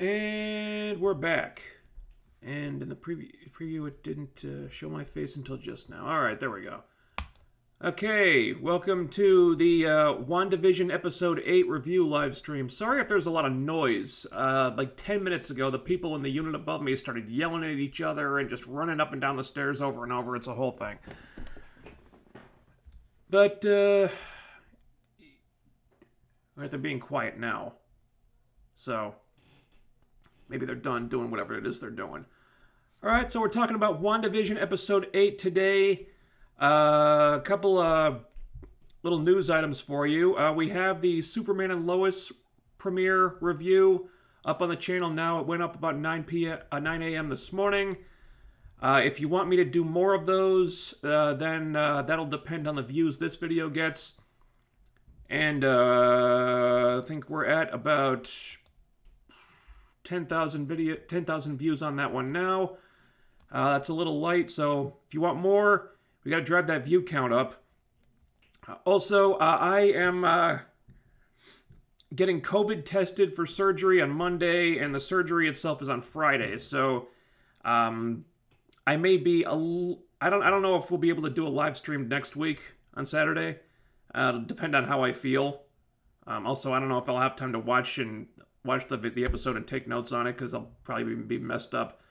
And we're back. And in the preview, it didn't show my face until just now. All right, there we go. Okay, welcome to the WandaVision Episode 8 review live stream. Sorry if there's a lot of noise. Like 10 minutes ago, the people in the unit above me started yelling at each other and just running up and down the stairs over and over. It's a whole thing. But, they're being quiet now. So, maybe they're done doing whatever it is they're doing. Alright, so we're talking about WandaVision Episode 8 today. A couple little news items for you. We have the Superman and Lois premiere review up on the channel now. It went up about 9 a.m. this morning. If you want me to do more of those, then that'll depend on the views this video gets. And I think we're at about 10,000 views on that one now. That's a little light, so if you want more, we got to drive that view count up. Also, I am getting COVID tested for surgery on Monday, and the surgery itself is on Friday. So, I may be I don't know if we'll be able to do a live stream next week on Saturday. It'll depend on how I feel. Also, I don't know if I'll have time to watch the episode and take notes on it, because I'll probably be messed up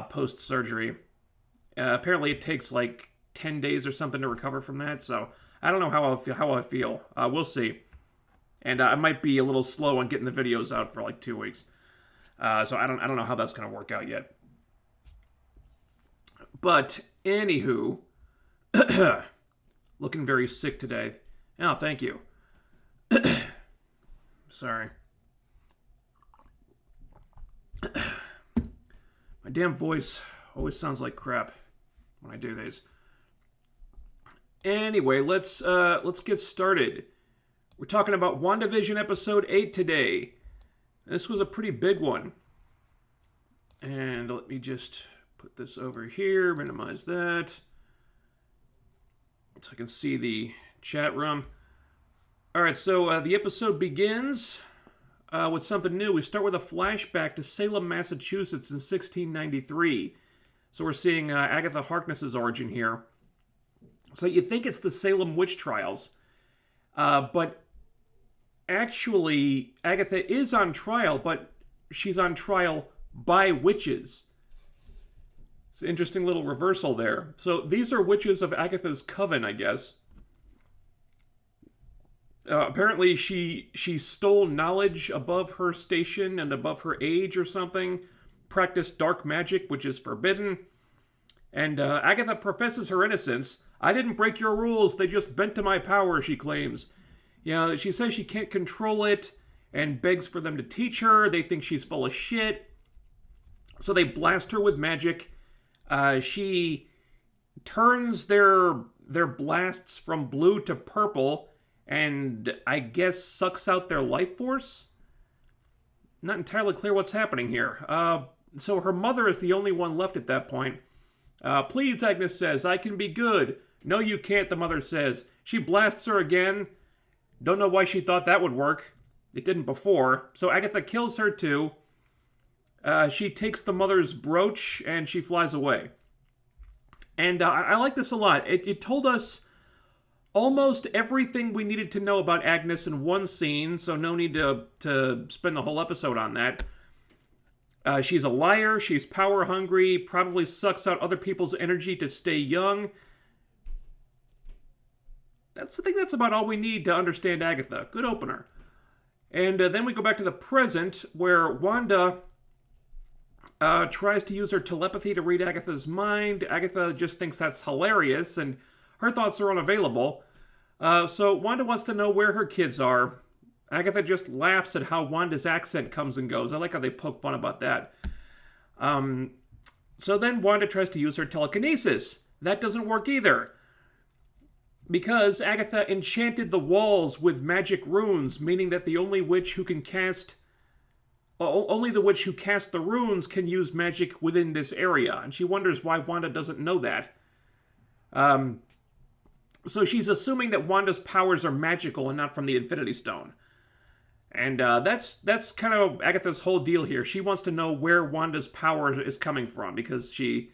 post-surgery. Apparently it takes like 10 days or something to recover from that, so I don't know how I feel. We'll see. And I might be a little slow on getting the videos out for like 2 weeks. So I don't know how that's going to work out yet. But anywho, looking very sick today. Oh, thank you. Sorry. My damn voice always sounds like crap when I do these. Anyway, let's get started. We're talking about WandaVision Episode 8 today. This was a pretty big one. And let me just put this over here, minimize that, so I can see the chat room. Alright, so the episode begins with something new. We start with a flashback to Salem, Massachusetts in 1693. So we're seeing Agatha Harkness's origin here. So you think it's the Salem witch trials. But actually, Agatha is on trial, but she's on trial by witches. It's an interesting little reversal there. So these are witches of Agatha's coven, I guess. Apparently she stole knowledge above her station and above her age or something, practiced dark magic, which is forbidden, and Agatha professes her innocence. I didn't break your rules, they just bent to my power, she claims. She says she can't control it, and begs for them to teach her. They think she's full of shit, so they blast her with magic. She turns their blasts from blue to purple, and I guess sucks out their life force? Not entirely clear what's happening here. So her mother is the only one left at that point. Please, Agnes says, I can be good. No, you can't, the mother says. She blasts her again. Don't know why she thought that would work. It didn't before. So Agatha kills her too. She takes the mother's brooch and she flies away. And I like this a lot. It told us almost everything we needed to know about Agnes in one scene, so no need to spend the whole episode on that. She's a liar, she's power hungry, probably sucks out other people's energy to stay young. I think that's about all we need to understand Agatha. Good opener. And then we go back to the present, where Wanda tries to use her telepathy to read Agatha's mind. Agatha just thinks that's hilarious, and her thoughts are unavailable. So Wanda wants to know where her kids are. Agatha just laughs at how Wanda's accent comes and goes. I like how they poke fun about that. So then Wanda tries to use her telekinesis. That doesn't work either, because Agatha enchanted the walls with magic runes, meaning that the only witch who can cast... Only the witch who cast the runes can use magic within this area, and she wonders why Wanda doesn't know that. So she's assuming that Wanda's powers are magical and not from the Infinity Stone. And that's kind of Agatha's whole deal here. She wants to know where Wanda's power is coming from because she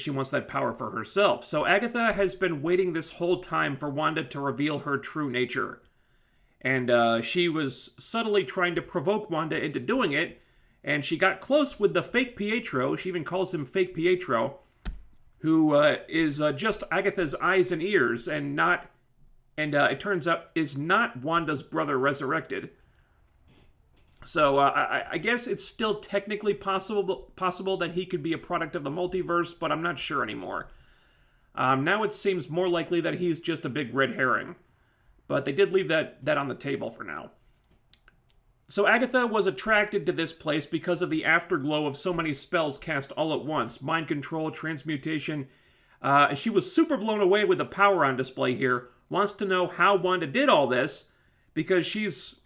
wants that power for herself. So Agatha has been waiting this whole time for Wanda to reveal her true nature. And she was subtly trying to provoke Wanda into doing it. And she got close with the fake Pietro. She even calls him fake Pietro, who is just Agatha's eyes and ears, and it turns out is not Wanda's brother resurrected. So I guess it's still technically possible that he could be a product of the multiverse, but I'm not sure anymore. Now it seems more likely that he's just a big red herring. But they did leave that on the table for now. So Agatha was attracted to this place because of the afterglow of so many spells cast all at once. Mind control, transmutation. She was super blown away with the power on display here. Wants to know how Wanda did all this, because she's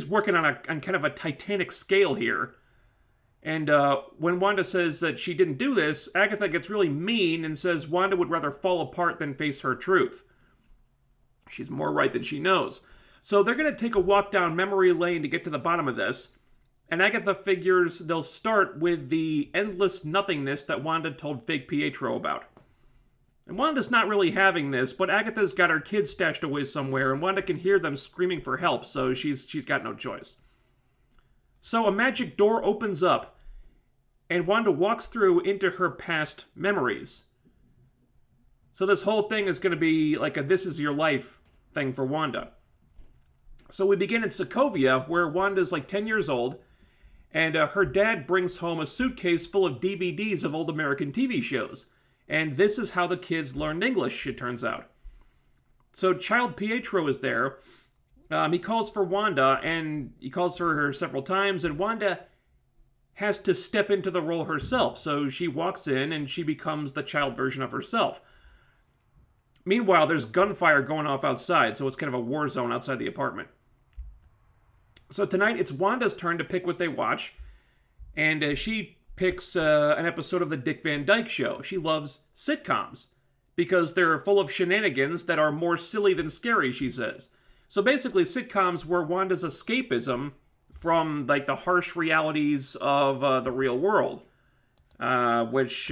working on kind of a titanic scale here. And when Wanda says that she didn't do this, Agatha gets really mean and says Wanda would rather fall apart than face her truth. She's more right than she knows. So they're going to take a walk down memory lane to get to the bottom of this. And Agatha figures they'll start with the endless nothingness that Wanda told fake Pietro about. And Wanda's not really having this, but Agatha's got her kids stashed away somewhere, and Wanda can hear them screaming for help, so she's got no choice. So a magic door opens up, and Wanda walks through into her past memories. So this whole thing is going to be like a This Is Your Life thing for Wanda. So we begin in Sokovia, where Wanda's like 10 years old, and her dad brings home a suitcase full of DVDs of old American TV shows. And this is how the kids learned English, it turns out. So Child Pietro is there. He calls for Wanda, and he calls for her several times, and Wanda has to step into the role herself. So she walks in, and she becomes the child version of herself. Meanwhile, there's gunfire going off outside, so it's kind of a war zone outside the apartment. So tonight, it's Wanda's turn to pick what they watch, and she picks an episode of The Dick Van Dyke Show. She loves sitcoms, because they're full of shenanigans that are more silly than scary, she says. So basically, sitcoms were Wanda's escapism from like the harsh realities of the real world, which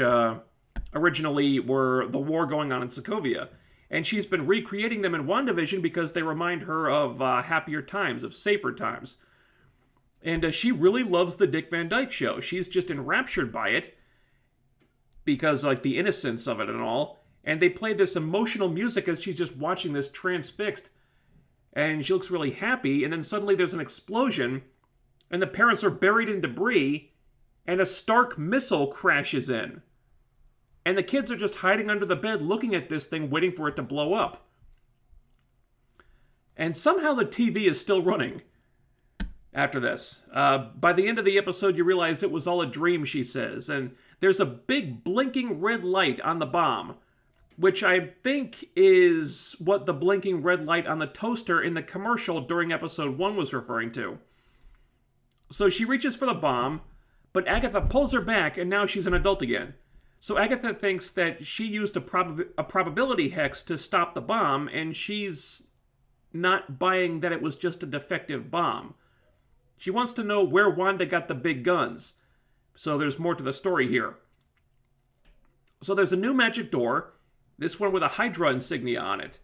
originally were the war going on in Sokovia. And she's been recreating them in WandaVision because they remind her of happier times, of safer times. And she really loves the Dick Van Dyke Show. She's just enraptured by it because, like, the innocence of it and all. And they play this emotional music as she's just watching this transfixed. And she looks really happy. And then suddenly there's an explosion. And the parents are buried in debris. And a Stark missile crashes in. And the kids are just hiding under the bed looking at this thing, waiting for it to blow up. And somehow the TV is still running after this. By the end of the episode, you realize it was all a dream, she says. And there's a big blinking red light on the bomb, which I think is what the blinking red light on the toaster in the commercial during episode 1 was referring to. So she reaches for the bomb, but Agatha pulls her back, and now she's an adult again. So Agatha thinks that she used a probability hex to stop the bomb, and she's not buying that it was just a defective bomb. She wants to know where Wanda got the big guns. So there's more to the story here. So there's a new magic door, this one with a Hydra insignia on it.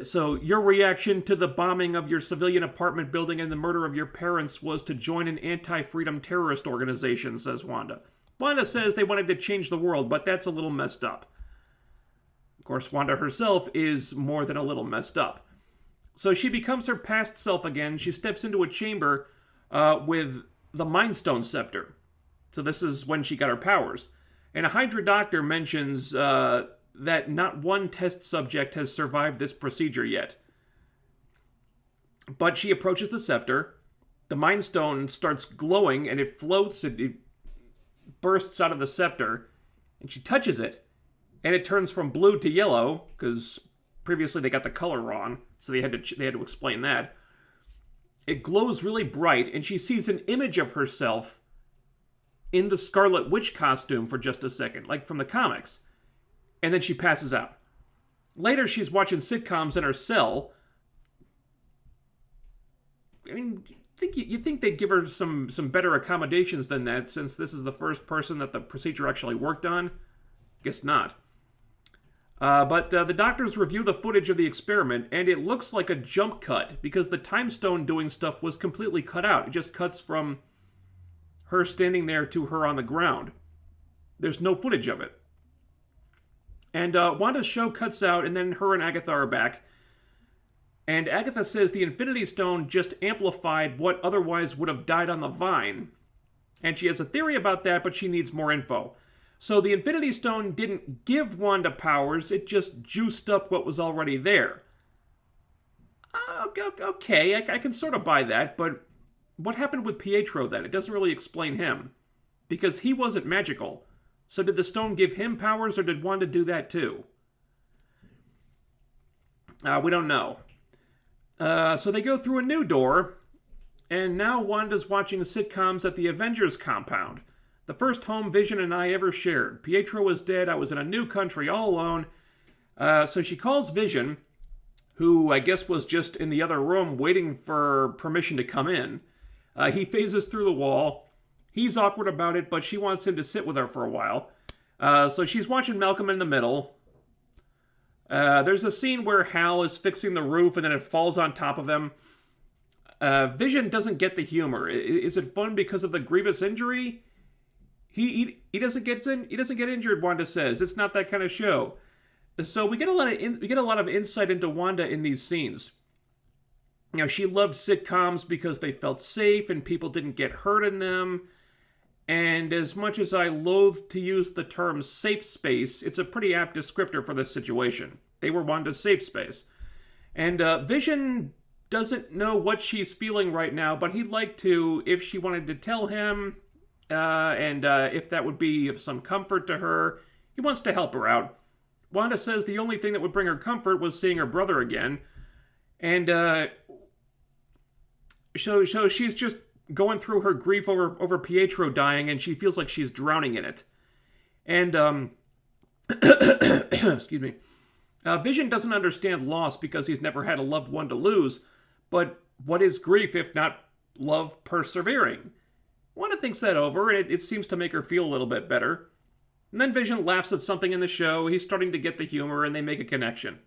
So your reaction to the bombing of your civilian apartment building and the murder of your parents was to join an anti-freedom terrorist organization, says Wanda. Wanda says they wanted to change the world, but that's a little messed up. Of course, Wanda herself is more than a little messed up. So she becomes her past self again. She steps into a chamber with the Mind Stone scepter. So this is when she got her powers. And a Hydra doctor mentions that not one test subject has survived this procedure yet. But she approaches the scepter. The Mind Stone starts glowing, and it floats, it bursts out of the scepter, and she touches it, and it turns from blue to yellow, because previously they got the color wrong, so they had to explain that. It glows really bright, and she sees an image of herself in the Scarlet Witch costume for just a second, like from the comics, and then she passes out. Later, she's watching sitcoms in her cell, I mean, you think they'd give her some better accommodations than that, since this is the first person that the procedure actually worked on? Guess not. But the doctors review the footage of the experiment, and it looks like a jump cut, because the time stone doing stuff was completely cut out. It just cuts from her standing there to her on the ground. There's no footage of it. And Wanda's show cuts out, and then her and Agatha are back. And Agatha says the Infinity Stone just amplified what otherwise would have died on the vine. And she has a theory about that, but she needs more info. So the Infinity Stone didn't give Wanda powers, it just juiced up what was already there. Okay, I can sort of buy that, but what happened with Pietro then? It doesn't really explain him. Because he wasn't magical. So did the stone give him powers, or did Wanda do that too? We don't know. So they go through a new door, and now Wanda's watching sitcoms at the Avengers compound. The first home Vision and I ever shared. Pietro was dead, I was in a new country all alone. So she calls Vision, who I guess was just in the other room waiting for permission to come in. He phases through the wall. He's awkward about it, but she wants him to sit with her for a while. So she's watching Malcolm in the Middle. There's a scene where Hal is fixing the roof and then it falls on top of him. Vision doesn't get the humor. Is it fun because of the grievous injury? He doesn't get injured, Wanda says. It's not that kind of show. So we get a lot of insight into Wanda in these scenes. You know, she loved sitcoms because they felt safe and people didn't get hurt in them. And as much as I loathe to use the term safe space, it's a pretty apt descriptor for this situation. They were Wanda's safe space. And Vision doesn't know what she's feeling right now, but he'd like to if she wanted to tell him, and if that would be of some comfort to her. He wants to help her out. Wanda says the only thing that would bring her comfort was seeing her brother again. And so she's just going through her grief over Pietro dying, and she feels like she's drowning in it. And, excuse me. Vision doesn't understand loss because he's never had a loved one to lose, but what is grief if not love persevering? Wanda thinks that over, and it seems to make her feel a little bit better. And then Vision laughs at something in the show, he's starting to get the humor, and they make a connection.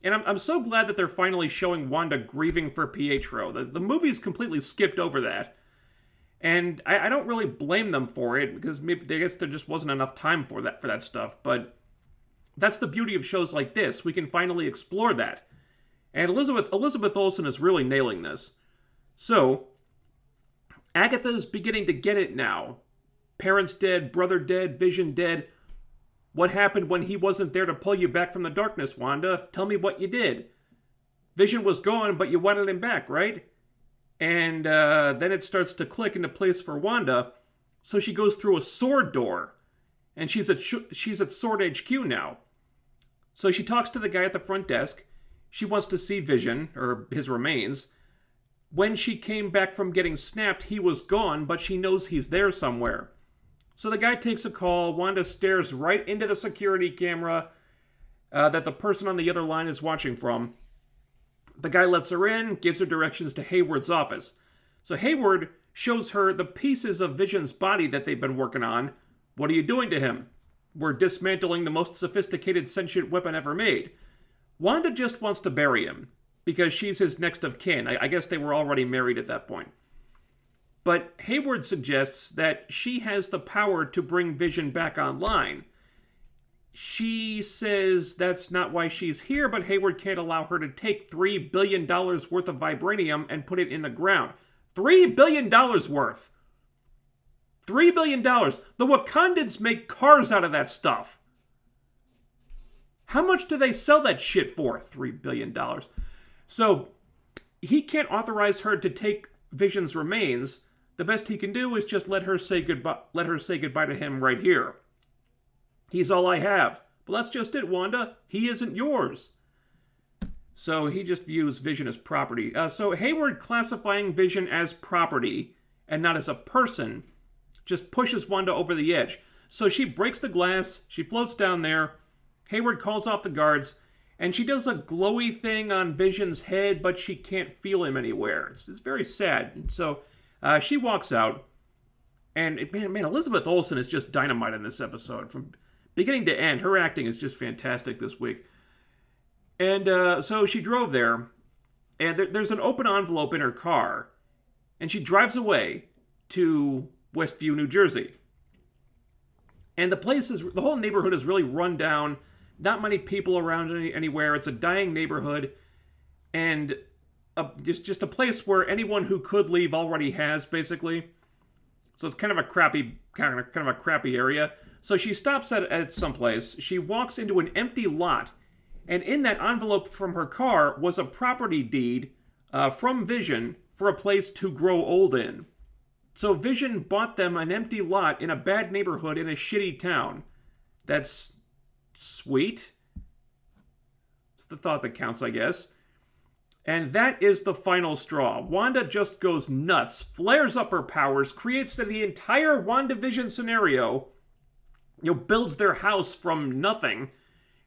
And I'm so glad that they're finally showing Wanda grieving for Pietro. The movie's completely skipped over that. And I don't really blame them for it, because maybe I guess there just wasn't enough time for that stuff. But that's the beauty of shows like this. We can finally explore that. And Elizabeth Olsen is really nailing this. So, Agatha's beginning to get it now. Parents dead, brother dead, Vision dead. What happened when he wasn't there to pull you back from the darkness, Wanda? Tell me what you did. Vision was gone, but you wanted him back, right? And then it starts to click into place for Wanda. So she goes through a sword door. And she's at Sword HQ now. So she talks to the guy at the front desk. She wants to see Vision, or his remains. When she came back from getting snapped, he was gone, but she knows he's there somewhere. So the guy takes a call. Wanda stares right into the security camera that the person on the other line is watching from. The guy lets her in, gives her directions to Hayward's office. So Hayward shows her the pieces of Vision's body that they've been working on. What are you doing to him? We're dismantling the most sophisticated sentient weapon ever made. Wanda just wants to bury him, because she's his next of kin. I guess they were already married at that point. But Hayward suggests that she has the power to bring Vision back online. She says that's not why she's here, but Hayward can't allow her to take $3 billion worth of vibranium and put it in the ground. $3 billion worth! $3 billion! The Wakandans make cars out of that stuff! How much do they sell that shit for? $3 billion. So, he can't authorize her to take Vision's remains. The best he can do is just let her say goodbye to him right here. He's all I have. Well, that's just it, Wanda. He isn't yours. So he just views Vision as property. So Hayward classifying Vision as property and not as a person just pushes Wanda over the edge. So she breaks the glass. She floats down there. Hayward calls off the guards. And she does a glowy thing on Vision's head, but she can't feel him anywhere. It's very sad. So she walks out, and man, Elizabeth Olsen is just dynamite in this episode. From beginning to end, her acting is just fantastic this week. And so she drove there, and there's an open envelope in her car, and she drives away to Westview, New Jersey. And the whole neighborhood is really run down. Not many people around anywhere. It's a dying neighborhood, and just a place where anyone who could leave already has, basically. So it's kind of a crappy area. So she stops at some place. She walks into an empty lot, and in that envelope from her car was a property deed from Vision for a place to grow old in. So Vision bought them an empty lot in a bad neighborhood in a shitty town. That's sweet. It's the thought that counts, I guess. And that is the final straw. Wanda just goes nuts, flares up her powers, creates the entire WandaVision scenario, builds their house from nothing,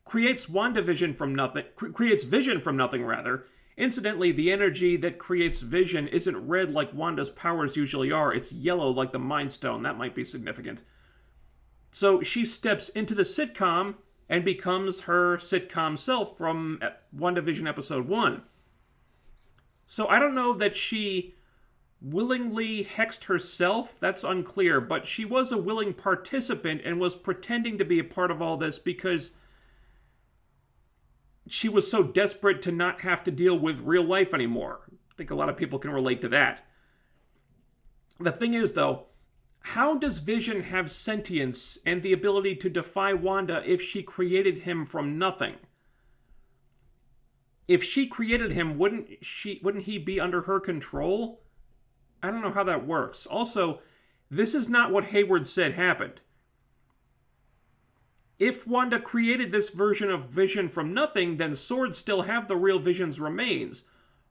creates WandaVision from nothing, creates Vision from nothing, rather. Incidentally, the energy that creates Vision isn't red like Wanda's powers usually are. It's yellow like the Mind Stone. That might be significant. So she steps into the sitcom and becomes her sitcom self from WandaVision episode 1. So I don't know that she willingly hexed herself. That's unclear. But she was a willing participant and was pretending to be a part of all this because she was so desperate to not have to deal with real life anymore. I think a lot of people can relate to that. The thing is, though, how does Vision have sentience and the ability to defy Wanda if she created him from nothing? If she created him, wouldn't he be under her control? I don't know how that works. Also, this is not what Hayward said happened. If Wanda created this version of Vision from nothing, then Sword still have the real Vision's remains.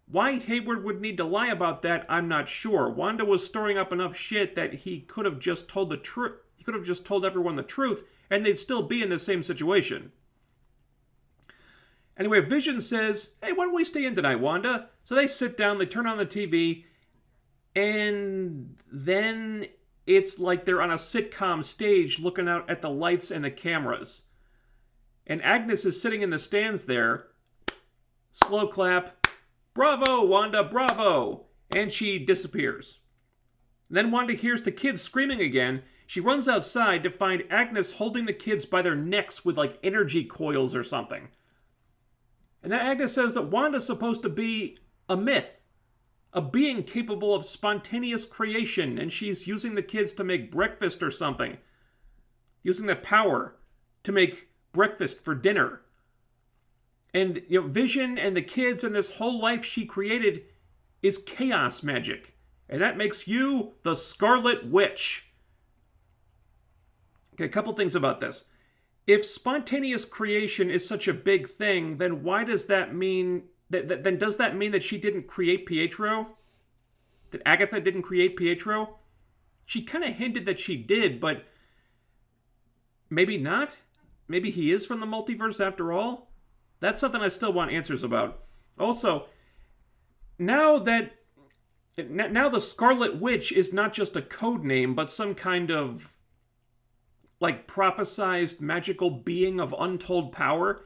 Why Hayward would need to lie about that, I'm not sure. Wanda was storing up enough shit that he could have just told the truth. He could have just told everyone the truth, and they'd still be in the same situation. Anyway, Vision says, "Hey, why don't we stay in tonight, Wanda?" So they sit down, they turn on the TV, and then it's like they're on a sitcom stage looking out at the lights and the cameras. And Agnes is sitting in the stands there. Slow clap. "Bravo, Wanda, bravo!" And she disappears. Then Wanda hears the kids screaming again. She runs outside to find Agnes holding the kids by their necks with energy coils or something. And then Agnes says that Wanda's supposed to be a myth. A being capable of spontaneous creation, and she's using the kids to make breakfast or something. Using the power to make breakfast for dinner. And, Vision and the kids and this whole life she created is chaos magic. And that makes you the Scarlet Witch. Okay, a couple things about this. If spontaneous creation is such a big thing, then why does that mean... Then does that mean that she didn't create Pietro? That Agatha didn't create Pietro? She kind of hinted that she did, but maybe not? Maybe he is from the multiverse after all? That's something I still want answers about. Also, now the Scarlet Witch is not just a code name, but some kind of prophesized magical being of untold power.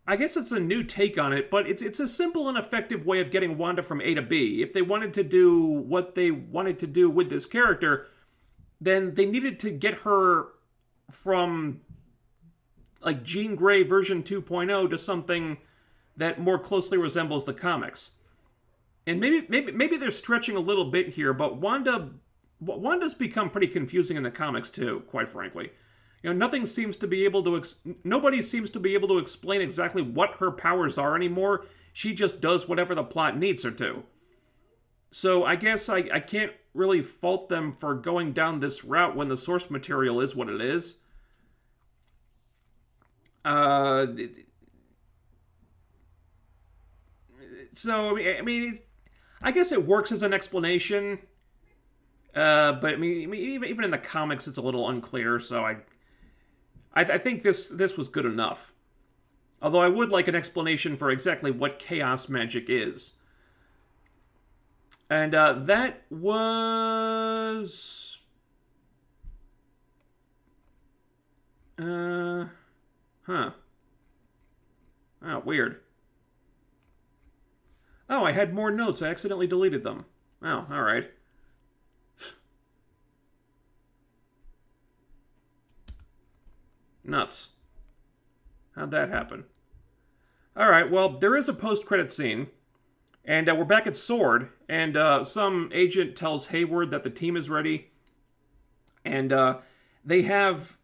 I guess it's a new take on it, but it's a simple and effective way of getting Wanda from A to B. If they wanted to do what they wanted to do with this character, then they needed to get her from Jean Grey version 2.0 to something that more closely resembles the comics. And maybe they're stretching a little bit here, but Wanda's become pretty confusing in the comics too, quite frankly. Nobody seems to be able to explain exactly what her powers are anymore. She just does whatever the plot needs her to. So I guess I can't really fault them for going down this route when the source material is what it is. So, I guess it works as an explanation. But even in the comics, it's a little unclear, so I think this was good enough. Although I would like an explanation for exactly what chaos magic is. And that was... Huh. Oh, weird. Oh, I had more notes. I accidentally deleted them. Oh, alright. Nuts. How'd that happen? Alright, well, there is a post-credit scene. And we're back at Sword. And some agent tells Hayward that the team is ready. And they have,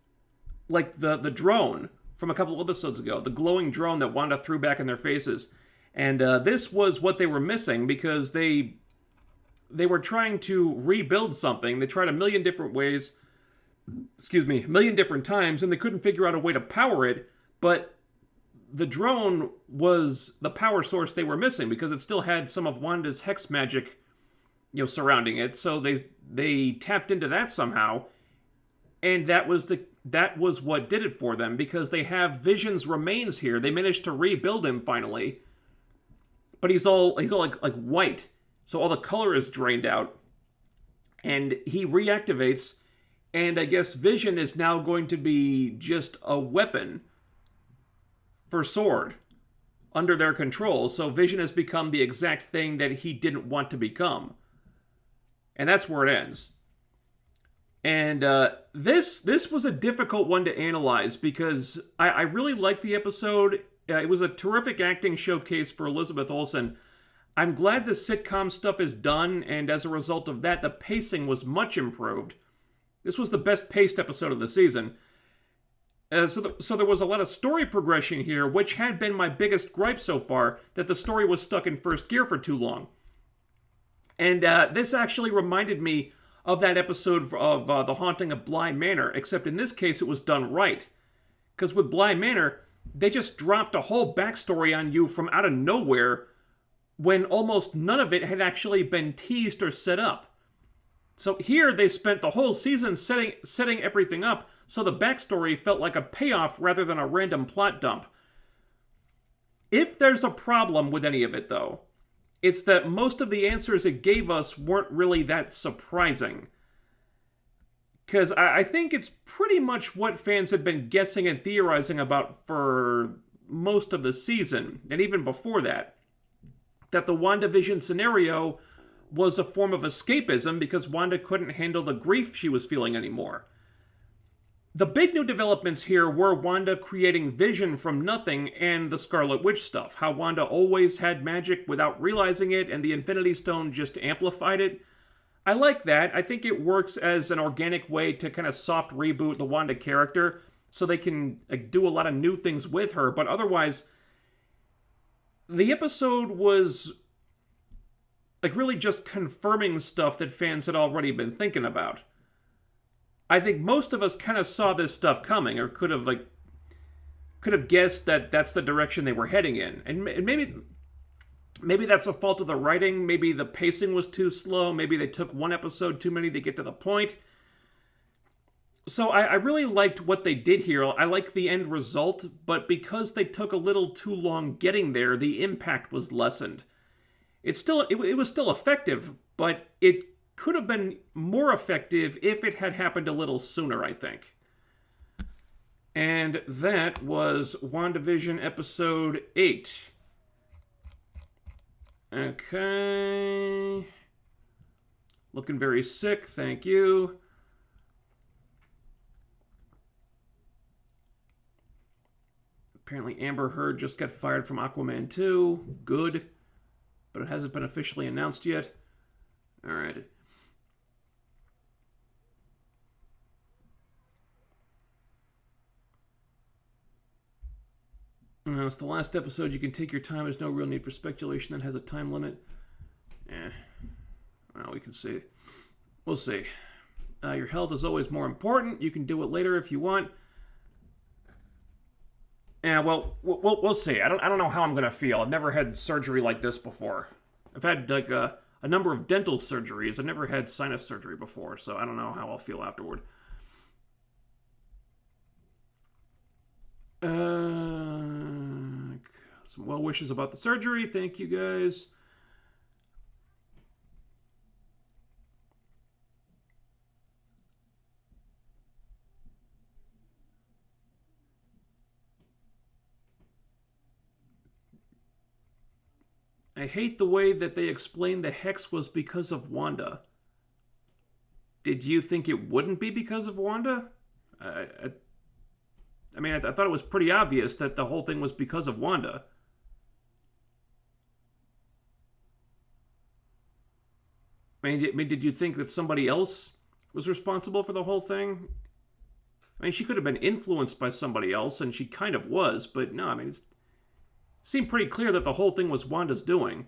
like, the drone from a couple episodes ago. The glowing drone that Wanda threw back in their faces. And this was what they were missing because they were trying to rebuild something. They tried a million different ways, a million different times, and they couldn't figure out a way to power it. But the drone was the power source they were missing because it still had some of Wanda's hex magic, surrounding it. So they tapped into that somehow, and that was what did it for them because they have Vision's remains here. They managed to rebuild him finally. But he's all like white, so all the color is drained out, and he reactivates, and I guess Vision is now going to be just a weapon for Sword under their control. So Vision has become the exact thing that he didn't want to become, and that's where it ends. And this was a difficult one to analyze because I really liked the episode. It was a terrific acting showcase for Elizabeth Olsen. I'm glad the sitcom stuff is done, and as a result of that, the pacing was much improved. This was the best paced episode of the season. So there was a lot of story progression here, which had been my biggest gripe so far, that the story was stuck in first gear for too long. And this actually reminded me of that episode of The Haunting of Bly Manor, except in this case it was done right. Because with Bly Manor, they just dropped a whole backstory on you from out of nowhere when almost none of it had actually been teased or set up. So here they spent the whole season setting everything up so the backstory felt like a payoff rather than a random plot dump. If there's a problem with any of it though, it's that most of the answers it gave us weren't really that surprising. Because I think it's pretty much what fans had been guessing and theorizing about for most of the season, and even before that. That the WandaVision scenario was a form of escapism because Wanda couldn't handle the grief she was feeling anymore. The big new developments here were Wanda creating Vision from nothing and the Scarlet Witch stuff. How Wanda always had magic without realizing it, and the Infinity Stone just amplified it. I like that. I think it works as an organic way to kind of soft reboot the Wanda character so they can do a lot of new things with her. But otherwise, the episode was really just confirming stuff that fans had already been thinking about. I think most of us kind of saw this stuff coming, or could have guessed that that's the direction they were heading in. And maybe that's a fault of the writing. Maybe the pacing was too slow. Maybe they took one episode too many to get to the point. So I really liked what they did here. I like the end result, but because they took a little too long getting there, the impact was lessened. It was still effective, but it could have been more effective if it had happened a little sooner, I think. And that was WandaVision episode 8. Okay. Looking very sick, thank you. Apparently Amber Heard just got fired from Aquaman 2. Good. But it hasn't been officially announced yet. Alright. It's the last episode. You can take your time. There's no real need for speculation that has a time limit. Well, we can see. We'll see. Your health is always more important. You can do it later if you want. Yeah, well, we'll see. I don't know how I'm gonna feel. I've never had surgery like this before. I've had like a number of dental surgeries. I've never had sinus surgery before, so I don't know how I'll feel afterward. Some well wishes about the surgery. Thank you, guys. I hate the way that they explained the hex was because of Wanda. Did you think it wouldn't be because of Wanda? I mean, I thought it was pretty obvious that the whole thing was because of Wanda. I mean, did you think that somebody else was responsible for the whole thing? I mean, she could have been influenced by somebody else, and she kind of was, but no, I mean, it seemed pretty clear that the whole thing was Wanda's doing.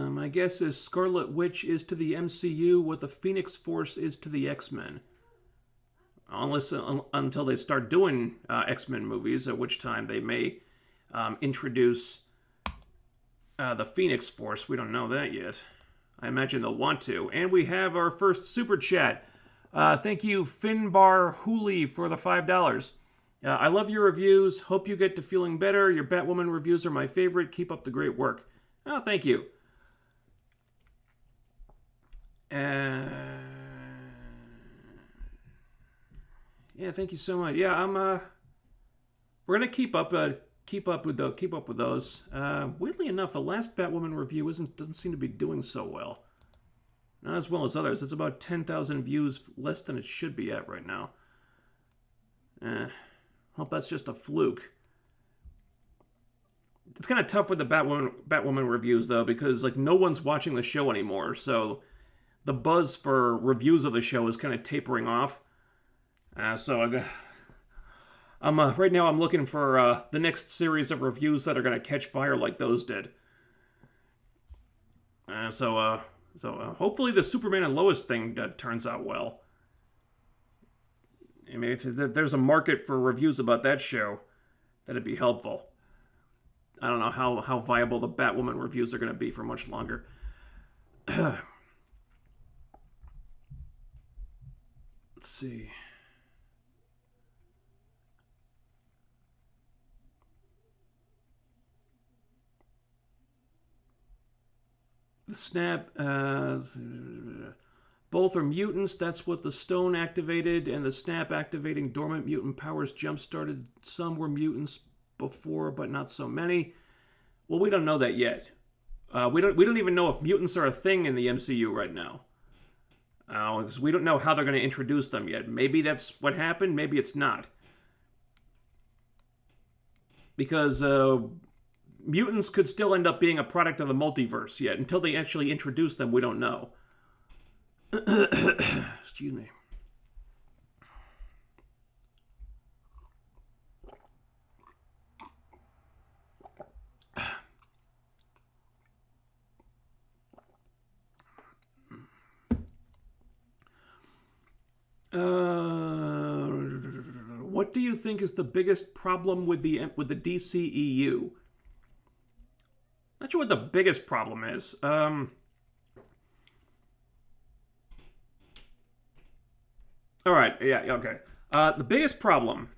My guess is Scarlet Witch is to the MCU what the Phoenix Force is to the X-Men. Until they start doing X-Men movies, at which time they may introduce the Phoenix Force. We don't know that yet. I imagine they'll want to. And we have our first Super Chat. Thank you, Finbar Hooley, for the $5. I love your reviews. Hope you get to feeling better. Your Batwoman reviews are my favorite. Keep up the great work. Oh, thank you. Yeah, thank you so much. Yeah, we're gonna keep up with those. Weirdly enough, the last Batwoman review doesn't seem to be doing so well. Not as well as others. It's about 10,000 views less than it should be at right now. Hope that's just a fluke. It's kind of tough with the Batwoman reviews though, because like no one's watching the show anymore, so the buzz for reviews of the show is kind of tapering off. So right now I'm looking for the next series of reviews that are going to catch fire like those did. So hopefully the Superman and Lois thing turns out well. I mean, if there's a market for reviews about that show, that'd be helpful. I don't know how viable the Batwoman reviews are going to be for much longer. Let's see. The snap, both are mutants. That's what the stone activated, and the snap activating dormant mutant powers jump-started. Some were mutants before, but not so many. Well, we don't know that yet. We don't even know if mutants are a thing in the MCU right now. Because we don't know how they're going to introduce them yet. Maybe that's what happened, maybe it's not. Because mutants could still end up being a product of the multiverse yet. Until they actually introduce them, we don't know. Excuse me. What do you think is the biggest problem with the DCEU? Not sure what the biggest problem is. All right, yeah, okay. The biggest problem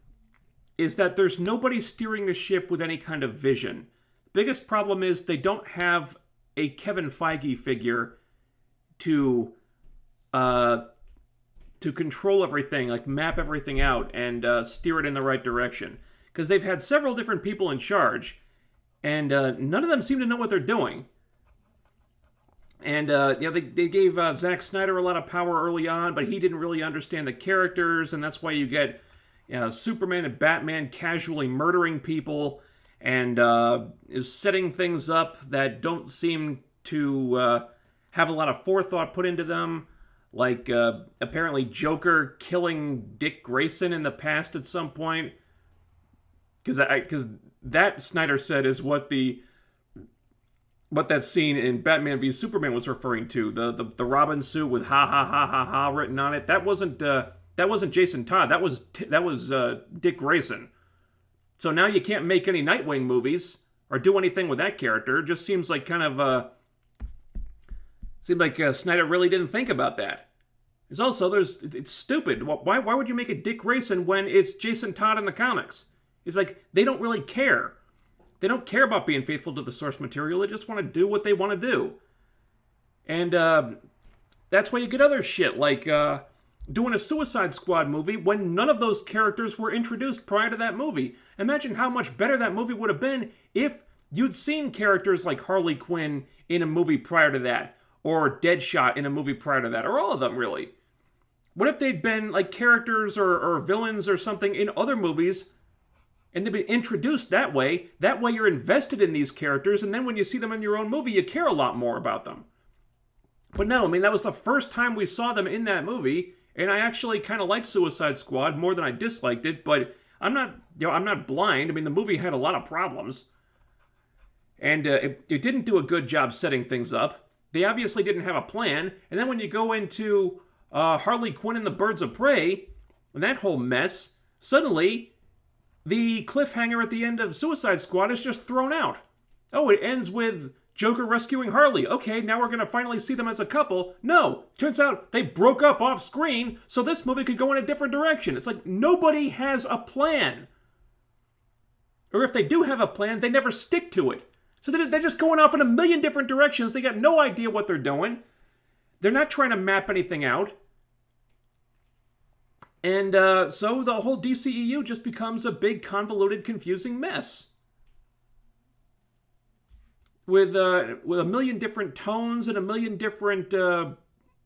is that there's nobody steering the ship with any kind of vision. The biggest problem is they don't have a Kevin Feige figure to control everything, like map everything out and steer it in the right direction. Because they've had several different people in charge, and none of them seem to know what they're doing. And they gave Zack Snyder a lot of power early on, but he didn't really understand the characters, and that's why you get Superman and Batman casually murdering people and is setting things up that don't seem to have a lot of forethought put into them. Like, apparently Joker killing Dick Grayson in the past at some point. Because that, Snyder said, is what that scene in Batman v Superman was referring to. The Robin suit with ha ha ha ha ha written on it. That wasn't That wasn't Jason Todd. That was Dick Grayson. So now you can't make any Nightwing movies or do anything with that character. It just seems like Snyder really didn't think about that. It's also it's stupid. Why would you make a Dick Grayson when it's Jason Todd in the comics? It's like they don't really care. They don't care about being faithful to the source material. They just want to do what they want to do. And that's why you get other shit like doing a Suicide Squad movie when none of those characters were introduced prior to that movie. Imagine how much better that movie would have been if you'd seen characters like Harley Quinn in a movie prior to that, or Deadshot in a movie prior to that, or all of them, really. What if they'd been like characters or villains or something in other movies, and they've been introduced that way? That way you're invested in these characters, and then when you see them in your own movie, you care a lot more about them. But no, I mean, that was the first time we saw them in that movie, and I actually kind of liked Suicide Squad more than I disliked it, but I'm not blind. I mean, the movie had a lot of problems. And it didn't do a good job setting things up. They obviously didn't have a plan. And then when you go into Harley Quinn and the Birds of Prey, and that whole mess, suddenly the cliffhanger at the end of Suicide Squad is just thrown out. Oh, it ends with Joker rescuing Harley. Okay, now we're going to finally see them as a couple. No, turns out they broke up off screen, so this movie could go in a different direction. It's like nobody has a plan. Or if they do have a plan, they never stick to it. So they're just going off in a million different directions. They got no idea what they're doing. They're not trying to map anything out. And so the whole DCEU just becomes a big, convoluted, confusing mess. With a million different tones and a million different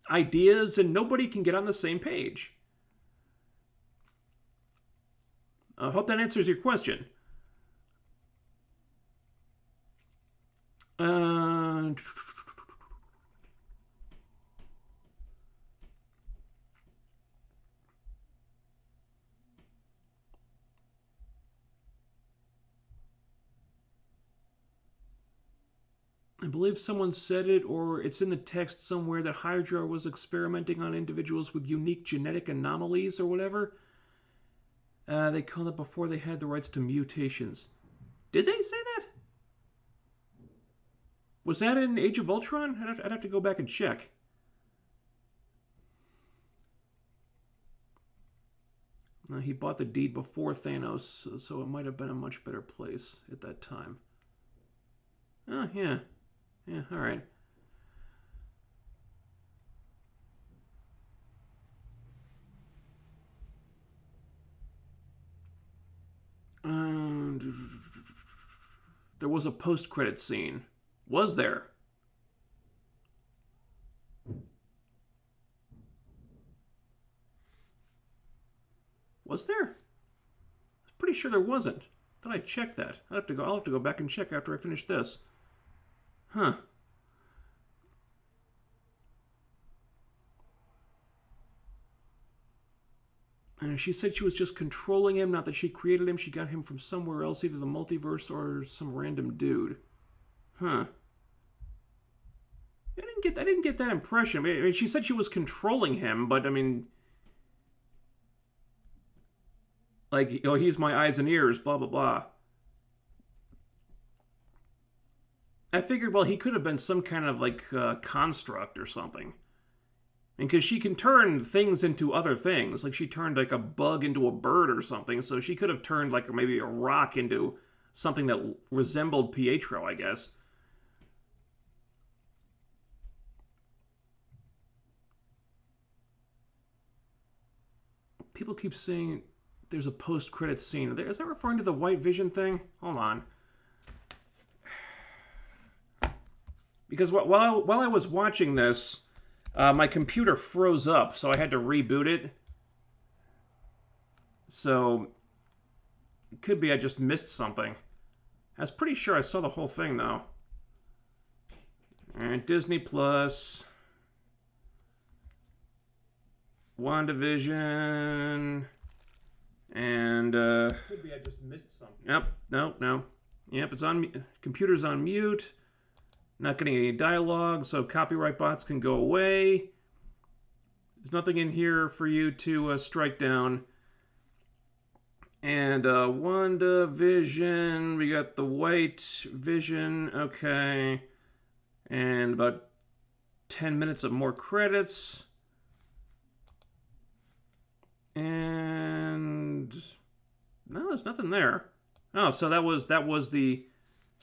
ideas, and nobody can get on the same page. I hope that answers your question. I believe someone said it, or it's in the text somewhere, that Hydra was experimenting on individuals with unique genetic anomalies or whatever. They called it before they had the rights to mutations. Did they say that? Was that in Age of Ultron? I'd have to go back and check. He bought the deed before Thanos, so it might have been a much better place at that time. Oh, yeah. Yeah, all right. There was a post-credit scene. Was there? Was there? I was pretty sure there wasn't. Thought I checked that. I'll have to go back and check after I finish this. Huh. She said she was just controlling him, not that she created him. She got him from somewhere else, either the multiverse or some random dude. Huh. I didn't get that impression. I mean, she said she was controlling him, but I mean, like, oh, he's my eyes and ears, blah blah blah. I figured, well, he could have been some kind of like construct or something. And because she can turn things into other things, like she turned like a bug into a bird or something, so she could have turned like maybe a rock into something that resembled Pietro, I guess. People keep saying there's a post-credit scene. Is that referring to the White Vision thing? Hold on. Because while I was watching this, my computer froze up, so I had to reboot it. So, it could be I just missed something. I was pretty sure I saw the whole thing, though. Alright, Disney Plus. WandaVision. And, could be I just missed something. Yep, no. Yep, it's on, computer's on mute. Not getting any dialogue, so copyright bots can go away. There's nothing in here for you to strike down. And WandaVision, we got the white vision, okay. And about 10 minutes of more credits. And no, there's nothing there. Oh, so that was the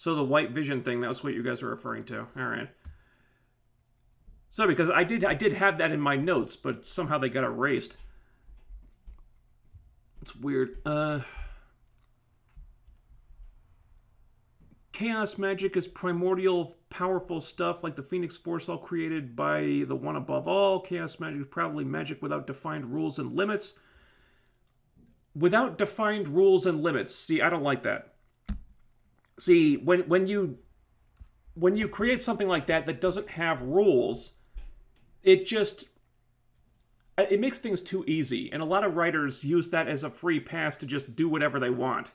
white vision thing. That was what you guys are referring to. All right. So because I did have that in my notes, but somehow they got erased. It's weird. Chaos magic is primordial, powerful stuff like the Phoenix Force, all created by the one above all. Chaos magic is probably magic without defined rules and limits. Without defined rules and limits. See, I don't like that. See, when you create something like that doesn't have rules, it makes things too easy, and a lot of writers use that as a free pass to just do whatever they want.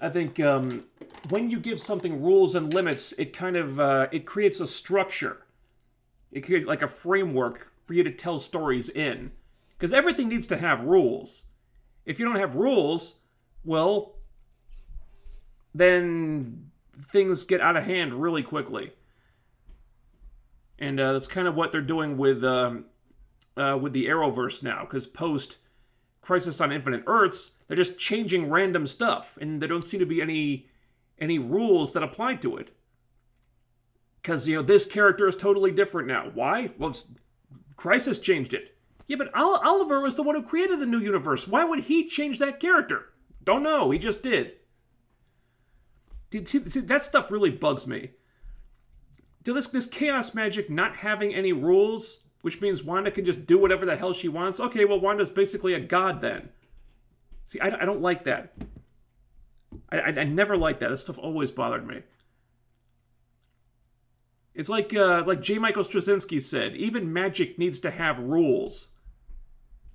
I think when you give something rules and limits, it kind of it creates a structure. It creates like a framework for you to tell stories in, because everything needs to have rules. If you don't have rules, well, then things get out of hand really quickly. And that's kind of what they're doing with the Arrowverse now, because post Crisis on Infinite Earths, they're just changing random stuff, and there don't seem to be any rules that apply to it. Because, this character is totally different now. Why? Well, Crisis changed it. Yeah, but Oliver was the one who created the new universe. Why would he change that character? Don't know. He just did. See, that stuff really bugs me. This chaos magic not having any rules, which means Wanda can just do whatever the hell she wants. Okay, well, Wanda's basically a god then. See, I don't like that. I never liked that. That stuff always bothered me. It's like J. Michael Straczynski said, even magic needs to have rules.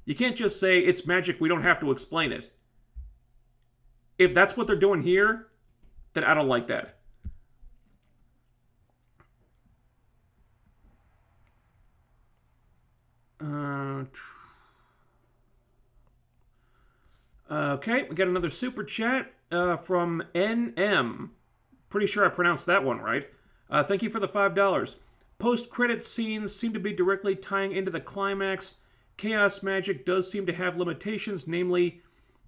You can't just say, it's magic, we don't have to explain it. If that's what they're doing here, then I don't like that. Okay, we got another super chat from NM. Pretty sure I pronounced that one right. Thank you for the $5. Post-credit scenes seem to be directly tying into the climax. Chaos magic does seem to have limitations, namely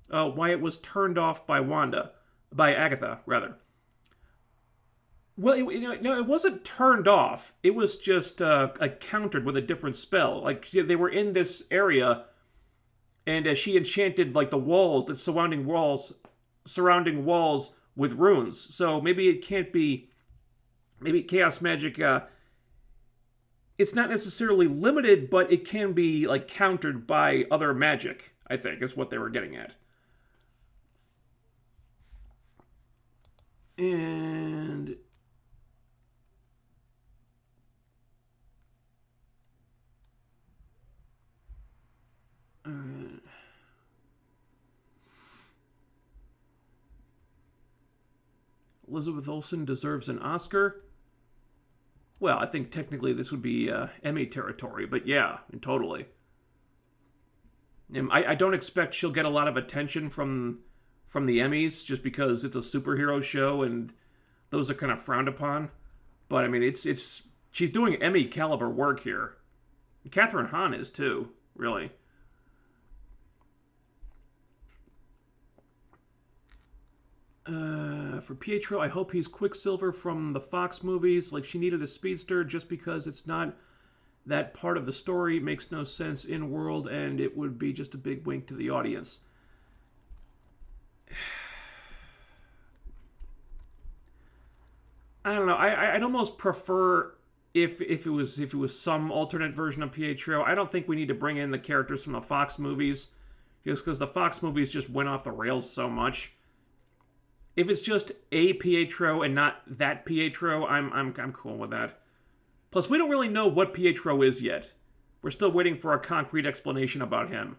why it was turned off by Agatha, rather. Well, it wasn't turned off. It was just countered with a different spell. Like, they were in this area, and she enchanted like the walls, the surrounding walls with runes. So maybe it can't be. Maybe chaos magic. It's not necessarily limited, but it can be like countered by other magic. I think is what they were getting at. And Elizabeth Olsen deserves an Oscar. Well, I think technically this would be Emmy territory, but yeah, totally. I don't expect she'll get a lot of attention from the Emmys just because it's a superhero show and those are kind of frowned upon. But I mean, she's doing Emmy caliber work here. Catherine Hahn is too, really. For Pietro, I hope he's Quicksilver from the Fox movies. Like, she needed a speedster just because it's not that part of the story. It makes no sense in world, and it would be just a big wink to the audience. I don't know. I'd almost prefer if it was some alternate version of Pietro. I don't think we need to bring in the characters from the Fox movies, just because the Fox movies just went off the rails so much. If it's just a Pietro and not that Pietro, I'm cool with that. Plus, we don't really know what Pietro is yet. We're still waiting for a concrete explanation about him.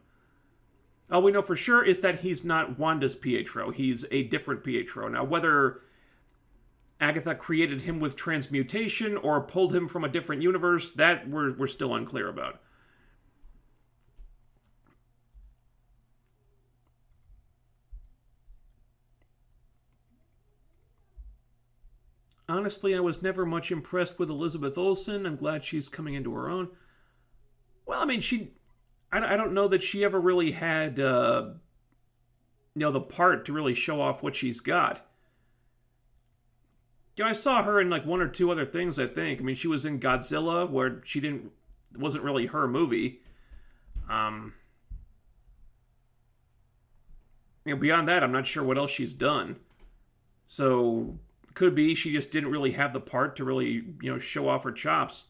All we know for sure is that he's not Wanda's Pietro. He's a different Pietro. Now, whether Agatha created him with transmutation or pulled him from a different universe, that we're still unclear about. Honestly, I was never much impressed with Elizabeth Olsen. I'm glad she's coming into her own. Well, I mean, I don't know that she ever really had, the part to really show off what she's got. I saw her in like one or two other things, I think. I mean, she was in Godzilla, where it wasn't really her movie. Um, beyond that, I'm not sure what else she's done. So, could be she just didn't really have the part to really, show off her chops.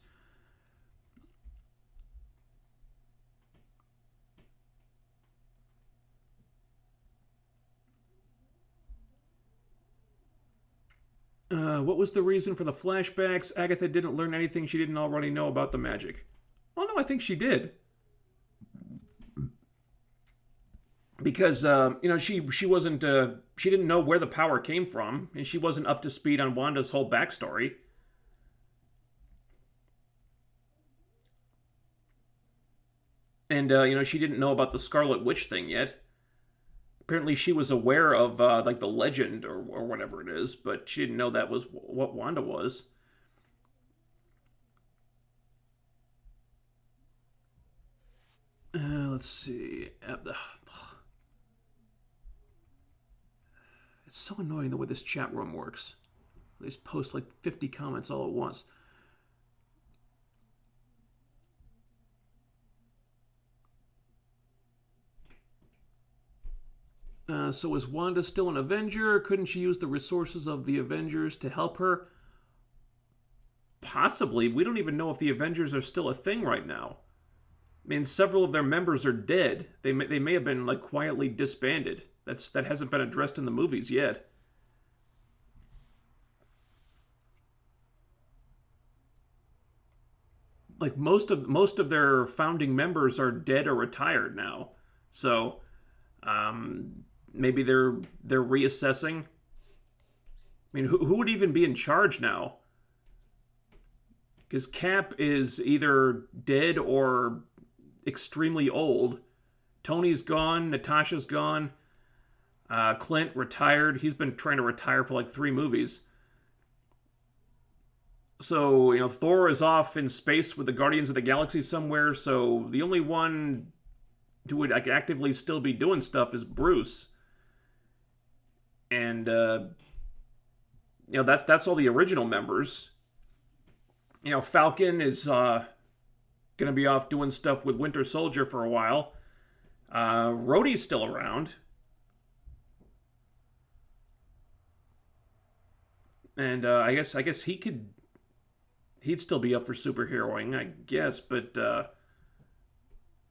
What was the reason for the flashbacks? Agatha didn't learn anything she didn't already know about the magic. Well, no, I think she did. Because she wasn't she didn't know where the power came from, and she wasn't up to speed on Wanda's whole backstory. And she didn't know about the Scarlet Witch thing yet. Apparently, she was aware of like the legend or whatever it is, but she didn't know that was what Wanda was. Let's see. It's so annoying the way this chat room works. They just post like 50 comments all at once. So is Wanda still an Avenger? Couldn't she use the resources of the Avengers to help her? Possibly. We don't even know if the Avengers are still a thing right now. I mean, several of their members are dead. They may have been like quietly disbanded. That hasn't been addressed in the movies yet. Like most of their founding members are dead or retired now. So maybe they're reassessing. I mean, who would even be in charge now? Because Cap is either dead or extremely old. Tony's gone. Natasha's gone. Clint retired. He's been trying to retire for like 3 movies. So, Thor is off in space with the Guardians of the Galaxy somewhere. So the only one who would like actively still be doing stuff is Bruce. And that's all the original members. Falcon is gonna be off doing stuff with Winter Soldier for a while. Rhodey's still around, and I guess he'd still be up for superheroing, I guess. But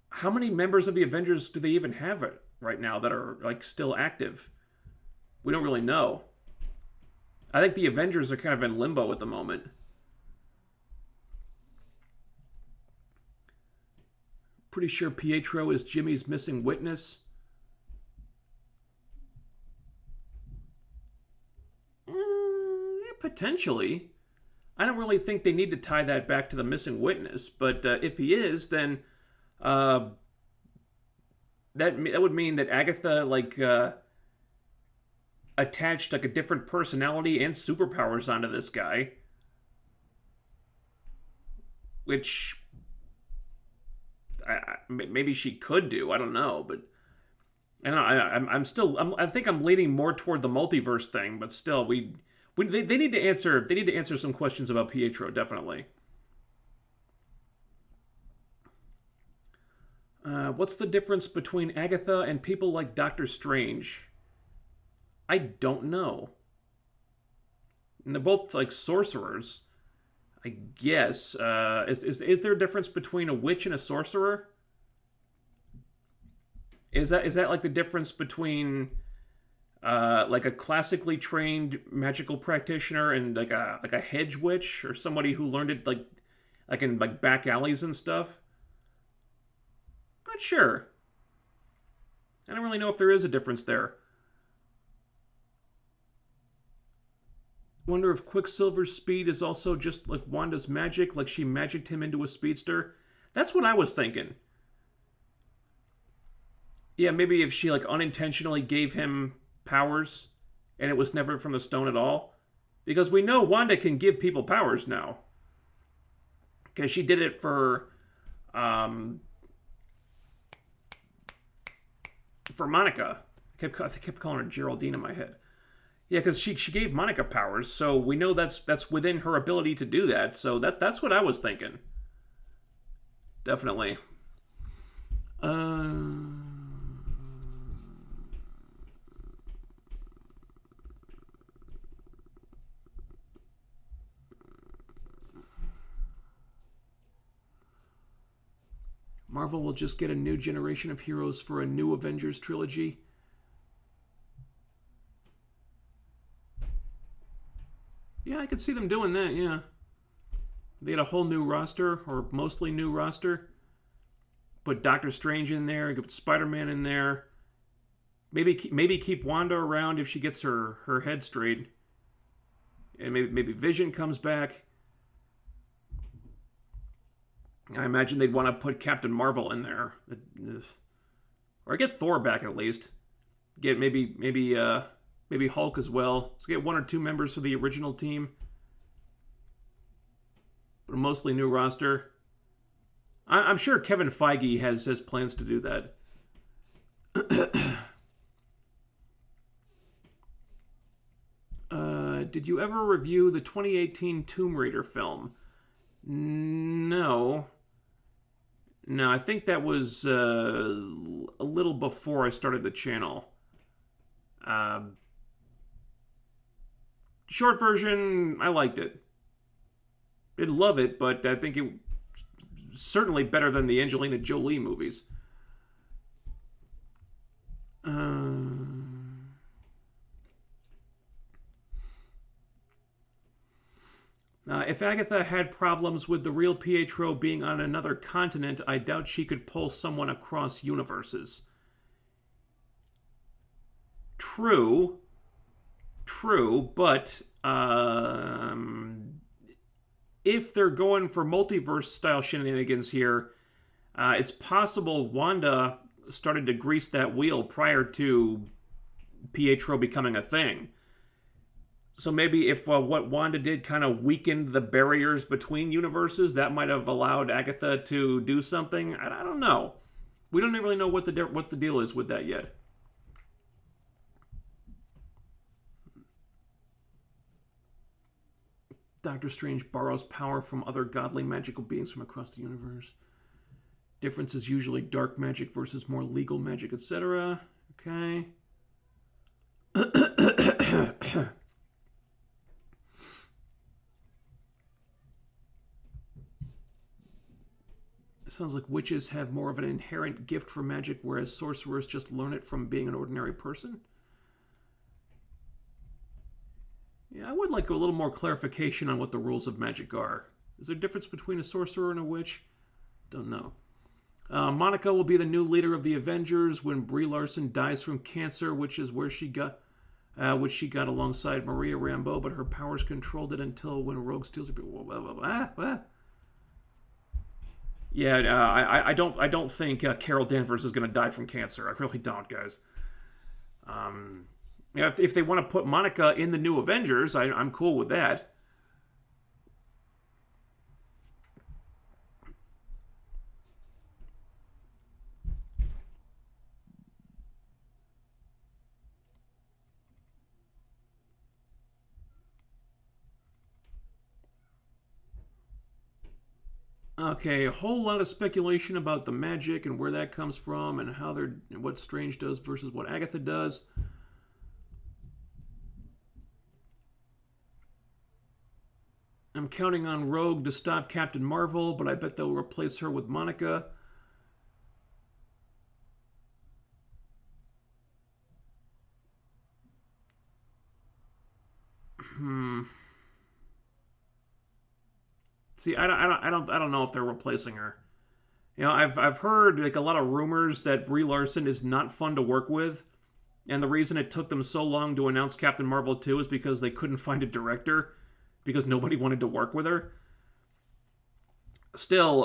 how many members of the Avengers do they even have it right now that are like still active? We don't really know. I think the Avengers are kind of in limbo at the moment. Pretty sure Pietro is Jimmy's missing witness. Yeah, potentially. I don't really think they need to tie that back to the missing witness, but if he is, then uh, that would mean that Agatha attached like a different personality and superpowers onto this guy, which maybe she could do. I don't know, but I don't know. I think I'm leaning more toward the multiverse thing, but still, they need to answer. They need to answer some questions about Pietro, definitely. What's the difference between Agatha and people like Doctor Strange? I don't know. And they're both like sorcerers, I guess. Is there a difference between a witch and a sorcerer? Is that like the difference between like a classically trained magical practitioner and like a hedge witch or somebody who learned it like in like back alleys and stuff? Not sure. I don't really know if there is a difference there. Wonder if Quicksilver's speed is also just like Wanda's magic, like she magicked him into a speedster. That's what I was thinking. Yeah, maybe if she like unintentionally gave him powers and it was never from the stone at all. Because we know Wanda can give people powers now. Because she did it for Monica. I kept calling her Geraldine in my head. Yeah, because she gave Monica powers, so we know that's within her ability to do that. So that's what I was thinking. Definitely. Marvel will just get a new generation of heroes for a new Avengers trilogy. Yeah, I could see them doing that, yeah. They had a whole new roster, or mostly new roster. Put Doctor Strange in there, put Spider-Man in there. Maybe keep Wanda around if she gets her head straight. And maybe Vision comes back. I imagine they'd want to put Captain Marvel in there. Or get Thor back at least. Get maybe Hulk as well. Let's get 1 or 2 members of the original team. But a mostly new roster. I'm sure Kevin Feige has plans to do that. Did you ever review the 2018 Tomb Raider film? No. No, I think that was a little before I started the channel. Short version, I liked it. Didn't love it, but I think it certainly better than the Angelina Jolie movies. If Agatha had problems with the real Pietro being on another continent, I doubt she could pull someone across universes. True, but if they're going for multiverse-style shenanigans here, it's possible Wanda started to grease that wheel prior to Pietro becoming a thing. So maybe if what Wanda did kind of weakened the barriers between universes, that might have allowed Agatha to do something. I don't know. We don't really know what the deal is with that yet. Doctor Strange borrows power from other godly magical beings from across the universe. Difference is usually dark magic versus more legal magic, etc. Okay. It sounds like witches have more of an inherent gift for magic, whereas sorcerers just learn it from being an ordinary person. Yeah, I would like a little more clarification on what the rules of magic are. Is there a difference between a sorcerer and a witch? Don't know. Monica will be the new leader of the Avengers when Brie Larson dies from cancer, which is where she got alongside Maria Rambeau, but her powers controlled it until when Rogue steals her. Yeah, I don't think Carol Danvers is going to die from cancer. I really don't, guys. If they want to put Monica in the new Avengers, I'm cool with that. Okay, a whole lot of speculation about the magic and where that comes from and what Strange does versus what Agatha does. I'm counting on Rogue to stop Captain Marvel, but I bet they'll replace her with Monica. See, I don't know if they're replacing her. You know, I've heard like a lot of rumors that Brie Larson is not fun to work with, and the reason it took them so long to announce Captain Marvel 2 is because they couldn't find a director, because nobody wanted to work with her. Still,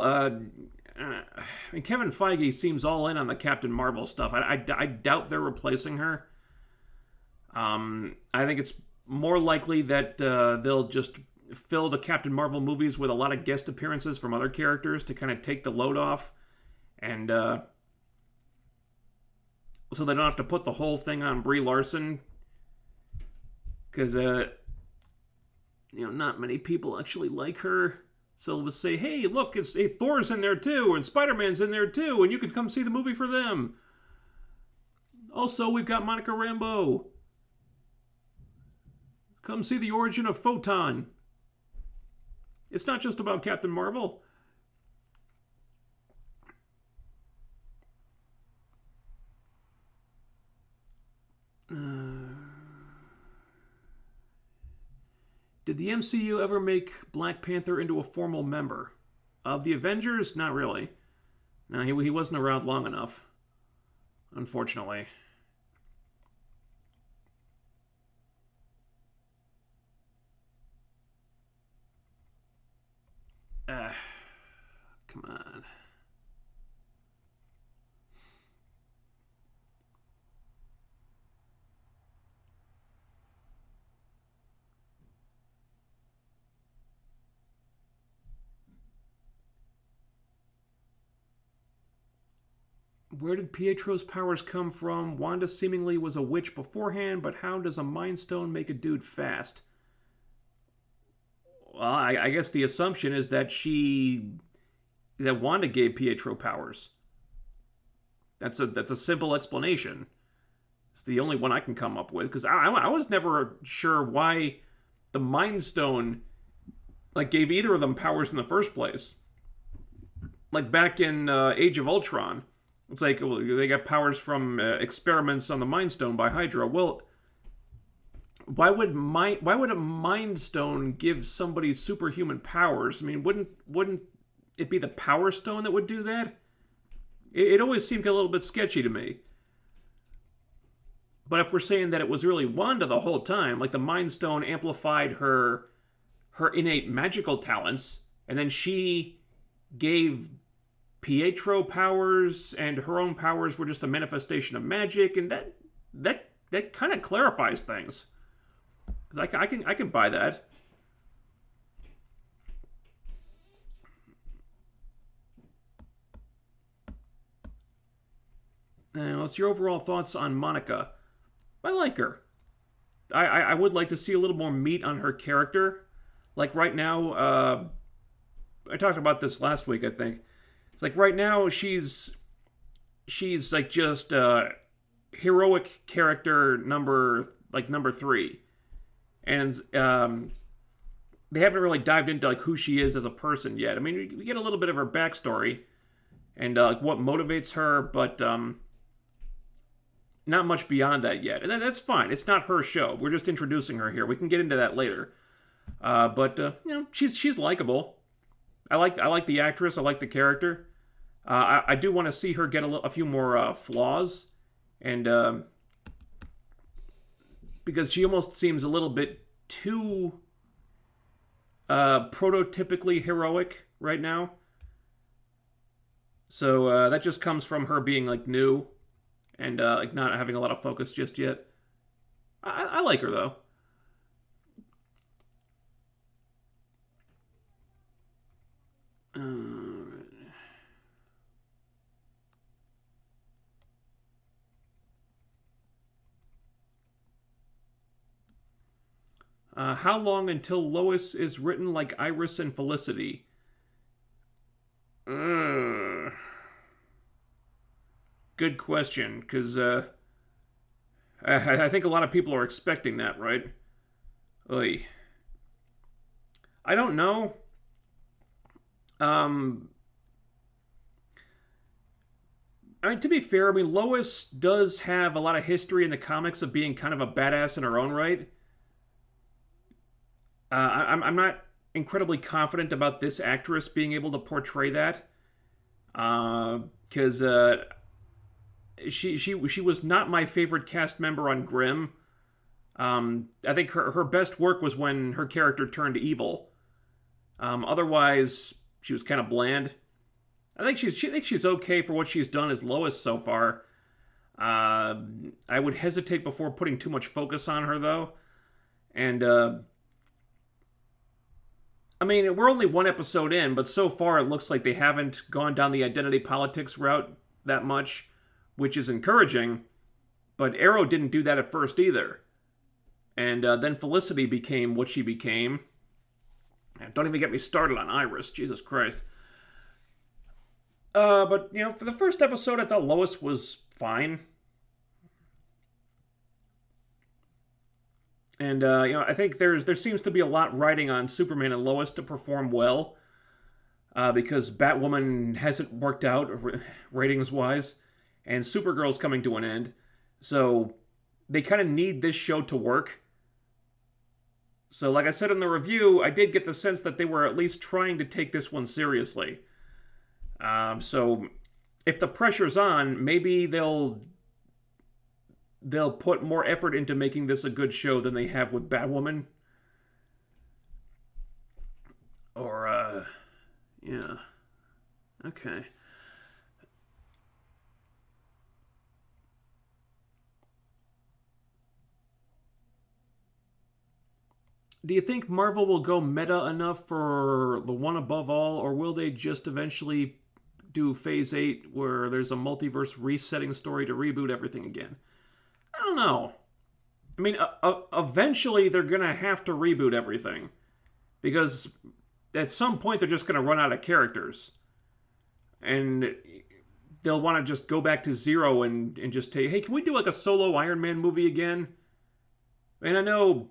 Kevin Feige seems all in on the Captain Marvel stuff. I doubt they're replacing her. I think it's more likely that they'll just fill the Captain Marvel movies with a lot of guest appearances from other characters to kind of take the load off, and so they don't have to put the whole thing on Brie Larson, because not many people actually like her. So they'll say, hey, look, Thor's in there too, and Spider-Man's in there too, and you could come see the movie for them. Also, we've got Monica Rambeau. Come see the origin of Photon. It's not just about Captain Marvel. Did the MCU ever make Black Panther into a formal member? Of the Avengers? Not really. No, he wasn't around long enough. Unfortunately. Come on. Where did Pietro's powers come from? Wanda seemingly was a witch beforehand, but how does a Mind Stone make a dude fast? Well, I guess the assumption is that Wanda gave Pietro powers. That's a simple explanation. It's the only one I can come up with, because I was never sure why the Mind Stone gave either of them powers in the first place. Like back in Age of Ultron, it's like, well, they got powers from experiments on the Mind Stone by Hydra. Well, why would a Mind Stone give somebody superhuman powers? I mean, wouldn't it be the Power Stone that would do that? It always seemed a little bit sketchy to me. But if we're saying that it was really Wanda the whole time, like the Mind Stone amplified her innate magical talents, and then she gave Pietro powers, and her own powers were just a manifestation of magic, and that kind of clarifies things. I can buy that. What's your overall thoughts on Monica? I like her. I would like to see a little more meat on her character. Like right now, I talked about this last week, I think. It's like right now she's like just heroic character number 3, and they haven't really dived into like who she is as a person yet. I mean, we get a little bit of her backstory and what motivates her, but not much beyond that yet. And that's fine. It's not her show. We're just introducing her here. We can get into that later. But she's likable. I like the actress. I like the character. I do want to see her get a few more flaws, and because she almost seems a little bit too prototypically heroic right now. So that just comes from her being like new and like not having a lot of focus just yet. I like her though. How long until Lois is written like Iris and Felicity? Good question, because I think a lot of people are expecting that, right? Oy. I don't know. I mean, to be fair, I mean, Lois does have a lot of history in the comics of being kind of a badass in her own right. I'm not incredibly confident about this actress being able to portray that, because she was not my favorite cast member on Grimm. I think her best work was when her character turned evil. Otherwise, she was kind of bland. I think she's okay for what she's done as Lois so far. I would hesitate before putting too much focus on her though. And I mean, we're only one episode in, but so far it looks like they haven't gone down the identity politics route that much, which is encouraging. But Arrow didn't do that at first either. And then Felicity became what she became. Don't even get me started on Iris. Jesus Christ. But, you know, for the first episode, I thought Lois was fine. And, you know, I think there seems to be a lot riding on Superman and Lois to perform well. Because Batwoman hasn't worked out ratings-wise. And Supergirl's coming to an end. So they kind of need this show to work. So, like I said in the review, I did get the sense that they were at least trying to take this one seriously. So, if the pressure's on, maybe they'll put more effort into making this a good show than they have with Batwoman. Or, yeah. Okay. Do you think Marvel will go meta enough for the one above all, or will they just eventually do Phase 8 where there's a multiverse resetting story to reboot everything again? I don't know. I mean, eventually they're going to have to reboot everything. Because at some point they're just going to run out of characters. And they'll want to just go back to zero and just say, hey, can we do like a solo Iron Man movie again? And I know,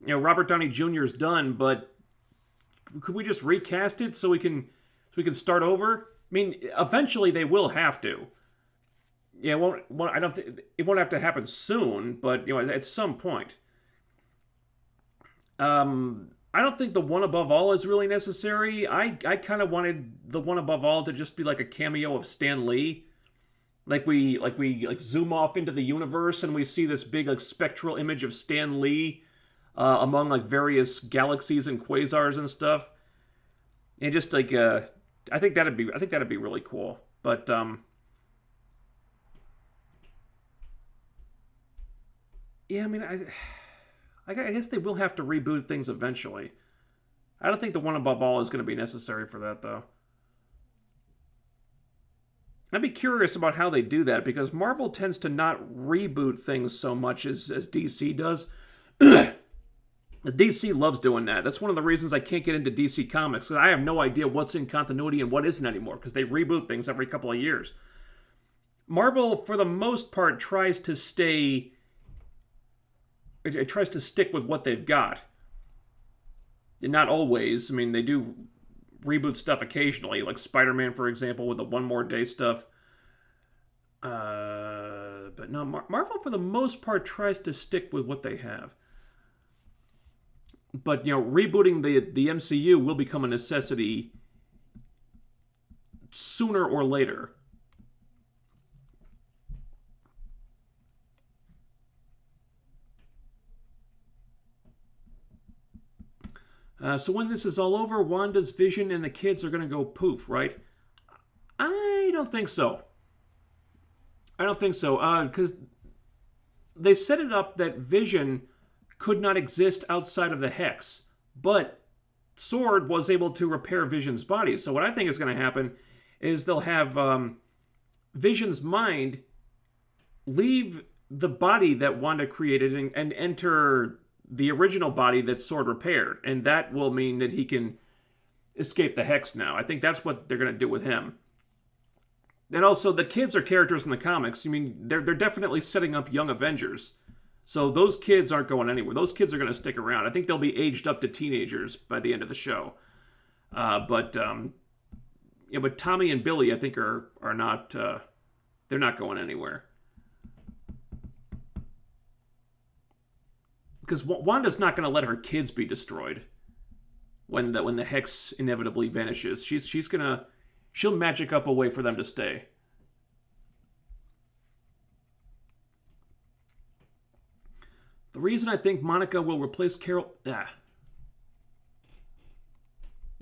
you know, Robert Downey Jr. is done, but could we just recast it so we can start over? I mean, eventually they will have to. Yeah, I don't think it won't have to happen soon, but you know, at some point. I don't think the one above all is really necessary. I kind of wanted the one above all to just be like a cameo of Stan Lee. Like we zoom off into the universe and we see this big like spectral image of Stan Lee among like various galaxies and quasars and stuff. And just like I think that'd be really cool. But yeah, I mean I guess they will have to reboot things eventually. I don't think the one above all is going to be necessary for that though. I'd be curious about how they do that because Marvel tends to not reboot things so much as DC does. DC loves doing that. That's one of the reasons I can't get into DC Comics. I have no idea what's in continuity and what isn't anymore because they reboot things every couple of years. Marvel, for the most part, tries to stick with what they've got. And not always. I mean, they do reboot stuff occasionally, like Spider-Man, for example, with the One More Day stuff. But no, Marvel, for the most part, tries to stick with what they have. But, you know, rebooting the MCU will become a necessity sooner or later. So when this is all over, Wanda's vision and the kids are going to go poof, right? I don't think so. Because they set it up that Vision could not exist outside of the Hex. But Sword was able to repair Vision's body. So what I think is going to happen is they'll have Vision's mind leave the body that Wanda created and enter the original body that Sword repaired. And that will mean that he can escape the Hex now. I think that's what they're going to do with him. And also, the kids are characters in the comics. I mean, they're definitely setting up young Avengers. So those kids aren't going anywhere. Those kids are going to stick around. I think they'll be aged up to teenagers by the end of the show. But Tommy and Billy, I think, are not. They're not going anywhere. Because Wanda's not going to let her kids be destroyed when the Hex inevitably vanishes. She'll magic up a way for them to stay. The reason I think Monica will replace Carol... Where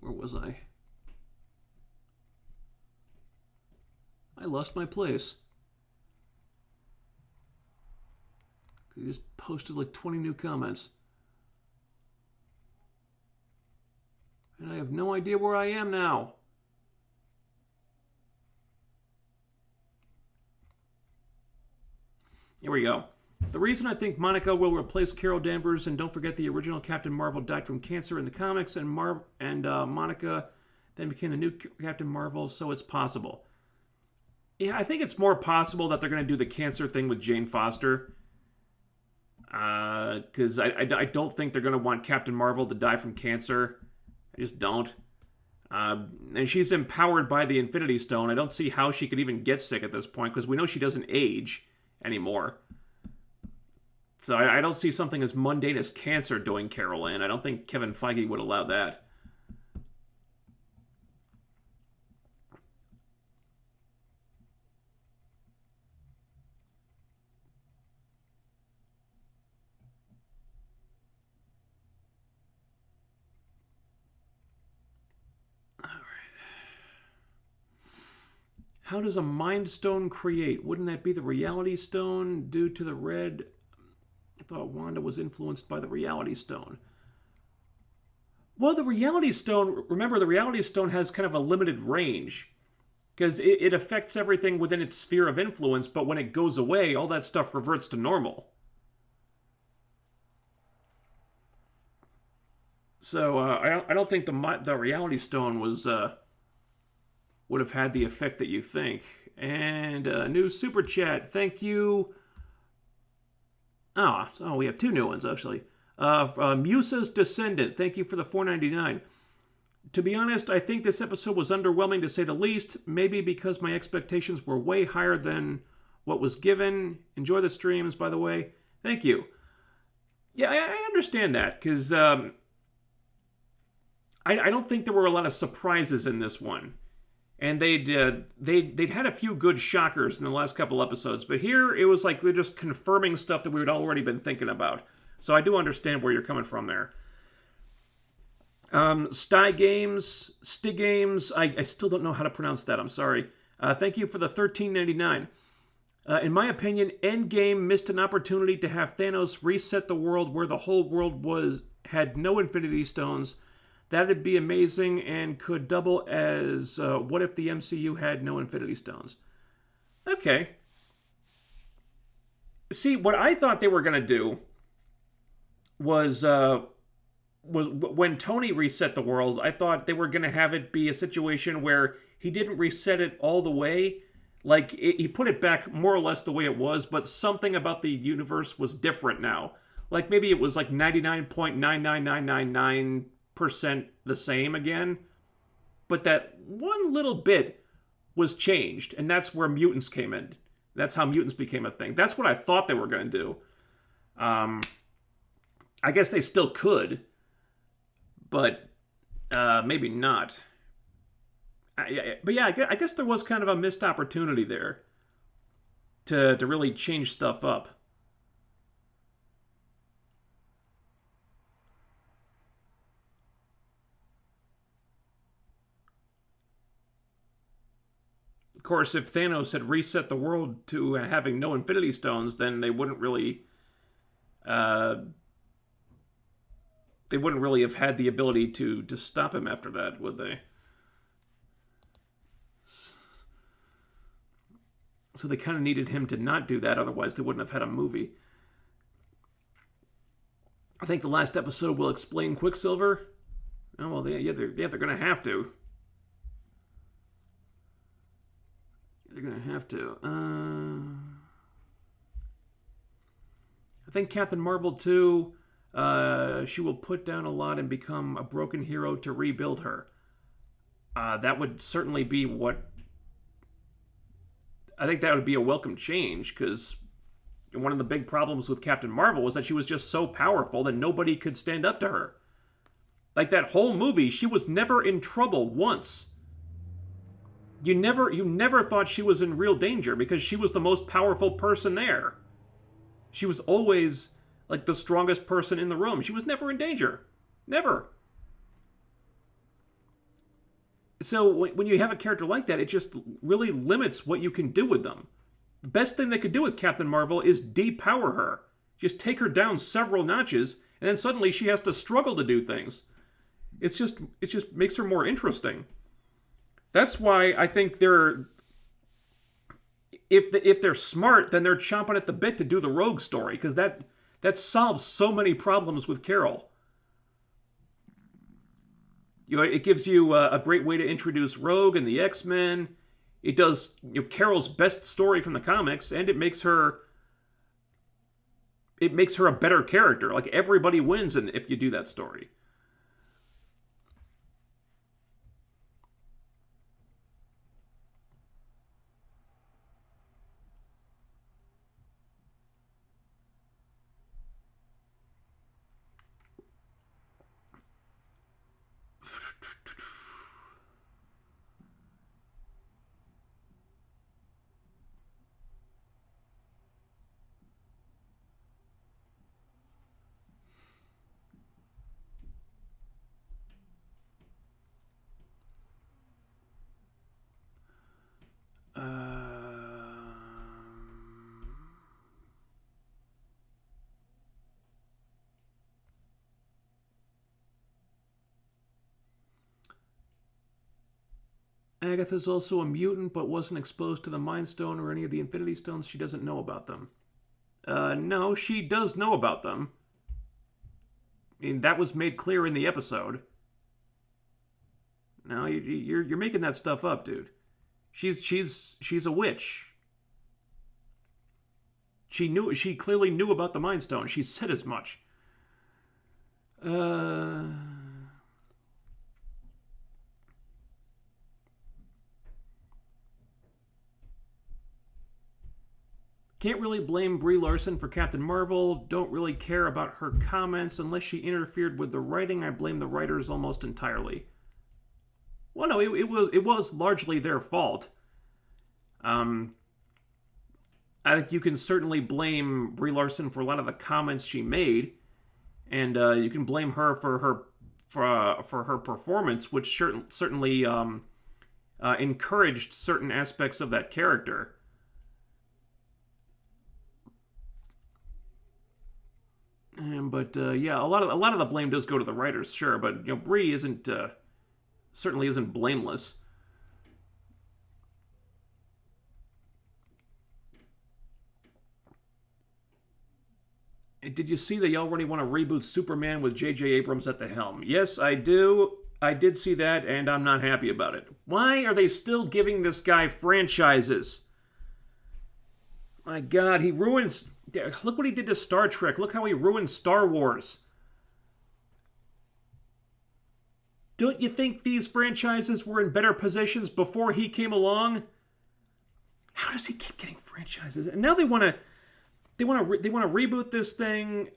was I? I lost my place. You just posted like 20 new comments. And I have no idea where I am now. Here we go. The reason I think Monica will replace Carol Danvers, and don't forget the original Captain Marvel died from cancer in the comics, and Monica then became the new Captain Marvel, so it's possible. Yeah, I think it's more possible that they're going to do the cancer thing with Jane Foster. Because I don't think they're going to want Captain Marvel to die from cancer. I just don't. And she's empowered by the Infinity Stone. I don't see how she could even get sick at this point, because we know she doesn't age anymore. So I don't see something as mundane as cancer doing Carol in. I don't think Kevin Feige would allow that. How does a Mind Stone create? Wouldn't that be the Reality Stone due to the red? I thought Wanda was influenced by the Reality Stone. Well, the Reality Stone, remember, the Reality Stone has kind of a limited range. Because it affects everything within its sphere of influence, but when it goes away, all that stuff reverts to normal. So I don't think the Reality Stone was would have had the effect that you think. And new super chat, thank you. Oh, we have two new ones actually. Musa's Descendant, thank you for the $4.99. To be honest, I think this episode was underwhelming to say the least. Maybe because my expectations were way higher than what was given. Enjoy the streams, by the way. Thank you. Yeah, I understand that because I don't think there were a lot of surprises in this one. And they'd had a few good shockers in the last couple episodes, but here it was like they're just confirming stuff that we had already been thinking about. So I do understand where you're coming from there. Stig Games, I still don't know how to pronounce that, I'm sorry. Thank you for the $13.99. In my opinion, Endgame missed an opportunity to have Thanos reset the world where the whole world had no Infinity Stones. That'd be amazing and could double as what if the MCU had no Infinity Stones? Okay. See, what I thought they were going to do was when Tony reset the world, I thought they were going to have it be a situation where he didn't reset it all the way. Like, he put it back more or less the way it was, but something about the universe was different now. Like, maybe it was like 99.99999% the same again, but that one little bit was changed, and that's where mutants came in. That's how mutants became a thing. That's what I thought they were going to do. I guess they still could, but maybe not. But yeah, I guess there was kind of a missed opportunity there to really change stuff up. Of course, if Thanos had reset the world to having no Infinity Stones, then they wouldn't really have had the ability to stop him after that, would they? So they kind of needed him to not do that, otherwise they wouldn't have had a movie. I think the last episode will explain Quicksilver. Oh, well, they're going to have to. They're going to have to. I think Captain Marvel 2, she will put down a lot and become a broken hero to rebuild her. That would certainly be what... I think that would be a welcome change, because one of the big problems with Captain Marvel was that she was just so powerful that nobody could stand up to her. Like, that whole movie, she was never in trouble once. You never thought she was in real danger because she was the most powerful person there. She was always like the strongest person in the room. She was never in danger. Never. So when you have a character like that, it just really limits what you can do with them. The best thing they could do with Captain Marvel is depower her. Just take her down several notches, and then suddenly she has to struggle to do things. it just makes her more interesting. That's why I think they're if they're smart, then they're chomping at the bit to do the Rogue story, because that solves so many problems with Carol. It gives you a great way to introduce Rogue and the X-Men. It does Carol's best story from the comics, and it makes her a better character. Like, everybody wins if you do that story. Agatha's also a mutant, but wasn't exposed to the Mind Stone or any of the Infinity Stones. She doesn't know about them. No, she does know about them. I mean, that was made clear in the episode. No, you're making that stuff up, dude. She's a witch. She clearly knew about the Mind Stone. She said as much. Can't really blame Brie Larson for Captain Marvel. Don't really care about her comments unless she interfered with the writing. I blame the writers almost entirely. Well, no, it was largely their fault. I think you can certainly blame Brie Larson for a lot of the comments she made, and you can blame her for her performance, which certainly encouraged certain aspects of that character. But yeah, a lot of the blame does go to the writers, sure. But Brie certainly isn't blameless. Did you see they already want to reboot Superman with J.J. Abrams at the helm? Yes, I do. I did see that, and I'm not happy about it. Why are they still giving this guy franchises? My God, he ruins... Look what he did to Star Trek. Look how he ruined Star Wars. Don't you think these franchises were in better positions before he came along? How does he keep getting franchises? And now they want to reboot this thing.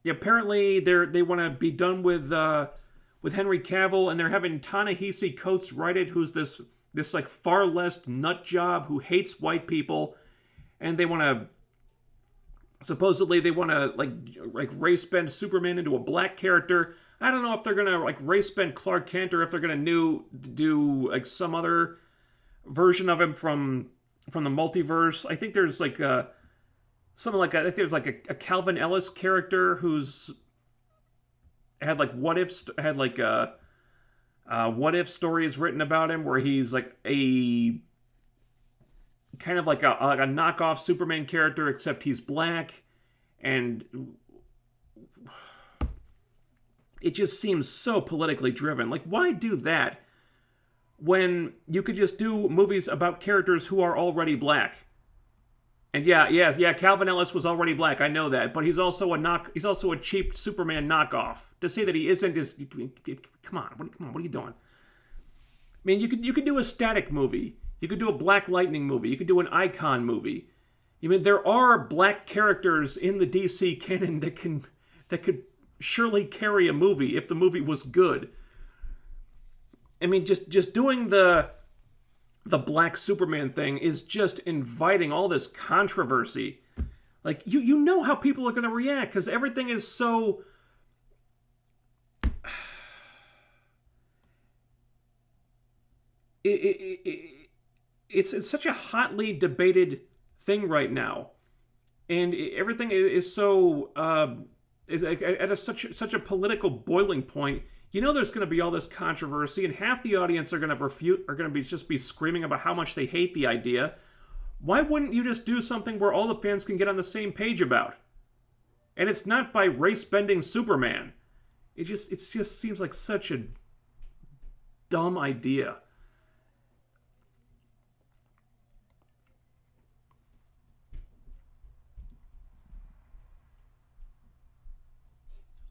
Apparently, they want to be done with Henry Cavill, and they're having Ta-Nehisi Coates write it, who's this like far left nut job who hates white people, and they want to. Supposedly they want to like race bend Superman into a black character. I don't know if they're gonna like race bend Clark Kent or if they're gonna do like some other version of him from the multiverse. I think there's like something like I think there's like a Calvin Ellis character who's had like what if stories written about him where he's like a kind of like a knockoff Superman character, except he's black, and it just seems so politically driven. Like, why do that when you could just do movies about characters who are already black? And yeah, Calvin Ellis was already black, I know that, but he's also a cheap Superman knockoff. To say that he isn't is, come on, what are you doing? I mean, you could do a Static movie. You could do a Black Lightning movie. You could do an Icon movie. I mean, there are black characters in the DC canon that could surely carry a movie if the movie was good. I mean, just doing the black Superman thing is just inviting all this controversy. Like, you know how people are going to react because everything is so... It's such a hotly debated thing right now, and everything is so is at such a political boiling point. You know there's going to be all this controversy, and half the audience are going to just be screaming about how much they hate the idea. Why wouldn't you just do something where all the fans can get on the same page about? And it's not by race-bending Superman. It just seems like such a dumb idea.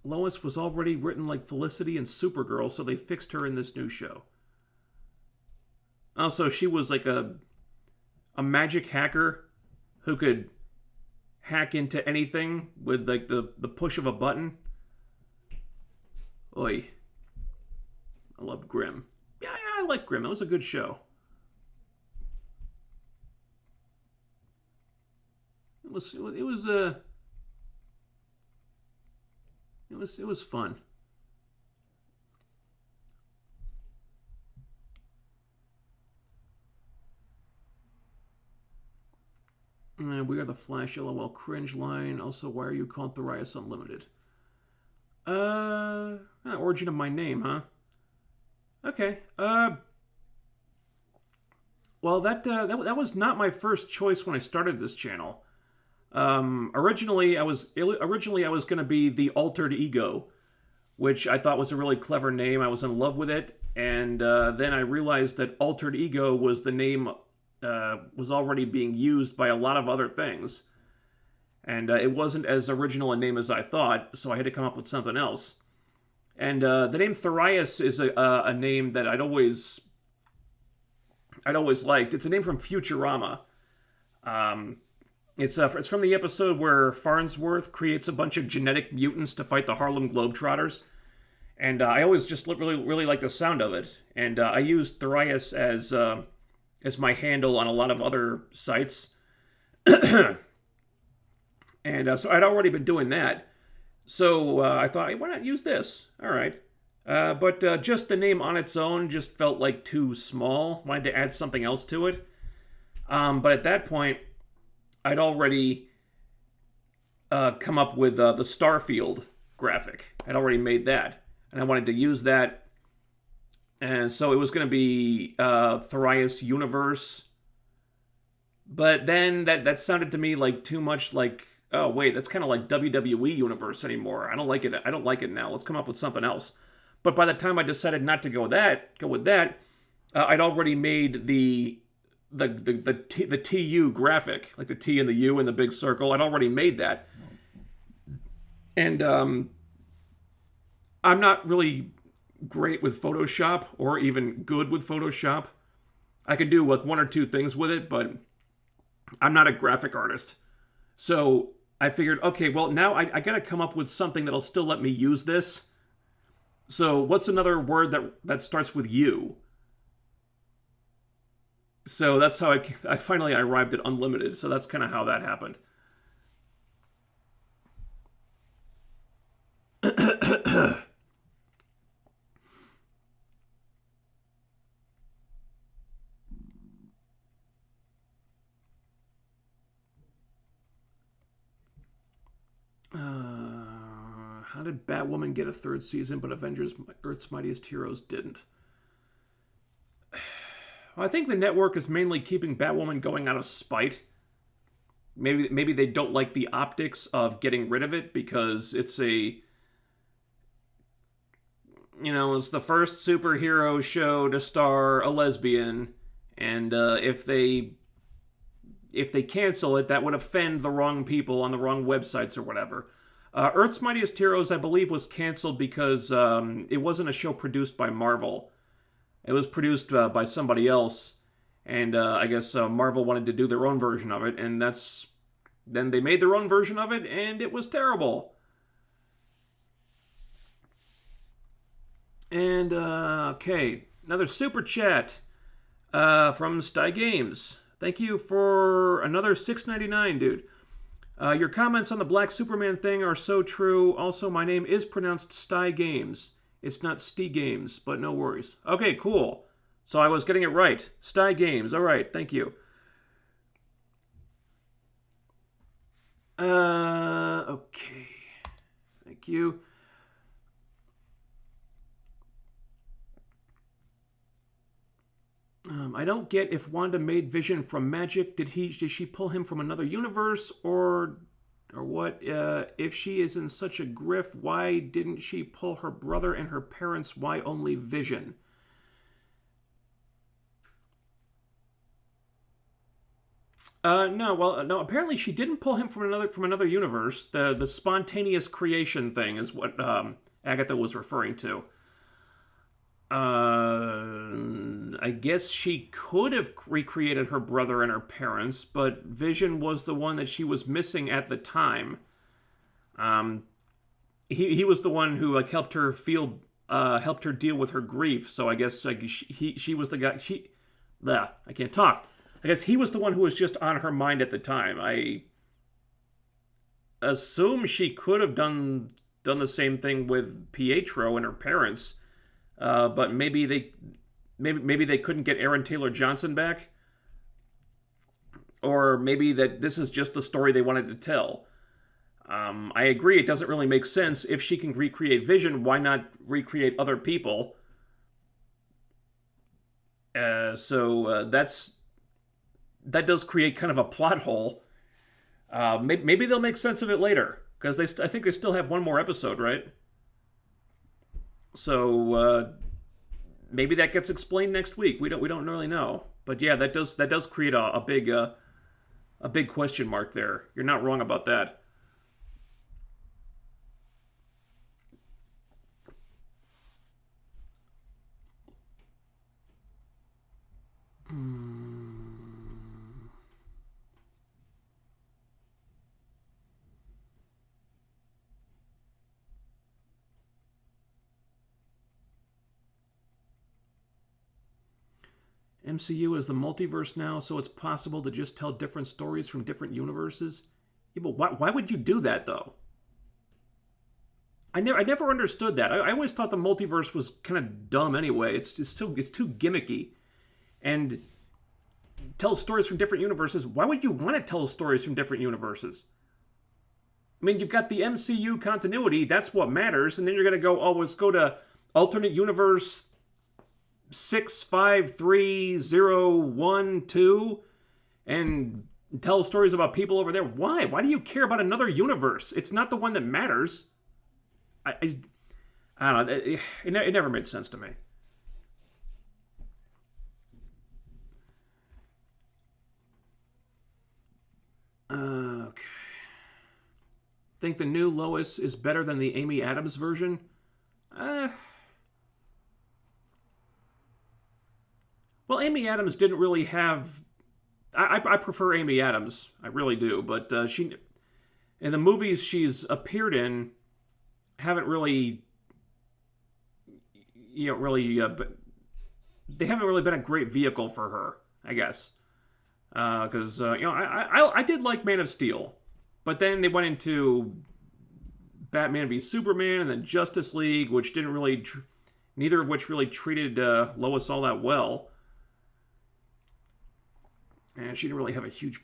Lois was already written like Felicity and Supergirl, so they fixed her in this new show. Also, she was like a magic hacker who could hack into anything with like the push of a button. Oi. I loved Grimm. Yeah, I like Grimm. That was a good show. It was fun. We are the Flash, LOL, cringe line. Also, why are you called Thorius Unlimited? Origin of my name, huh? Okay. Well, that was not my first choice when I started this channel. Originally I was going to be the Altered Ego, which I thought was a really clever name. I was in love with it, and then I realized that Altered Ego was the name was already being used by a lot of other things, and it wasn't as original a name as I thought, so I had to come up with something else. And the name Thorius is a name that I'd always liked. It's a name from Futurama. It's from the episode where Farnsworth creates a bunch of genetic mutants to fight the Harlem Globetrotters, and I always just really like the sound of it. And I used Thorius as my handle on a lot of other sites, and so I'd already been doing that. So I thought, hey, why not use this? All right. But just the name on its own just felt like too small. Wanted to add something else to it. But at that point, I'd already come up with the Starfield graphic. I'd already made that. And I wanted to use that. And so it was going to be Thorius Universe. But then that sounded to me like too much like, oh, wait, that's kind of like WWE Universe anymore. I don't like it now. Let's come up with something else. But by the time I decided not to go with that, I'd already made the TU graphic, like the T and the U and the big circle. I'd already made that. And I'm not really great with Photoshop or even good with Photoshop. I can do like one or two things with it, but I'm not a graphic artist. So I figured, okay, well, now I got to come up with something that'll still let me use this. So what's another word that starts with U? So that's how I finally arrived at unlimited. So that's kind of how that happened. How did Batwoman get a third season, but Avengers Earth's Mightiest Heroes didn't? Well, I think the network is mainly keeping Batwoman going out of spite. Maybe they don't like the optics of getting rid of it because it's it's the first superhero show to star a lesbian, and if they cancel it, that would offend the wrong people on the wrong websites or whatever. Earth's Mightiest Heroes, I believe, was canceled because it wasn't a show produced by Marvel. It was produced by somebody else, and I guess Marvel wanted to do their own version of it, and then they made their own version of it, and it was terrible. And, okay, another super chat from Sty Games. Thank you for another $6.99, dude. Your comments on the Black Superman thing are so true. Also, my name is pronounced Sty Games. It's not Stee Games, but no worries. Okay, cool. So I was getting it right. Sty Games. All right, thank you. Okay. Thank you. I don't get if Wanda made Vision from magic. Did she pull him from another universe, or what? If she is in such a grift, why didn't she pull her brother and her parents? Why only Vision? No. Well, no. Apparently, she didn't pull him from another universe. The spontaneous creation thing is what Agatha was referring to. I guess she could have recreated her brother and her parents, but Vision was the one that she was missing at the time. Um, he was the one who like helped her deal with her grief. So I guess like she was the guy. I can't talk. I guess he was the one who was just on her mind at the time. I assume she could have done the same thing with Pietro and her parents, but maybe they couldn't get Aaron Taylor Johnson back, or maybe that this is just the story they wanted to tell. I agree, it doesn't really make sense. If she can recreate Vision, why not recreate other people? That does create kind of a plot hole. Maybe they'll make sense of it later, because I think they still have one more episode, right? So maybe that gets explained next week. We don't really know, but yeah, that does create a big question mark there. You're not wrong about that. MCU is the multiverse now, so it's possible to just tell different stories from different universes. Yeah, but why would you do that though? I never understood that. I always thought the multiverse was kind of dumb anyway. It's too gimmicky, and tell stories from different universes. Why would you want to tell stories from different universes? I mean, you've got the MCU continuity. That's what matters, and then you're gonna go, oh, let's go to alternate universe 653012 and tell stories about people over there. Why? Why do you care about another universe? It's not the one that matters. I don't know. It never made sense to me. Okay. Think the new Lois is better than the Amy Adams version? Uh, well, Amy Adams didn't really have. I prefer Amy Adams. I really do. But she, in the movies she's appeared in, haven't really, really, they haven't really been a great vehicle for her, I guess. Because I did like Man of Steel, but then they went into Batman v Superman and then Justice League, which didn't really, neither of which really treated Lois all that well. And she didn't really have a huge,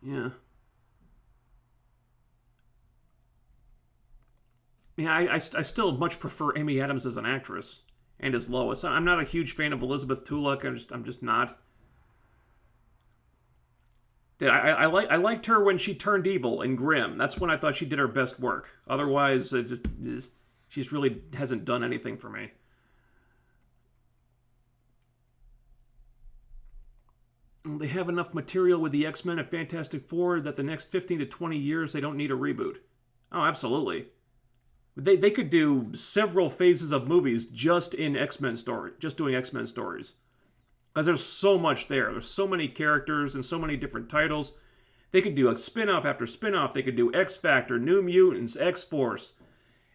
yeah. Yeah, I still much prefer Amy Adams as an actress and as Lois. I'm not a huge fan of Elizabeth Tulloch. I'm just not. I liked her when she turned evil in Grimm. That's when I thought she did her best work. Otherwise, she's really hasn't done anything for me. They have enough material with the X-Men and Fantastic Four that the next 15 to 20 years they don't need a reboot. Oh, absolutely. They could do several phases of movies just in X-Men story, just doing X-Men stories. Because there's so much there. There's so many characters and so many different titles. They could do like spin-off after spin-off. They could do X-Factor, New Mutants, X-Force.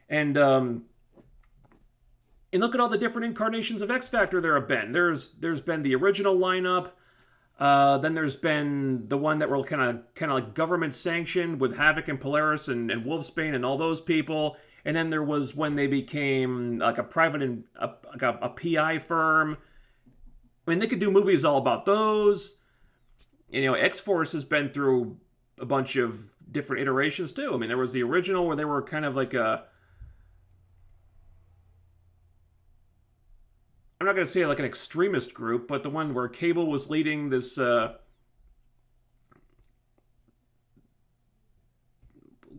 And look at all the different incarnations of X-Factor there have been. There's been the original lineup. Then there's been the one that were kind of like government sanctioned with Havoc and Polaris and Wolfsbane and all those people. And then there was when they became like a private and a PI firm. I mean, they could do movies all about those. X-Force has been through a bunch of different iterations too. I mean, there was the original where they were kind of like I'm not going to say like an extremist group, but the one where Cable was leading this. The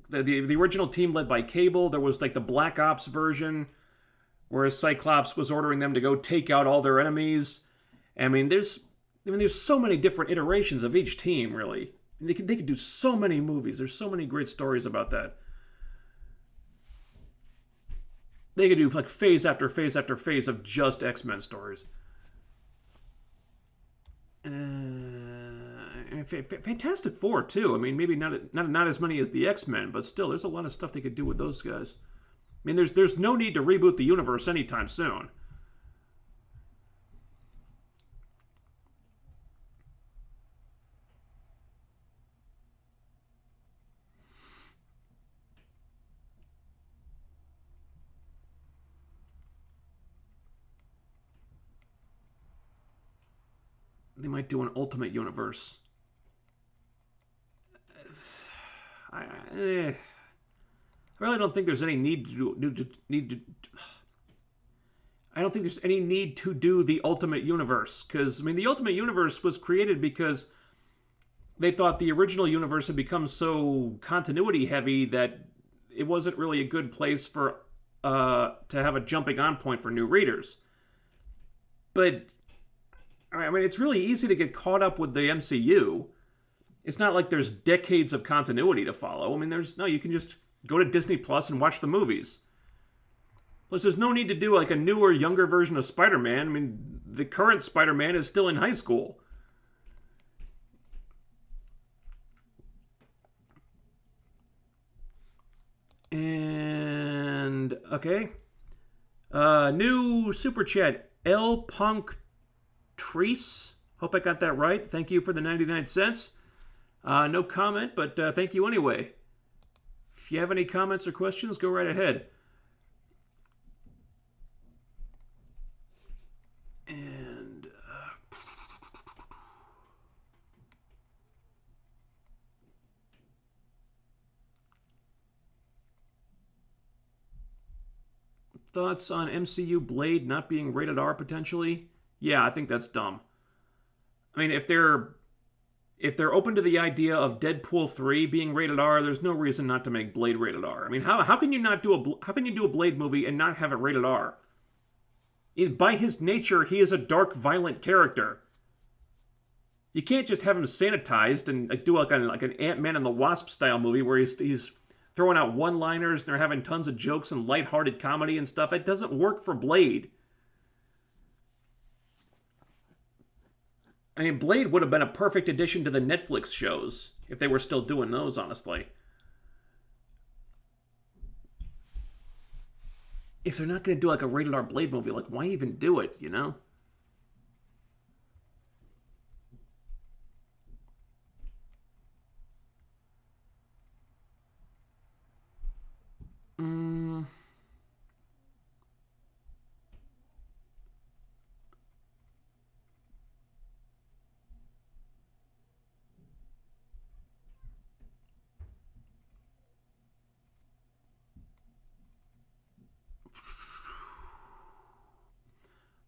original team led by Cable. There was like the Black Ops version, where Cyclops was ordering them to go take out all their enemies. There's so many different iterations of each team. Really, they could do so many movies. There's so many great stories about that. They could do like phase after phase after phase of just X-Men stories. Fantastic Four too. I mean, maybe not as many as the X-Men, but still, there's a lot of stuff they could do with those guys. I mean, there's no need to reboot the universe anytime soon. They might do an Ultimate Universe. I really don't think there's any need to I don't think there's any need to do the Ultimate Universe, because the Ultimate Universe was created because they thought the original universe had become so continuity heavy that it wasn't really a good place for to have a jumping on point for new readers. But it's really easy to get caught up with the MCU. It's not like there's decades of continuity to follow. You can just go to Disney Plus and watch the movies. Plus, there's no need to do like a newer, younger version of Spider-Man. The current Spider-Man is still in high school. And, okay. New Super Chat, El Punk Treese. Hope I got that right. Thank you for the 99 cents. No comment, but thank you anyway. If you have any comments or questions, go right ahead. And thoughts on MCU Blade not being rated R potentially? Yeah, I think that's dumb. If they're open to the idea of Deadpool 3 being rated R, there's no reason not to make Blade rated R. How can you do a Blade movie and not have it rated R? By his nature, he is a dark, violent character. You can't just have him sanitized and do like an Ant-Man and the Wasp style movie where he's throwing out one-liners and they're having tons of jokes and lighthearted comedy and stuff. It doesn't work for Blade. Blade would have been a perfect addition to the Netflix shows if they were still doing those, honestly. If they're not going to do like a rated R Blade movie, like why even do it, you know?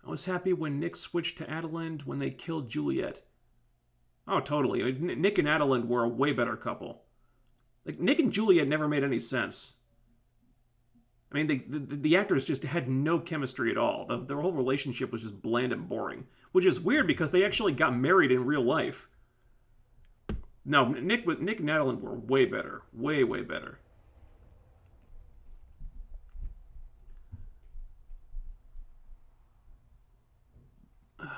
I was happy when Nick switched to Adeland when they killed Juliet. Oh, totally. Nick and Adeland were a way better couple. Like, Nick and Juliet never made any sense. The actors just had no chemistry at all. Their whole relationship was just bland and boring. Which is weird because they actually got married in real life. No, Nick and Adeland were way better. Way, way better. Okay.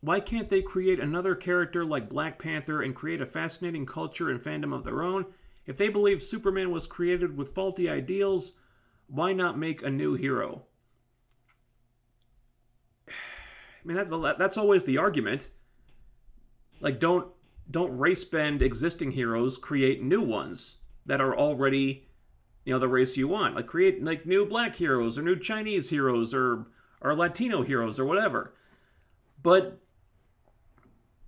Why can't they create another character like Black Panther and create a fascinating culture and fandom of their own? If they believe Superman was created with faulty ideals, why not make a new hero? That's always the argument. Like, don't race bend existing heroes, create new ones that are already the race you want. Like create like new black heroes or new Chinese heroes or Latino heroes or whatever. But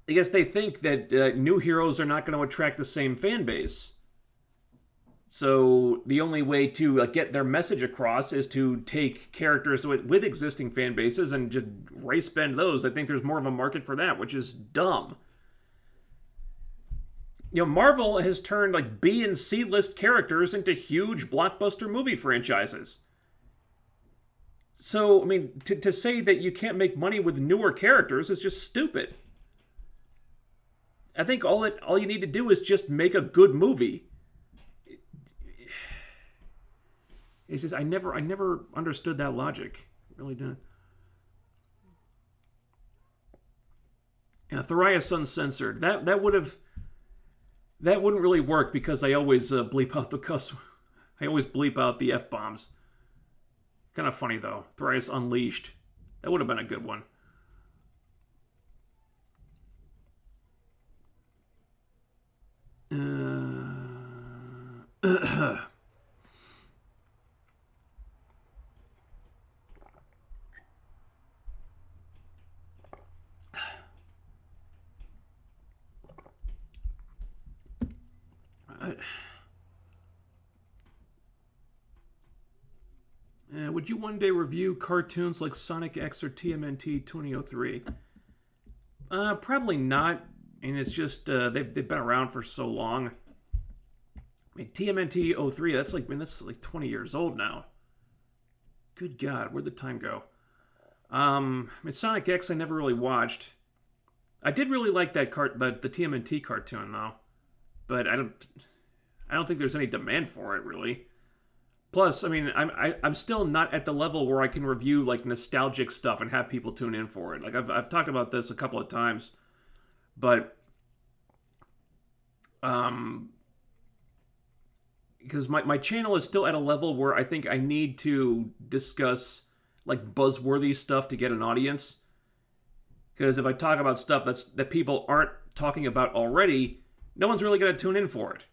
I guess they think that new heroes are not going to attract the same fan base. So the only way to get their message across is to take characters with existing fan bases and just race bend those. I think there's more of a market for that, which is dumb. Marvel has turned like B and C list characters into huge blockbuster movie franchises. So, I mean, to say that you can't make money with newer characters is just stupid. I think all you need to do is just make a good movie. It's just I never understood that logic. I really didn't. Yeah, Tharias Uncensored. That wouldn't really work because I always bleep out the cuss. I always bleep out the F-bombs. Kind of funny though. Thrice Unleashed. That would have been a good one. Would you one day review cartoons like Sonic X or TMNT 2003? Probably not. And it's just they've been around for so long. I mean, TMNT 03, that's like 20 years old now. Good God, where'd the time go? I mean, Sonic X I never really watched. I did really like the TMNT cartoon though, but I don't think there's any demand for it really. Plus, I mean, I'm still not at the level where I can review like nostalgic stuff and have people tune in for it. Like I've talked about this a couple of times, but because my channel is still at a level where I think I need to discuss like buzzworthy stuff to get an audience. Because if I talk about stuff that people aren't talking about already, no one's really going to tune in for it.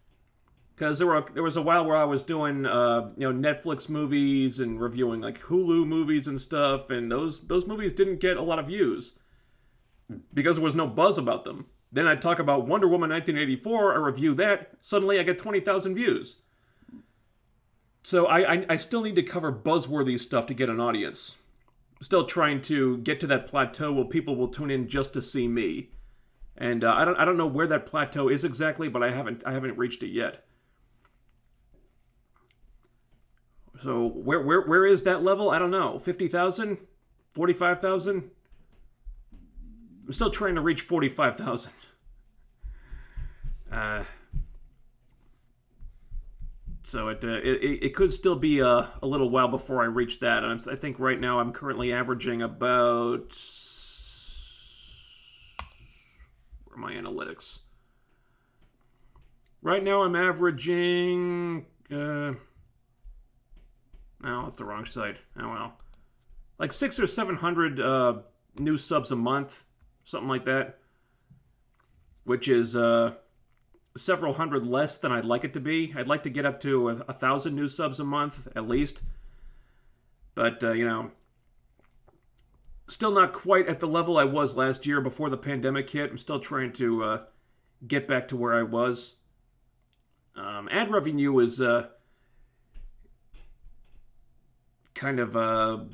Because there was a while where I was doing Netflix movies and reviewing like Hulu movies and stuff, and those movies didn't get a lot of views because there was no buzz about them. Then I talk about Wonder Woman 1984, I review that, suddenly I get 20,000 views. So I still need to cover buzzworthy stuff to get an audience. I'm still trying to get to that plateau where people will tune in just to see me. And I don't know where that plateau is exactly, but I haven't reached it yet. So where is that level? I don't know. 50,000? 45,000? I'm still trying to reach 45,000. So it could still be a little while before I reach that. And I think right now I'm currently averaging about... Where are my analytics? Right now I'm averaging... No, that's the wrong site. Oh well. Like 600 or 700 new subs a month. Something like that. Which is several hundred less than I'd like it to be. I'd like to get up to 1,000 new subs a month, at least. But, still not quite at the level I was last year before the pandemic hit. I'm still trying to get back to where I was. Ad revenue is... kind of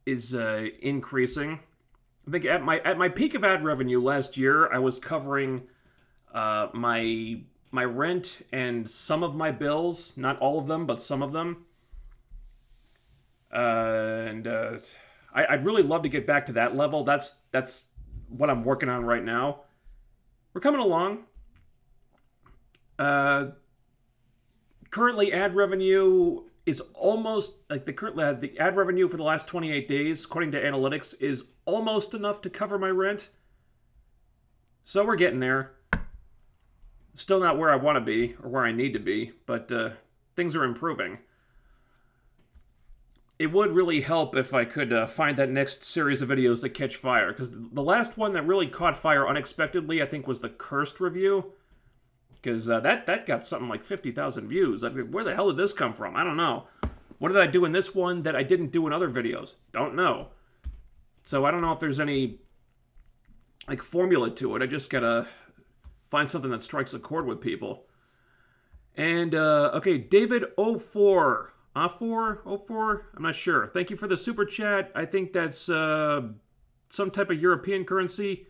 is increasing. I think at my peak of ad revenue last year, I was covering my rent and some of my bills, not all of them, but some of them. I'd really love to get back to that level. That's what I'm working on right now. We're coming along. Currently, ad revenue is almost like the ad revenue for the last 28 days, according to analytics, is almost enough to cover my rent. So we're getting there. Still not where I want to be or where I need to be, but things are improving. It would really help if I could find that next series of videos that catch fire, because the last one that really caught fire unexpectedly, I think, was the Cursed review. because that got something like 50,000 views. I mean, where the hell did this come from? I don't know. What did I do in this one that I didn't do in other videos? Don't know. So I don't know if there's any like formula to it. I just gotta find something that strikes a chord with people. And okay, David04. A4? I'm not sure. Thank you for the super chat. I think that's some type of European currency.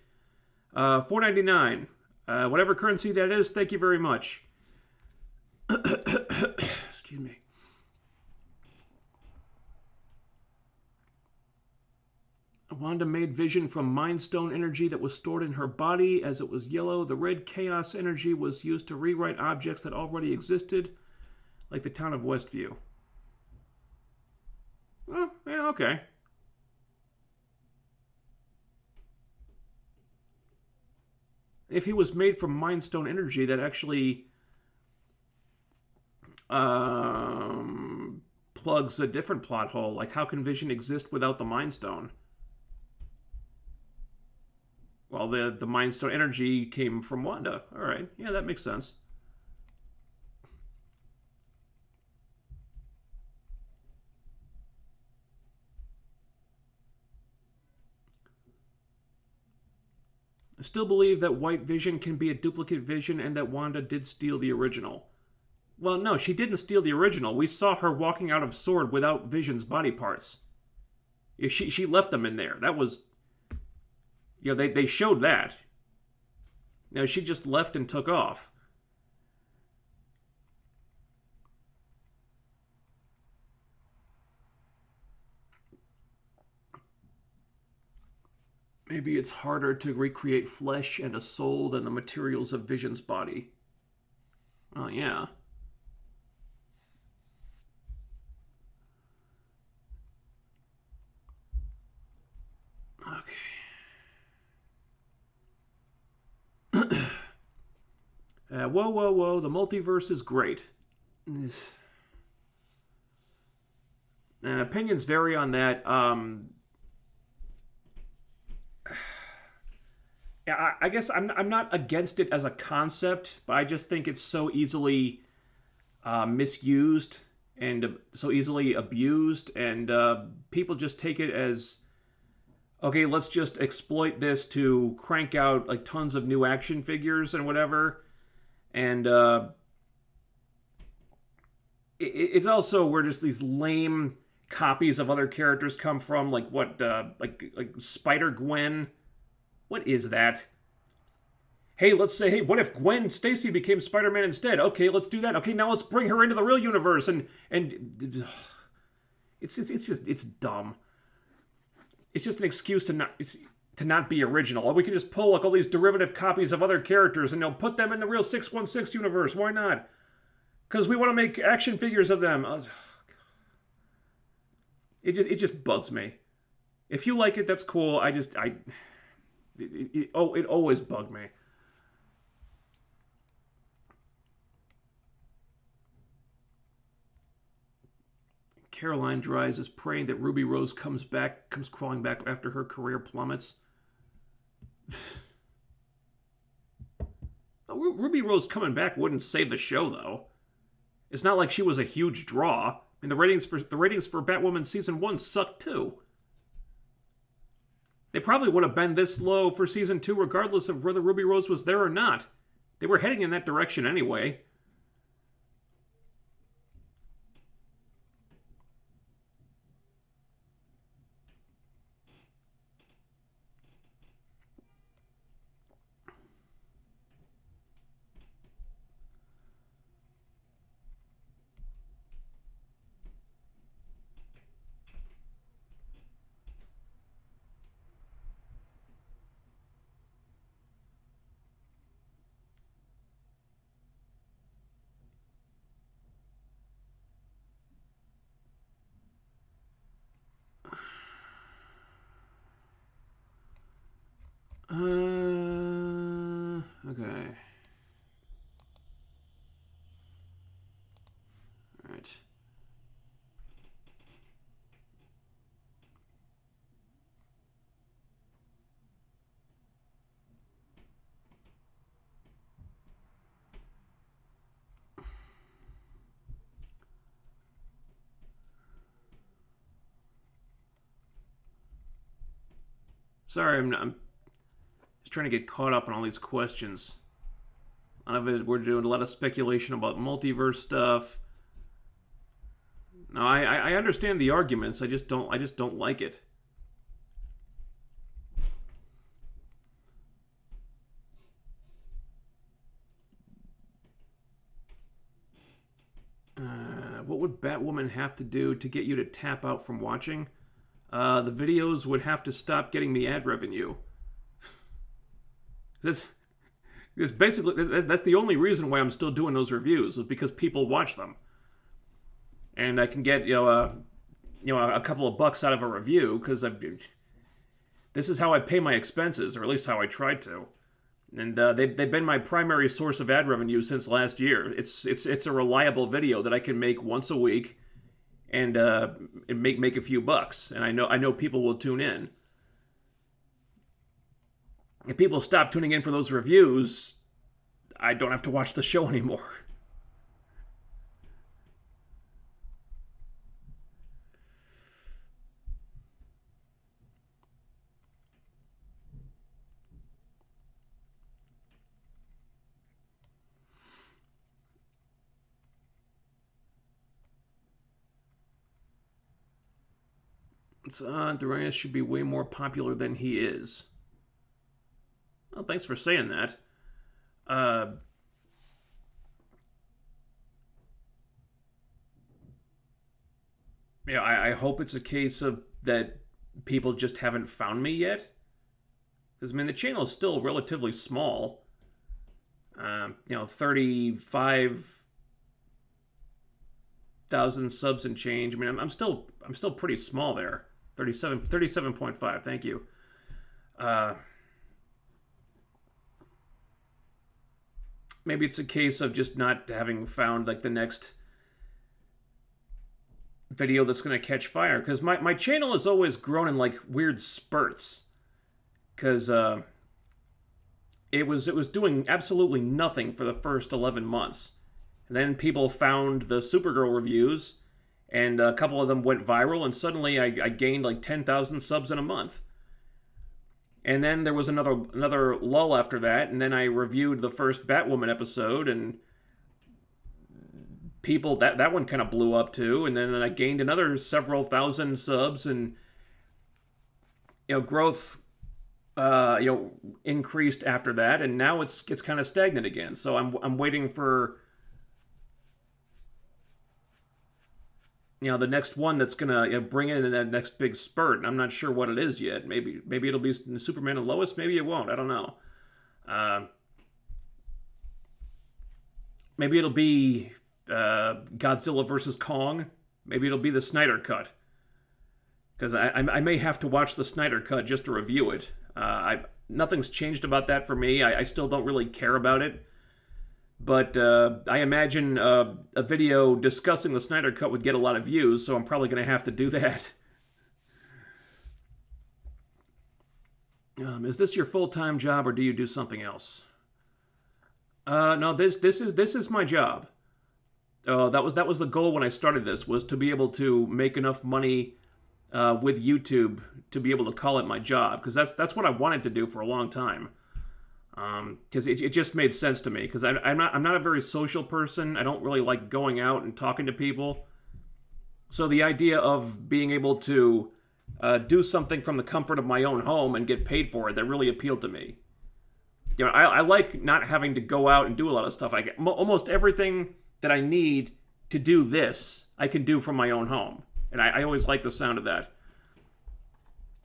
$4.99. Whatever currency that is, thank you very much. Excuse me. Wanda made Vision from Mind Stone energy that was stored in her body as it was yellow. The red chaos energy was used to rewrite objects that already existed, like the town of Westview. Oh, yeah, okay. If he was made from Mind Stone energy, that actually plugs a different plot hole. Like, how can Vision exist without the Mind Stone? Well, the Mind Stone energy came from Wanda. All right, yeah, that makes sense. I still believe that White Vision can be a duplicate Vision and that Wanda did steal the original. Well, no, she didn't steal the original. We saw her walking out of S.W.O.R.D. without Vision's body parts. She left them in there. That was... You know, they showed that. You know, she just left and took off. Maybe it's harder to recreate flesh and a soul than the materials of Vision's body. Oh, yeah. Okay. Whoa, the multiverse is great. And opinions vary on that. Yeah, I guess I'm not against it as a concept, but I just think it's so easily misused and so easily abused, and people just take it as, okay, let's just exploit this to crank out like tons of new action figures and whatever. And it's also where just these lame copies of other characters come from, like what, like Spider-Gwen. What is that? Hey, let's say, hey, what if Gwen Stacy became Spider-Man instead? Okay, let's do that. Okay, now let's bring her into the real universe, and it's dumb. It's just an excuse to not be original. We can just pull like all these derivative copies of other characters and they'll put them in the real 616 universe. Why not? Because we want to make action figures of them. It just bugs me. If you like it, that's cool. It always bugged me. Caroline Dries is praying that Ruby Rose comes crawling back after her career plummets. Ruby Rose coming back wouldn't save the show, though. It's not like she was a huge draw. I mean, the ratings for Batwoman season 1 sucked too. They probably would have been this low for season 2 regardless of whether Ruby Rose was there or not. They were heading in that direction anyway. Sorry, I'm just trying to get caught up on all these questions. A lot of it, we're doing a lot of speculation about multiverse stuff. No, I understand the arguments. I just don't like it. What would Batwoman have to do to get you to tap out from watching? The videos would have to stop getting me ad revenue. That's basically that's the only reason why I'm still doing those reviews, is because people watch them, and I can get a couple of bucks out of a review because this is how I pay my expenses, or at least how I tried to. And they've been my primary source of ad revenue since last year. It's a reliable video that I can make once a week, and make a few bucks. And I know people will tune in. If people stop tuning in for those reviews, I don't have to watch the show anymore. Darius should be way more popular than he is. Well, thanks for saying that. I hope it's a case of that people just haven't found me yet. Because, I mean, the channel is still relatively small. 35,000 subs and change. I mean, I'm still pretty small there. 37.5. Thank you. Maybe it's a case of just not having found like the next video that's going to catch fire, because my channel has always grown in like weird spurts, because it was doing absolutely nothing for the first 11 months, and then people found the Supergirl reviews, and a couple of them went viral, and suddenly I gained like 10,000 subs in a month. And then there was another lull after that, and then I reviewed the first Batwoman episode, and people that one kind of blew up too, and then I gained another several thousand subs, and growth increased after that, and now it's kind of stagnant again. So I'm waiting for the next one that's gonna bring in that next big spurt. And I'm not sure what it is yet. Maybe it'll be Superman and Lois. Maybe it won't. I don't know. Maybe it'll be Godzilla versus Kong. Maybe it'll be the Snyder Cut. Because I may have to watch the Snyder Cut just to review it. Nothing's changed about that for me. I still don't really care about it. But I imagine a video discussing the Snyder Cut would get a lot of views, so I'm probably going to have to do that. Is this your full-time job, or do you do something else? No, this is my job. That was the goal when I started this, was to be able to make enough money with YouTube to be able to call it my job, because that's what I wanted to do for a long time. Because it just made sense to me, because I'm not a very social person. I don't really like going out and talking to people. So the idea of being able to do something from the comfort of my own home and get paid for it, that really appealed to me. I like not having to go out and do a lot of stuff. I get almost everything that I need to do this, I can do from my own home. And I always like the sound of that.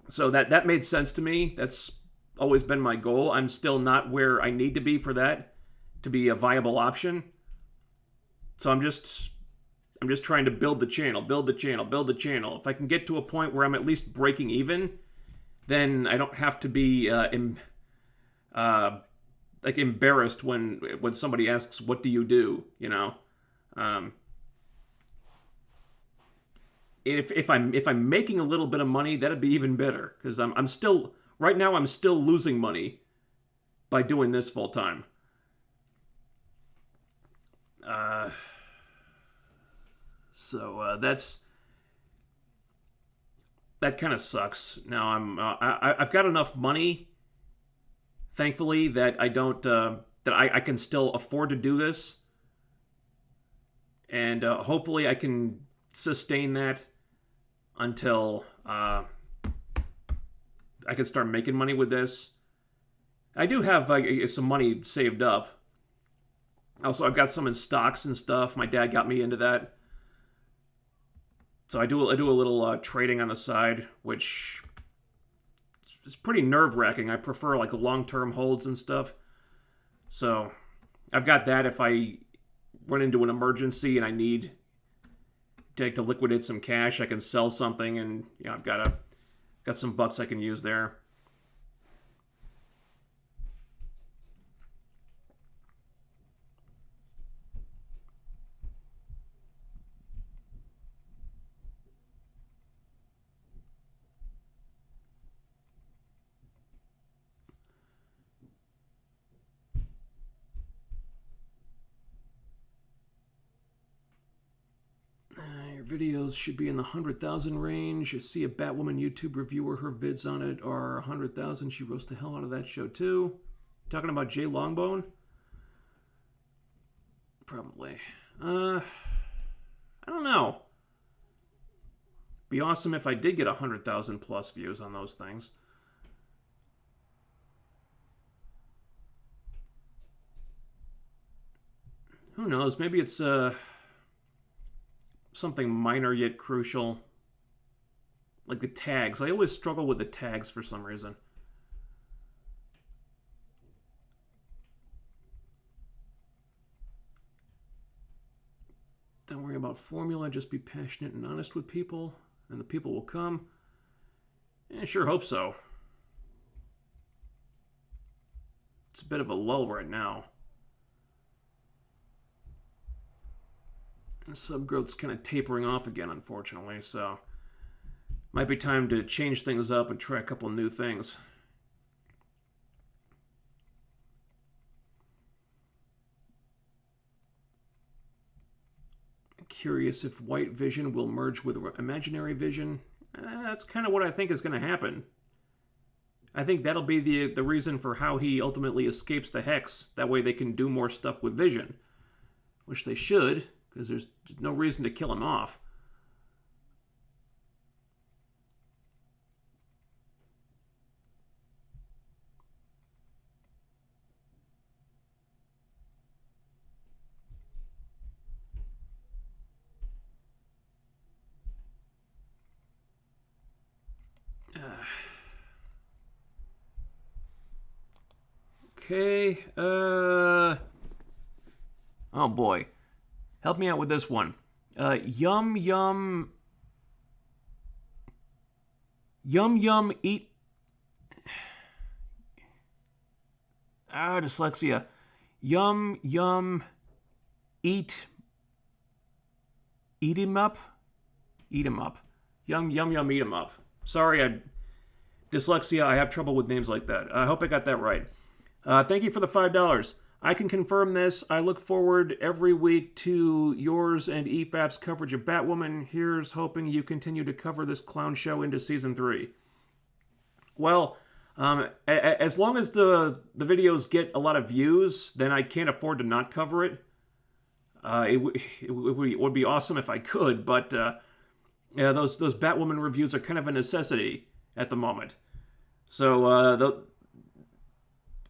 So that made sense to me. That's always been my goal. I'm still not where I need to be for that to be a viable option. So I'm just trying to build the channel. If I can get to a point where I'm at least breaking even, then I don't have to be embarrassed when somebody asks, "What do you do?" If I'm making a little bit of money, that'd be even better, because I'm still right now I'm still losing money by doing this full time. So that's that kind of sucks. Now I've got enough money, thankfully, that I don't that I can still afford to do this, and hopefully I can sustain that until I can start making money with this. I do have some money saved up. Also, I've got some in stocks and stuff. My dad got me into that. So I do a little trading on the side, which is pretty nerve-wracking. I prefer like long-term holds and stuff. So I've got that if I run into an emergency and I need to liquidate some cash. I can sell something, and I've got some bucks I can use there. Videos should be in the 100,000 range. You see a Batwoman YouTube reviewer, her vids on it are 100,000. She roasts the hell out of that show too. Talking about Jay Longbone? Probably. I don't know. Be awesome if I did get 100,000 plus views on those things. Who knows? Maybe it's something minor yet crucial. Like the tags. I always struggle with the tags for some reason. Don't worry about formula. Just be passionate and honest with people, and the people will come. I sure hope so. It's a bit of a lull right now. Sub growth's kind of tapering off again, unfortunately, so might be time to change things up and try a couple new things. Curious if White Vision will merge with Imaginary Vision. That's kind of what I think is going to happen. I think that'll be the reason for how he ultimately escapes the Hex. That way they can do more stuff with Vision, which they should, because there's no reason to kill him off. Okay. Oh boy. Help me out with this one. Yum eat. Dyslexia. Yum eat. Eat him up. Eat him up. Yum eat him up. Sorry, dyslexia. I have trouble with names like that. I hope I got that right. Thank you for the $5. I can confirm this. I look forward every week to yours and EFAP's coverage of Batwoman. Here's hoping you continue to cover this clown show into Season 3. Well, as long as the videos get a lot of views, then I can't afford to not cover it. It would be awesome if I could, but yeah, those Batwoman reviews are kind of a necessity at the moment. So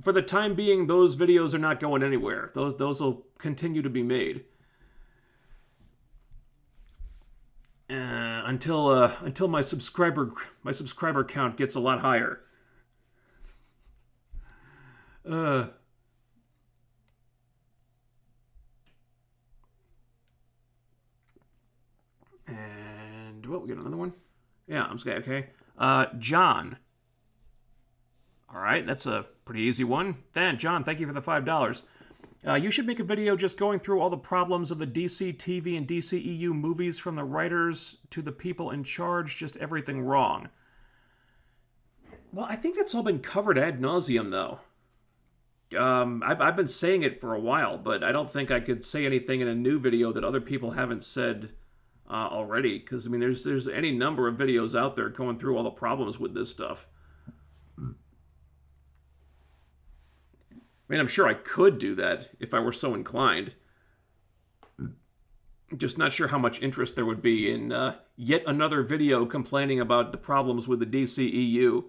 for the time being, those videos are not going anywhere. Those will continue to be made until my subscriber count gets a lot higher. And what, we got another one? Yeah, I'm scared. Okay. John. All right, that's a pretty easy one. Dan, John, thank you for the $5. You should make a video just going through all the problems of the DC TV and DCEU movies, from the writers to the people in charge, just everything wrong. Well, I think that's all been covered ad nauseum, though. I've been saying it for a while, but I don't think I could say anything in a new video that other people haven't said already, because I mean, there's any number of videos out there going through all the problems with this stuff. I mean, I'm sure I could do that if I were so inclined. Just not sure how much interest there would be in yet another video complaining about the problems with the DCEU.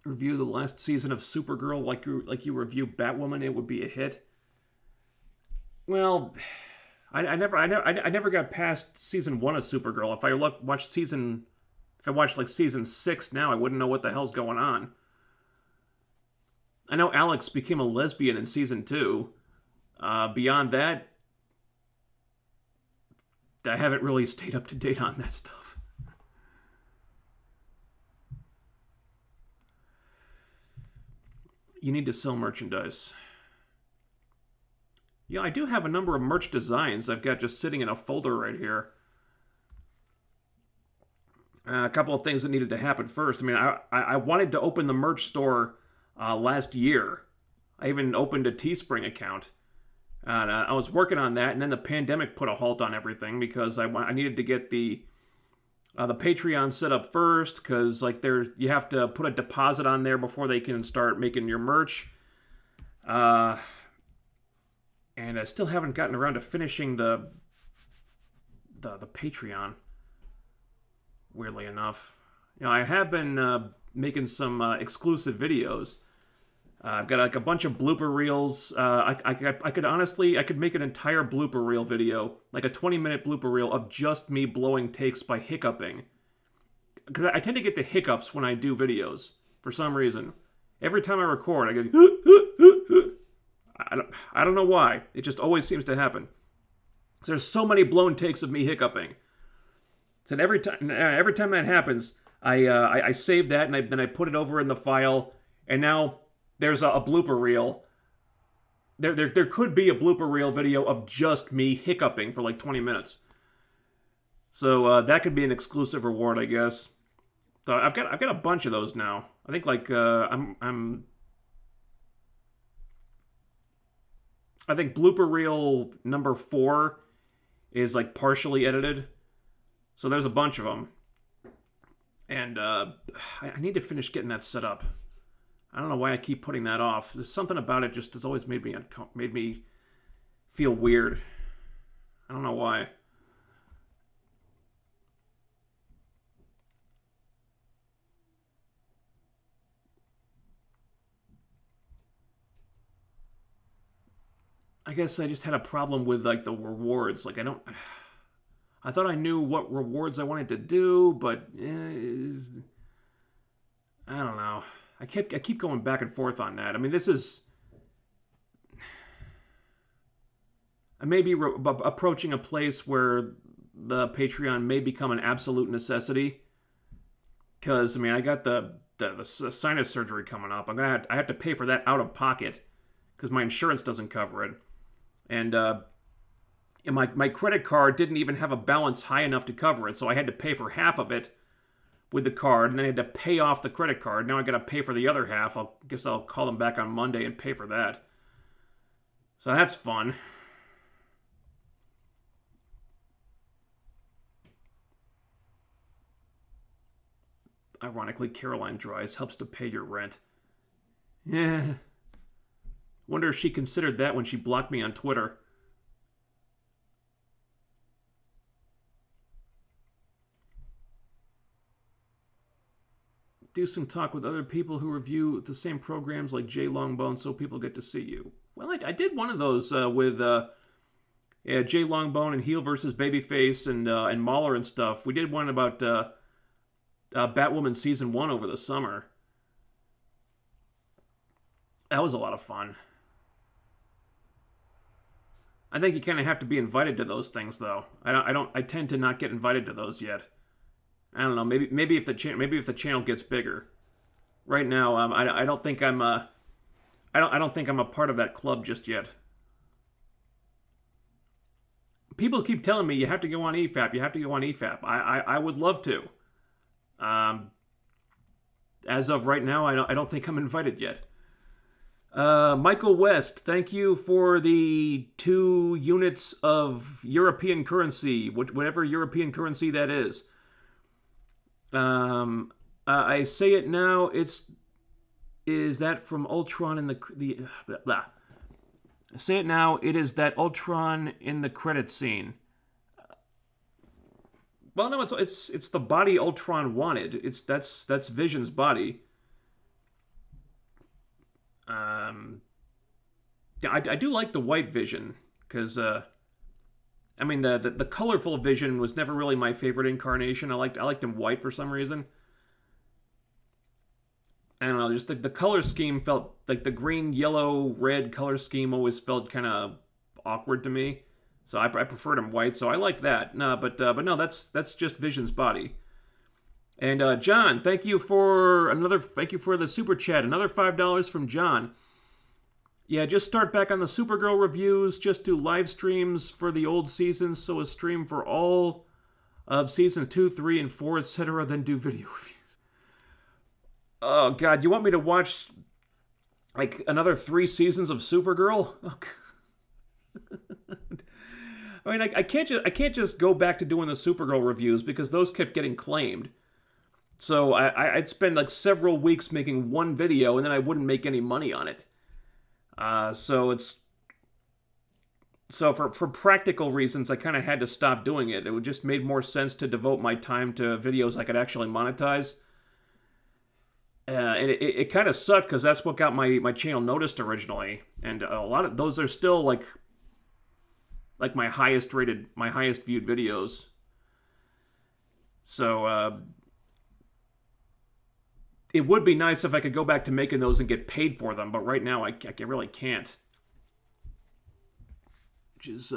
Review the last season of Supergirl like you review Batwoman, it would be a hit. Well, I never got past season 1 of Supergirl. If I watched like season 6 now, I wouldn't know what the hell's going on. I know Alex became a lesbian in season 2. Beyond that, I haven't really stayed up to date on that stuff. You need to sell merchandise. Yeah, I do have a number of merch designs I've got just sitting in a folder right here. A couple of things that needed to happen first. I mean, I wanted to open the merch store last year. I even opened a Teespring account. And I was working on that, and then the pandemic put a halt on everything because I needed to get the Patreon set up first, because like you have to put a deposit on there before they can start making your merch. And I still haven't gotten around to finishing the Patreon. Weirdly enough, I have been making some exclusive videos. I've got like a bunch of blooper reels. I could make an entire blooper reel video, like a 20-minute blooper reel of just me blowing takes by hiccuping. Because I tend to get the hiccups when I do videos, for some reason. Every time I record, I go, I don't know why. It just always seems to happen. There's so many blown takes of me hiccuping. So every time that happens, I save that, and then I put it over in the file, and now there's a blooper reel. There could be a blooper reel video of just me hiccuping for like 20 minutes. So that could be an exclusive reward, I guess. So I've got a bunch of those now. I think like I think blooper reel number 4 is like partially edited. So there's a bunch of them. And I need to finish getting that set up. I don't know why I keep putting that off. There's something about it just has always made me feel weird. I don't know why. I guess I just had a problem with like the rewards. Like I thought I knew what rewards I wanted to do, but I don't know. I keep going back and forth on that. I mean, this is... I may be approaching a place where the Patreon may become an absolute necessity. Because, I mean, I got the sinus surgery coming up. I have to pay for that out of pocket. Because my insurance doesn't cover it. And my credit card didn't even have a balance high enough to cover it. So I had to pay for half of it with the card, and then I had to pay off the credit card. Now I got to pay for the other half. I guess I'll call them back on Monday and pay for that. So that's fun. Ironically, Caroline Dries helps to pay your rent. Yeah. Wonder if she considered that when she blocked me on Twitter. Do some talk with other people who review the same programs like Jay Longbone so people get to see you. Well, I did one of those with Jay Longbone and Heel versus Babyface and Mahler and stuff. We did one about Batwoman Season 1 over the summer. That was a lot of fun. I think you kind of have to be invited to those things, though. I tend to not get invited to those yet. I don't know. Maybe if the channel gets bigger. Right now, I don't think I'm I don't think I'm a part of that club just yet. People keep telling me you have to go on EFAP. You have to go on EFAP. I would love to. As of right now, I don't think I'm invited yet. Michael West, thank you for the 2 units of European currency, whatever European currency that is. I say it now. Is that from Ultron in the blah, blah. I say it now. It is that Ultron in the credit scene. Well, no, it's the body Ultron wanted. That's Vision's body. I do like the white Vision because I mean the colorful Vision was never really my favorite incarnation. I liked him white for some reason. I don't know, just the color scheme felt like the green, yellow, red color scheme always felt kind of awkward to me. So I preferred him white, so I like that. No, but no, that's just Vision's body. And John, thank you for the super chat. Another $5 from John. Yeah, just start back on the Supergirl reviews. Just do live streams for the old seasons, so a stream for all of seasons 2, 3, and 4, etc. Then do video reviews. Oh God, you want me to watch like another 3 seasons of Supergirl? Oh, I mean, I can't just go back to doing the Supergirl reviews because those kept getting claimed. So I'd spend like several weeks making one video and then I wouldn't make any money on it. So for practical reasons, I kind of had to stop doing it. It would just made more sense to devote my time to videos I could actually monetize. And it kind of sucked because that's what got my channel noticed originally, and a lot of those are still like my highest viewed videos. So it would be nice if I could go back to making those and get paid for them, but right now I really can't, which is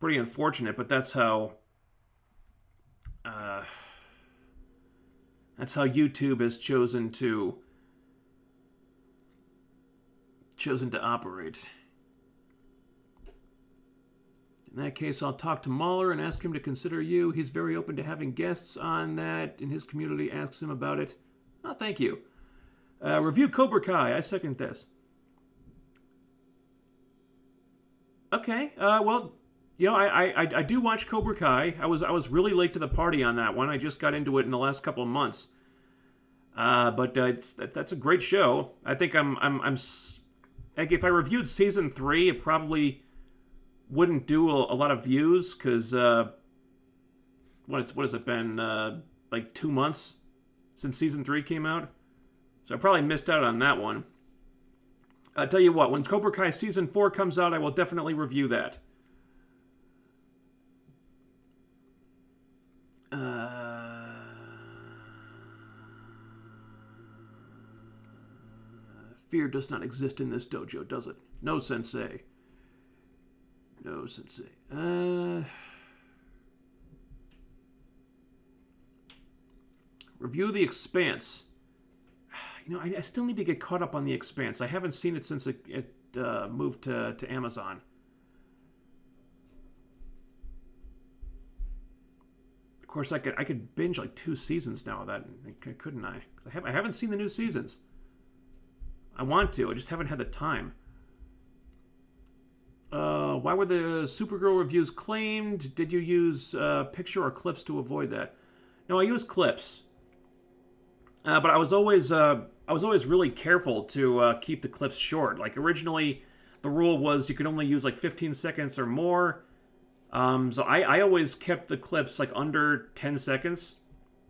pretty unfortunate. But that's how YouTube has chosen to operate. In that case, I'll talk to Mahler and ask him to consider you. He's very open to having guests on that in his community. Asks him about it. Oh, thank you. Review Cobra Kai. I second this. Okay. Well, you know, I do watch Cobra Kai. I was really late to the party on that one. I just got into it in the last couple of months. But that's a great show. I think I'm like, if I reviewed season 3, it probably wouldn't do a lot of views because what has it been like 2 months since season 3 came out? So I probably missed out on that one. I'll tell you what, when Cobra Kai season 4 comes out, I will definitely review that. Fear does not exist in this dojo, does it? No, sensei. No, sensei. Review The Expanse. You know, I still need to get caught up on The Expanse. I haven't seen it since it moved to Amazon. Of course, I could binge like 2 seasons now of that, couldn't I? 'Cause I haven't seen the new seasons. I want to. I just haven't had the time. Why were the Supergirl reviews claimed? Did you use picture or clips to avoid that? No, I used clips. But I was always really careful to keep the clips short. Like originally, the rule was you could only use like 15 seconds or more. So I always kept the clips like under 10 seconds.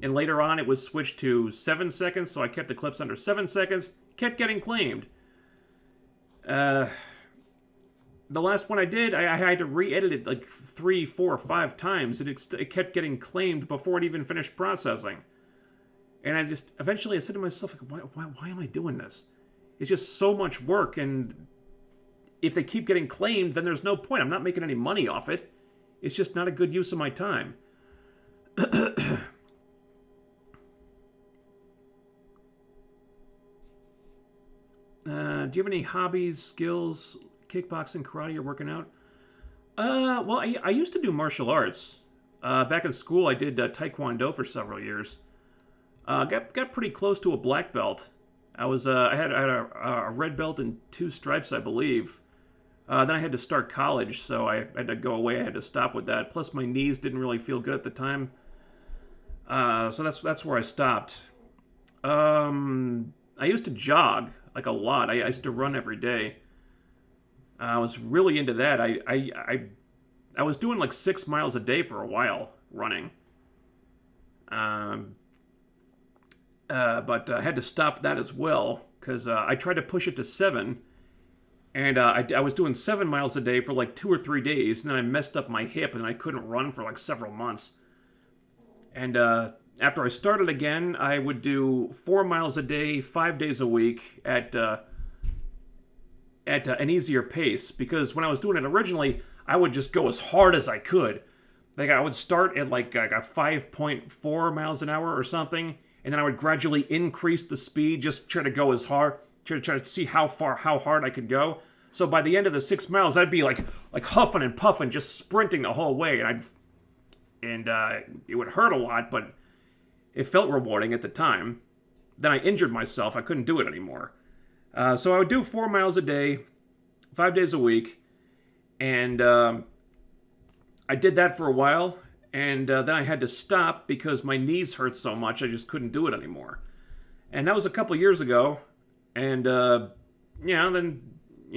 And later on, it was switched to 7 seconds. So I kept the clips under 7 seconds. Kept getting claimed. The last one I did, I had to re-edit it like 3, 4, 5 times. It kept getting claimed before it even finished processing. And eventually I said to myself, like, why am I doing this? It's just so much work, and if they keep getting claimed, then there's no point. I'm not making any money off it. It's just not a good use of my time. Do you have any hobbies, skills, kickboxing, karate, or working out? Well, I used to do martial arts. Back in school, I did taekwondo for several years. Got pretty close to a black belt. I had a red belt and two stripes, I believe. Then I had to start college, so I had to go away. I had to stop with that. Plus, my knees didn't really feel good at the time, so that's where I stopped. I used to jog like a lot. I used to run every day. I was really into that. I was doing like 6 miles a day for a while running. Um, but I had to stop that as well because I tried to push it to 7, and I was doing 7 miles a day for like 2 or 3 days, and then I messed up my hip and I couldn't run for like several months. And after I started again, I would do 4 miles a day, 5 days a week at an easier pace, because when I was doing it originally, I would just go as hard as I could. Like I would start at like a 5.4 miles an hour or something, and then I would gradually increase the speed, just try to go as hard, try to see how hard I could go. So by the end of the 6 miles, I'd be like huffing and puffing, just sprinting the whole way, and it would hurt a lot, but it felt rewarding at the time. Then I injured myself; I couldn't do it anymore. So I would do 4 miles a day, 5 days a week, and I did that for a while, and then I had to stop because my knees hurt so much I just couldn't do it anymore. And that was a couple years ago, and then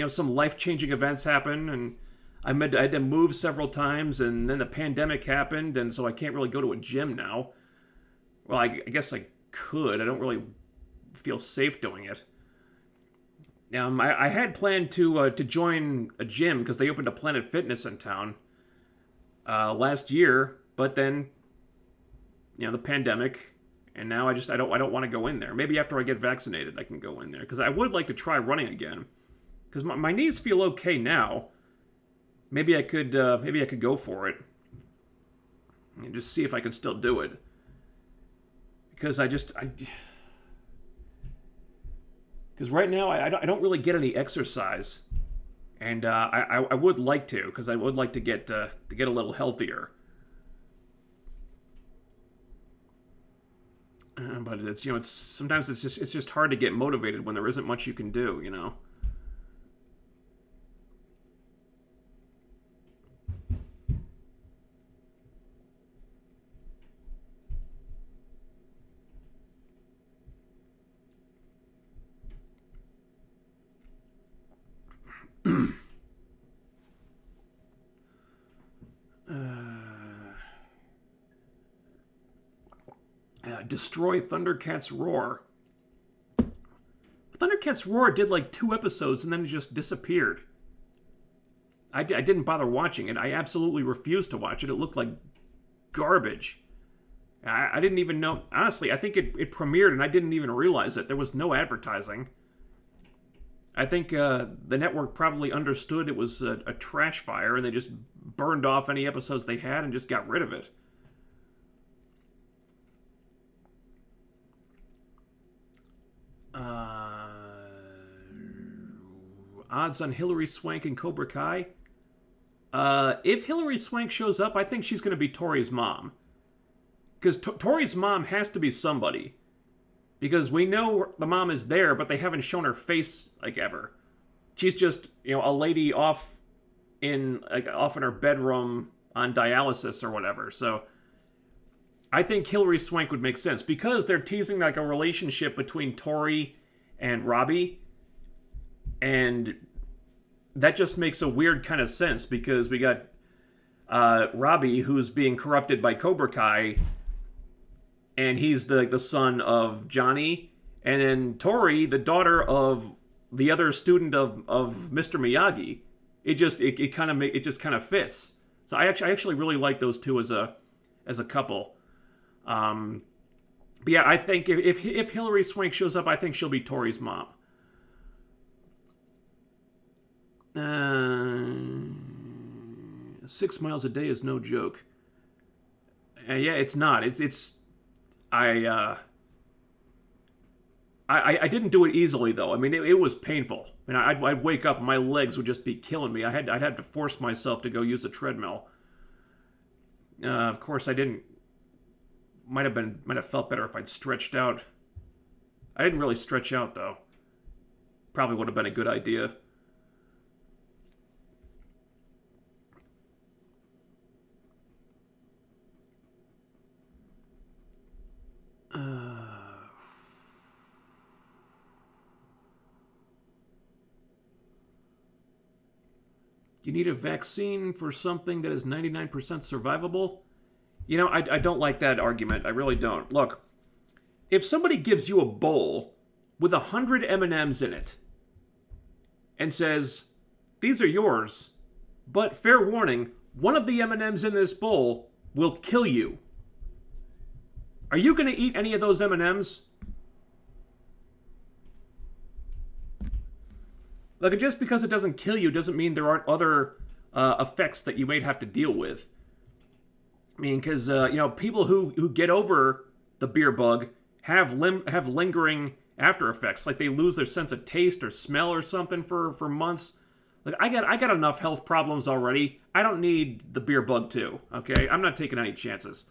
some life-changing events happened, and I had to move several times, and then the pandemic happened, and so I can't really go to a gym now. Well, I guess I could. I don't really feel safe doing it. I had planned to join a gym because they opened a Planet Fitness in town last year, but then the pandemic, and now I don't want to go in there. Maybe after I get vaccinated, I can go in there because I would like to try running again because my knees feel okay now. Maybe I could go for it and just see if I can still do it because because right now I don't really get any exercise, and I would like to, because I would like to get a little healthier. But it's sometimes it's just hard to get motivated when there isn't much you can do. Destroy Thundercats Roar. Thundercats Roar did like 2 episodes and then it just disappeared. I didn't bother watching it. I absolutely refused to watch it. It looked like garbage. I didn't even know. Honestly, I think it premiered and I didn't even realize it. There was no advertising. I think the network probably understood it was a trash fire and they just burned off any episodes they had and just got rid of it. Odds on Hilary Swank and Cobra Kai? If Hilary Swank shows up, I think she's going to be Tori's mom. Because Tori's mom has to be somebody. Because we know the mom is there, but they haven't shown her face, like, ever. She's just, a lady off in her bedroom on dialysis or whatever. So I think Hilary Swank would make sense. Because they're teasing, like, a relationship between Tori and Robbie. And that just makes a weird kind of sense, because we got Robbie, who's being corrupted by Cobra Kai, and he's the son of Johnny, and then Tori, the daughter of the other student of Mr. Miyagi. It just kind of fits. So I actually really like those two as a couple. But yeah, I think if Hilary Swank shows up, I think she'll be Tori's mom. 6 miles a day is no joke. Yeah, it's not. I didn't do it easily though. I mean, it was painful. I mean, I'd wake up and my legs would just be killing me. I'd have to force myself to go use a treadmill. Of course, I didn't. Might have felt better if I'd stretched out. I didn't really stretch out though. Probably would have been a good idea. You need a vaccine for something that is 99% survivable? You know, I don't like that argument. I really don't. Look, if somebody gives you a bowl with 100 M&Ms in it and says, these are yours, but fair warning, one of the M&Ms in this bowl will kill you. Are you going to eat any of those M&Ms? Like, just because it doesn't kill you doesn't mean there aren't other effects that you might have to deal with. I mean, because, you know, people who get over the beer bug have lingering after effects. Like, they lose their sense of taste or smell or something for months. Like, I got enough health problems already. I don't need the beer bug too, okay? I'm not taking any chances.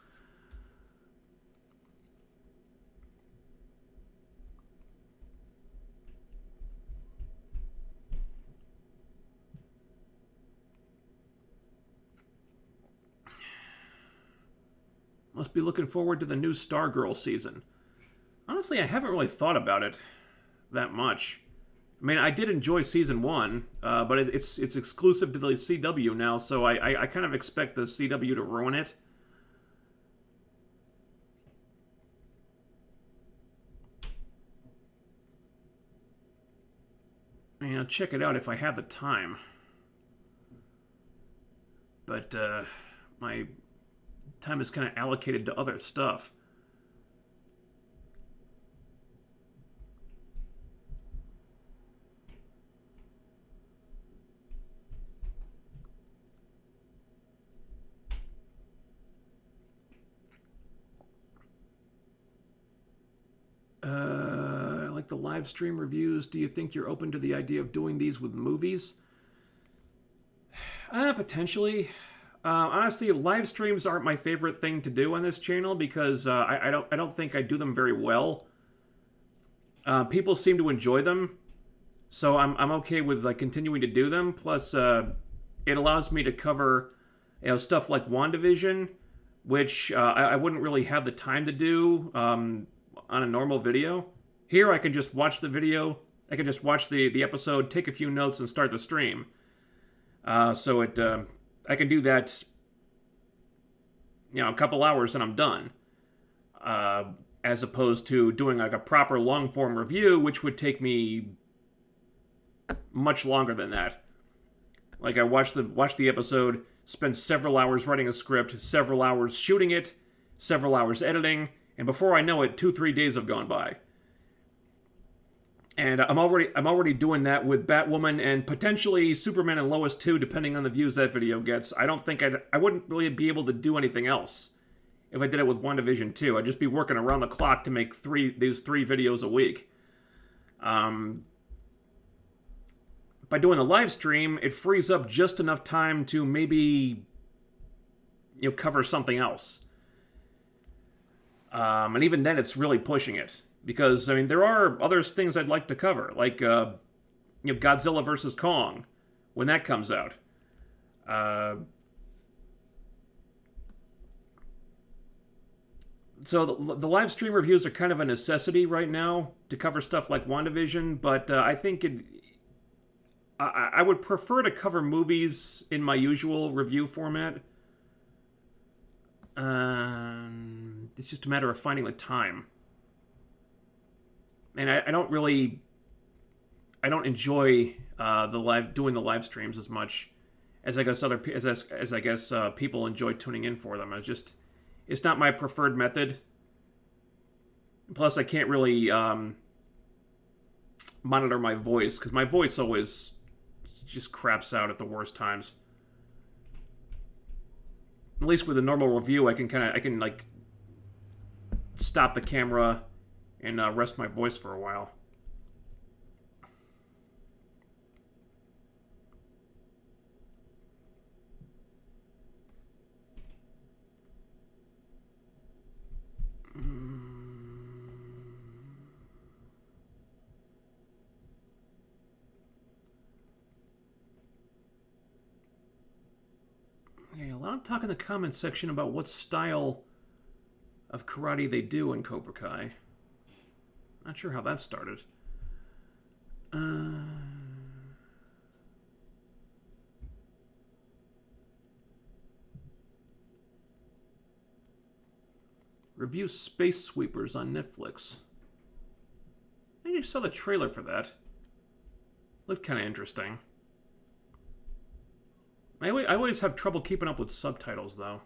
Must be looking forward to the new Stargirl season. Honestly, I haven't really thought about it that much. I mean, I did enjoy season 1, but it's exclusive to the CW now, so I kind of expect the CW to ruin it. And I'll check it out if I have the time. But my time is kind of allocated to other stuff. Like the live stream reviews, do you think you're open to the idea of doing these with movies? Potentially. Honestly, live streams aren't my favorite thing to do on this channel because I don't think I do them very well. People seem to enjoy them, so I'm okay with like continuing to do them. Plus, it allows me to cover, you know, stuff like WandaVision, which I wouldn't really have the time to do on a normal video. Here, I can just watch the video. I can just watch the episode, take a few notes, and start the stream. So I can do that, you know, a couple hours and I'm done. As opposed to doing like a proper long-form review, which would take me much longer than that. Like I watch the episode, spend several hours writing a script, several hours shooting it, several hours editing, and before I know it, 2-3 days have gone by. And I'm already doing that with Batwoman and potentially Superman and Lois too, depending on the views that video gets. I don't think I wouldn't really be able to do anything else if I did it with WandaVision too. I'd just be working around the clock to make these three videos a week. By doing the live stream, it frees up just enough time to maybe, you know, cover something else. And even then, it's really pushing it. Because, I mean, there are other things I'd like to cover, like, you know, Godzilla vs. Kong, when that comes out. So the live stream reviews are kind of a necessity right now to cover stuff like WandaVision, but I think I would prefer to cover movies in my usual review format. It's just a matter of finding the time. And I don't enjoy doing the live streams as much as I guess people enjoy tuning in for them. It's not my preferred method. Plus, I can't really monitor my voice because my voice always just craps out at the worst times. At least with a normal review, I can like stop the camera and rest my voice for a while. Yeah, a lot of talk in the comments section about what style of karate they do in Cobra Kai. Not sure how that started. Review Space Sweepers on Netflix. I just saw the trailer for that. Looked kind of interesting. I always have trouble keeping up with subtitles, though.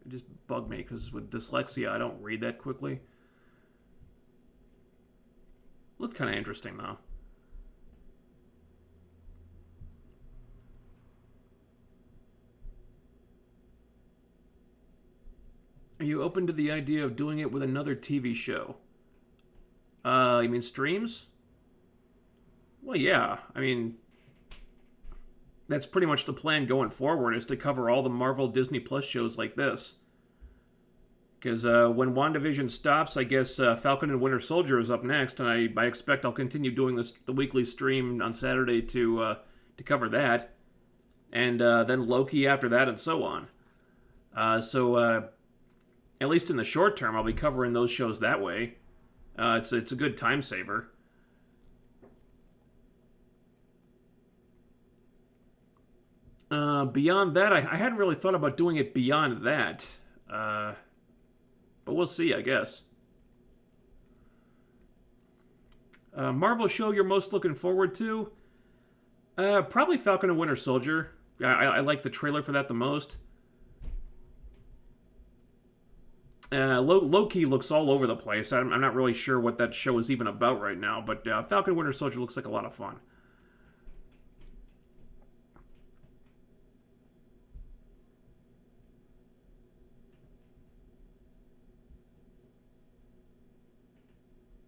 It just bugged me, because with dyslexia, I don't read that quickly. Looked kind of interesting, though. Are you open to the idea of doing it with another TV show? You mean streams? Well, yeah. I mean, that's pretty much the plan going forward, is to cover all the Marvel Disney Plus shows like this. Because when WandaVision stops, I guess Falcon and Winter Soldier is up next, and I expect I'll continue doing the weekly stream on Saturday to cover that. And then Loki after that, and so on. So at least in the short term, I'll be covering those shows that way. It's a good time saver. Beyond that, I hadn't really thought about doing it beyond that. But we'll see, I guess. Marvel show you're most looking forward to? Probably Falcon and Winter Soldier. I like the trailer for that the most. Loki looks all over the place. I'm not really sure what that show is even about right now, but Falcon and Winter Soldier looks like a lot of fun.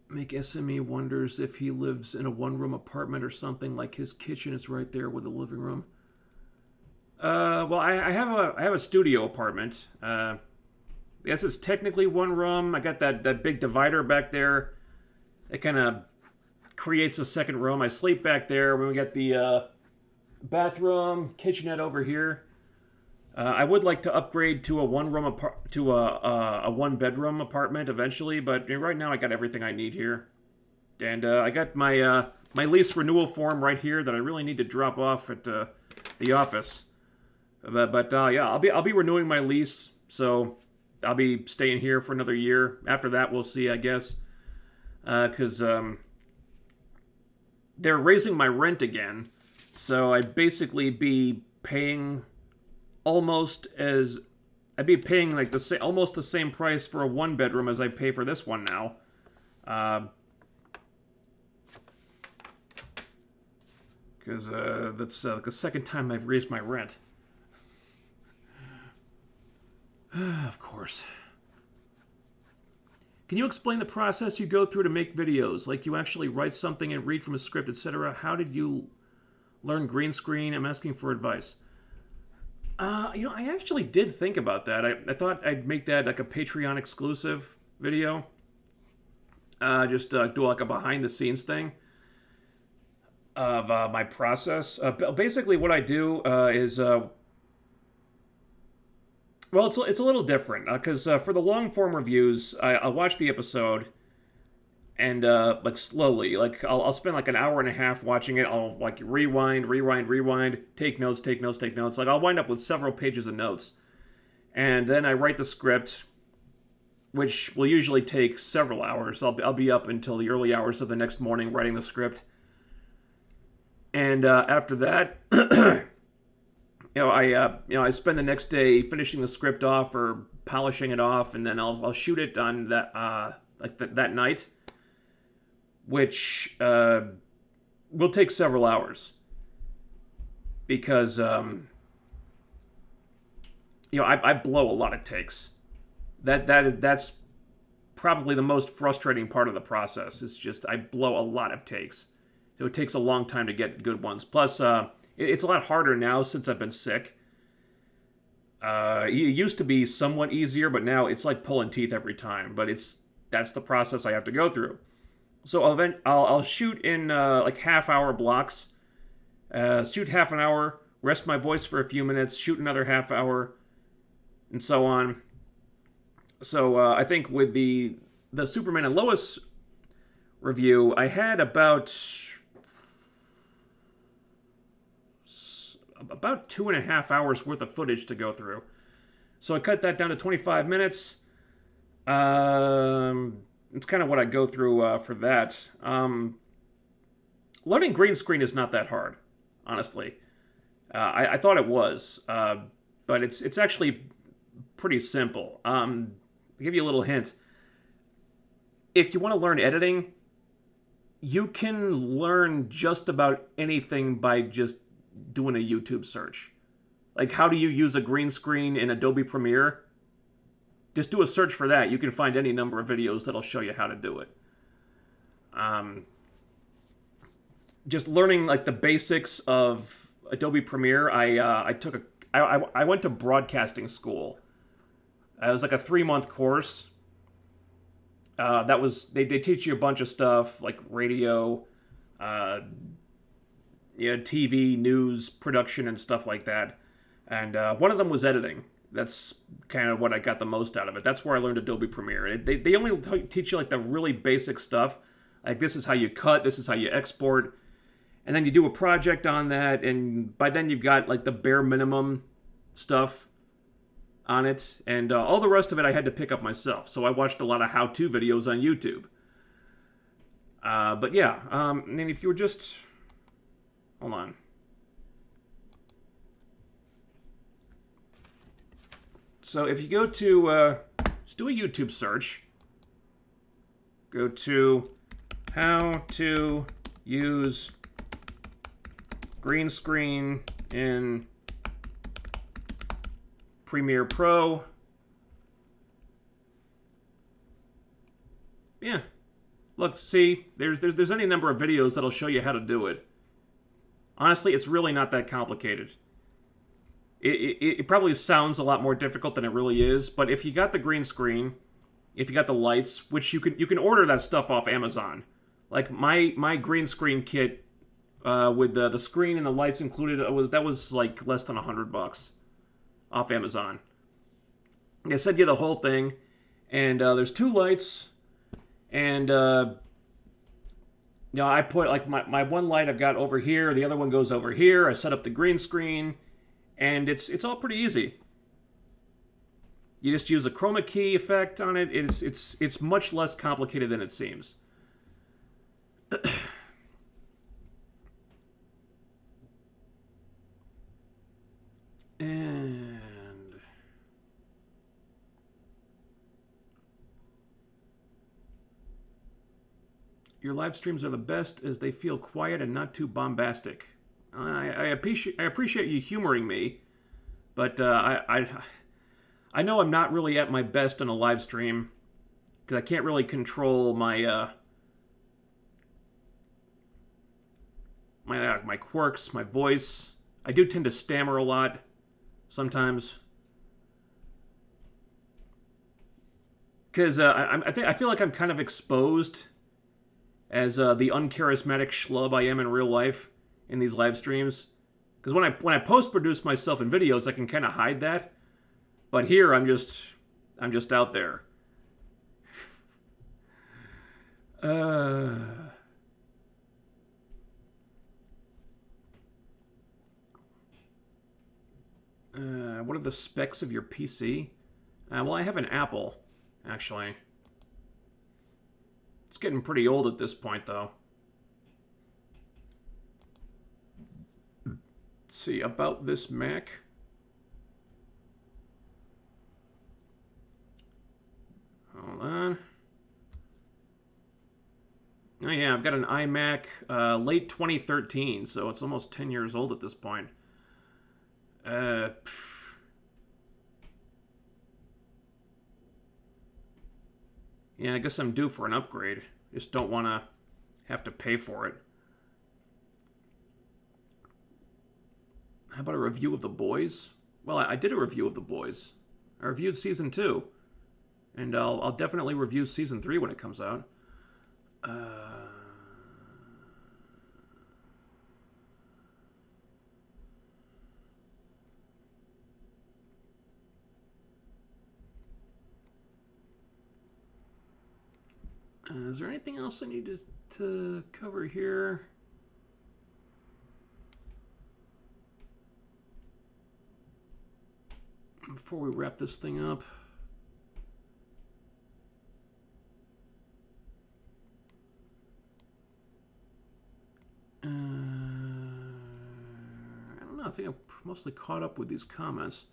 Make SME wonders if he lives in a one-room apartment or something, like his kitchen is right there with the living room. Well, I have a studio apartment. I guess it's technically one room. I got that big divider back there. It kind of creates a second room. I sleep back there. We got the bathroom, kitchenette over here. I would like to upgrade to a one-bedroom apartment eventually, but right now I got everything I need here. And I got my lease renewal form right here that I really need to drop off at the office. But yeah, I'll be renewing my lease, so I'll be staying here for another year. After that, we'll see, I guess, because they're raising my rent again, so I'd basically be paying almost like almost the same price for a one bedroom as I pay for this one now. Because that's the second time I've raised my rent. Of course. Can you explain the process you go through to make videos? Like you actually write something and read from a script, etc. How did you learn green screen? I'm asking for advice. I actually did think about that. I thought I'd make that like a Patreon exclusive video. Just do like a behind the scenes thing of my process. Basically what I do is, well, it's a little different because for the long form reviews, I'll watch the episode and like slowly, like I'll spend like an hour and a half watching it. I'll like rewind, take notes. Like I'll wind up with several pages of notes, and then I write the script, which will usually take several hours. I'll be up until the early hours of the next morning writing the script, and after that, I spend the next day finishing the script off or polishing it off, and then I'll shoot it on that that night, which will take several hours because I blow a lot of takes. That's probably the most frustrating part of the process. It's just I blow a lot of takes. So it takes a long time to get good ones. Plus, it's a lot harder now since I've been sick. It used to be somewhat easier, but now it's like pulling teeth every time. But that's the process I have to go through. So I'll shoot in like half-hour blocks. Shoot half an hour, rest my voice for a few minutes, shoot another half hour, and so on. So I think with the Superman and Lois review, I had about 2.5 hours worth of footage to go through. So I cut that down to 25 minutes. It's kind of what I go through for that. Loading green screen is not that hard, honestly. I thought it was, but it's actually pretty simple. To give you a little hint, if you want to learn editing, you can learn just about anything by just doing a YouTube search. Like, how do you use a green screen in Adobe Premiere? Just do a search for that. You can find any number of videos that'll show you how to do it. Just learning like the basics of Adobe Premiere. I went to broadcasting school. It was like a 3-month course. They teach you a bunch of stuff like radio, TV, news, production, and stuff like that. And one of them was editing. That's kind of what I got the most out of it. That's where I learned Adobe Premiere. They only teach you like the really basic stuff. Like, this is how you cut, this is how you export. And then you do a project on that, and by then you've got like the bare minimum stuff on it. And all the rest of it I had to pick up myself. So I watched a lot of how-to videos on YouTube. But yeah, and if you were just... Hold on. So if you go to... just do a YouTube search. Go to how to use green screen in Premiere Pro. Yeah. Look, see, there's any number of videos that'll show you how to do it. Honestly, it's really not that complicated. It probably sounds a lot more difficult than it really is, but if you got the green screen, if you got the lights, which you can order that stuff off Amazon. Like my green screen kit with the screen and the lights included, that was like less than $100 off Amazon. They sent you the whole thing, and there's 2 lights, and I put like my one light I've got over here, the other one goes over here. I set up the green screen, and it's all pretty easy. You just use a chroma key effect on it. It's much less complicated than it seems. And your live streams are the best as they feel quiet and not too bombastic. I appreciate you humoring me, but I know I'm not really at my best on a live stream because I can't really control my my quirks, my voice. I do tend to stammer a lot sometimes because I feel like I'm kind of exposed as the uncharismatic schlub I am in real life in these live streams. Because when I post-produce myself in videos, I can kind of hide that. But here, I'm just out there. What are the specs of your PC? Well, I have an Apple, actually. It's getting pretty old at this point, though. Let's see, about this Mac. Hold on. Oh yeah, I've got an iMac, late 2013, so it's almost 10 years old at this point. Yeah, Yeah, I guess I'm due for an upgrade. Just don't want to have to pay for it. How about a review of The Boys? Well, I did a review of The Boys. I reviewed Season 2. And I'll definitely review Season 3 when it comes out. Is there anything else I need to cover here? Before we wrap this thing up. I don't know. I think I'm mostly caught up with these comments.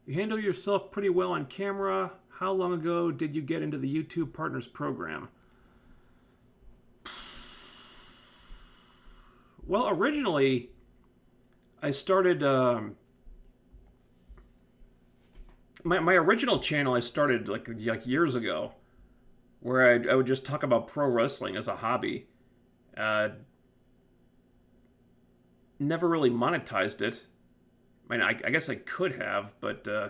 You handle yourself pretty well on camera. How long ago did you get into the YouTube Partners program? Well, originally, I started... My original channel I started like years ago, where I would just talk about pro wrestling as a hobby. Never really monetized it. I mean, I guess I could have, but I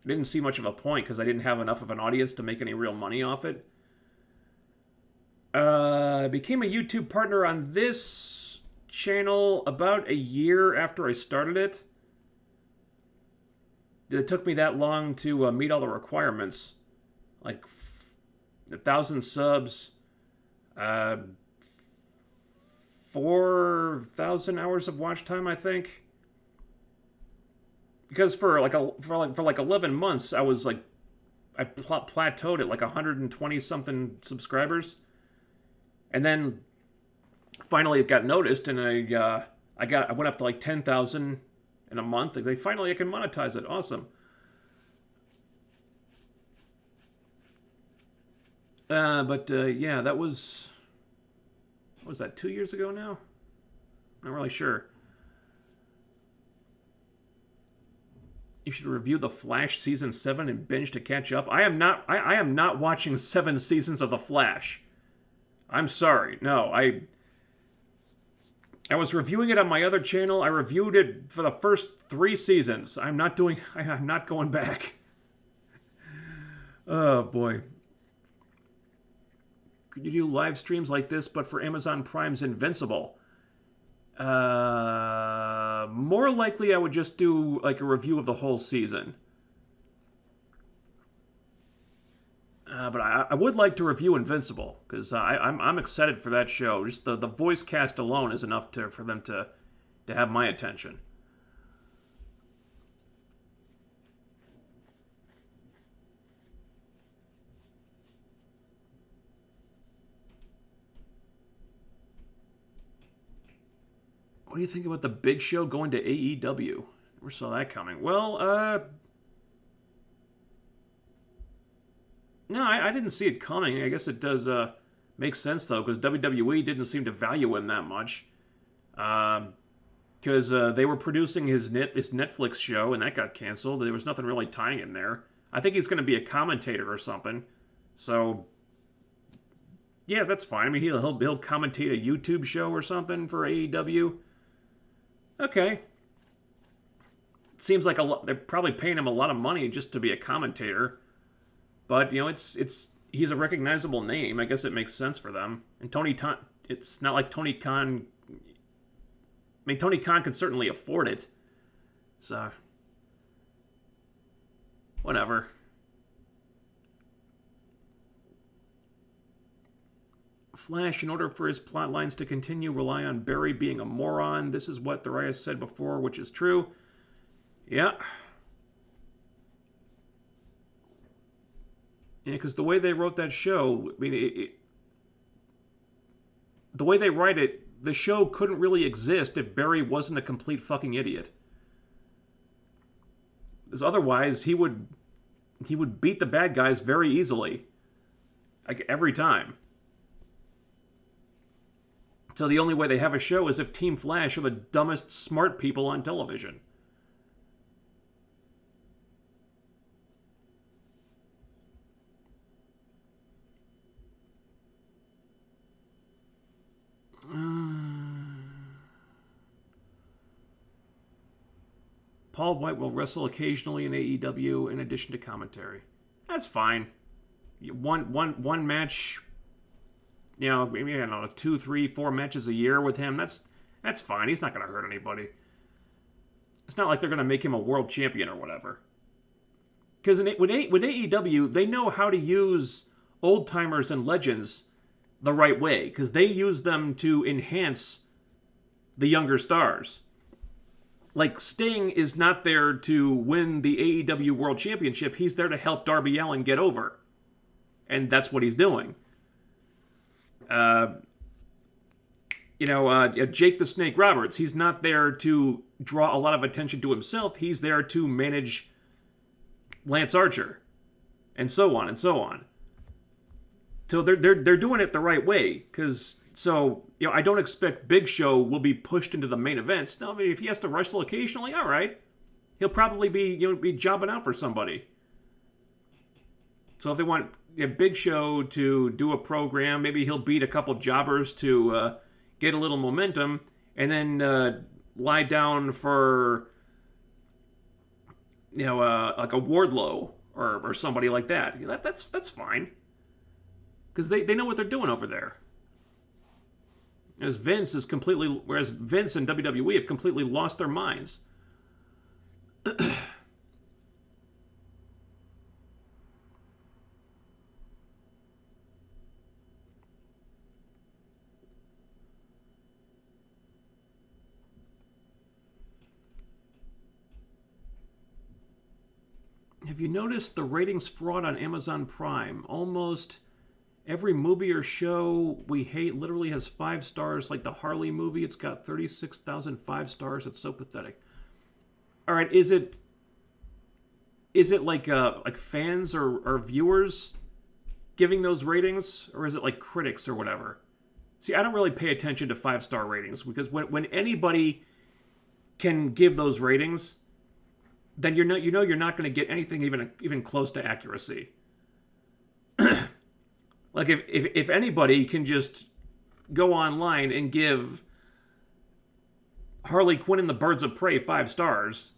didn't see much of a point because I didn't have enough of an audience to make any real money off it. I became a YouTube partner on this channel about a year after I started it. It took me that long to meet all the requirements. Like 1,000 subs, 4,000 hours of watch time, I think. Because for like 11 months, I was like, I plateaued at like 120 something subscribers, and then finally it got noticed, and I went up to like 10,000 in a month. Like, finally I can monetize it. Awesome. Yeah, that was... What was that, 2 years ago now? Not really sure. You should review The Flash Season 7 and binge to catch up. I am not watching 7 seasons of The Flash. I'm sorry. No, I was reviewing it on my other channel. I reviewed it for the first 3 seasons. I'm not going back. Oh, boy. Could you do live streams like this, but for Amazon Prime's Invincible? More likely I would just do like a review of the whole season. But I would like to review Invincible, because I'm excited for that show. Just the voice cast alone is enough for them to have my attention. What do you think about the Big Show going to AEW? Never saw that coming. Well, no, I didn't see it coming. I guess it does make sense, though, because WWE didn't seem to value him that much. Because they were producing his Netflix show, and that got canceled. There was nothing really tying him there. I think he's going to be a commentator or something. So, yeah, that's fine. I mean, he'll commentate a YouTube show or something for AEW. Okay. Seems like they're probably paying him a lot of money just to be a commentator. But, you know, he's a recognizable name. I guess it makes sense for them. And it's not like Tony Khan... I mean, Tony Khan can certainly afford it. So, whatever. Flash, in order for his plot lines to continue, rely on Barry being a moron. This is what Tharias said before, which is true. Yeah. Yeah, because the way they wrote that show, I mean, the way they write it, the show couldn't really exist if Barry wasn't a complete fucking idiot. Because otherwise, he would beat the bad guys very easily. Like, every time. So the only way they have a show is if Team Flash are the dumbest smart people on television. Paul White will wrestle occasionally in AEW in addition to commentary. That's fine. One match, maybe, I don't know, 2, 3, 4 matches a year with him. That's fine. He's not going to hurt anybody. It's not like they're going to make him a world champion or whatever. Because with AEW, they know how to use old-timers and legends the right way. Because they use them to enhance the younger stars. Like, Sting is not there to win the AEW World Championship. He's there to help Darby Allin get over. And that's what he's doing. Jake the Snake Roberts, he's not there to draw a lot of attention to himself. He's there to manage Lance Archer. And so on and so on. So they're doing it the right way. I don't expect Big Show will be pushed into the main events. No, I mean, if he has to wrestle occasionally, all right. He'll probably be jobbing out for somebody. So if they want Big Show to do a program, maybe he'll beat a couple jobbers to get a little momentum, and then lie down for like a Wardlow or somebody like that. That's fine, because they know what they're doing over there. Whereas Vince and WWE have completely lost their minds. Have you noticed the ratings fraud on Amazon Prime? Almost every movie or show we hate literally has 5 stars. Like the Harley movie, it's got 36,000 5 stars. It's so pathetic. All right, is it like fans or viewers giving those ratings, or is it like critics or whatever? See, I don't really pay attention to 5-star ratings, because when anybody can give those ratings, then you're not going to get anything even close to accuracy. Like if anybody can just go online and give Harley Quinn and the Birds of Prey 5 stars,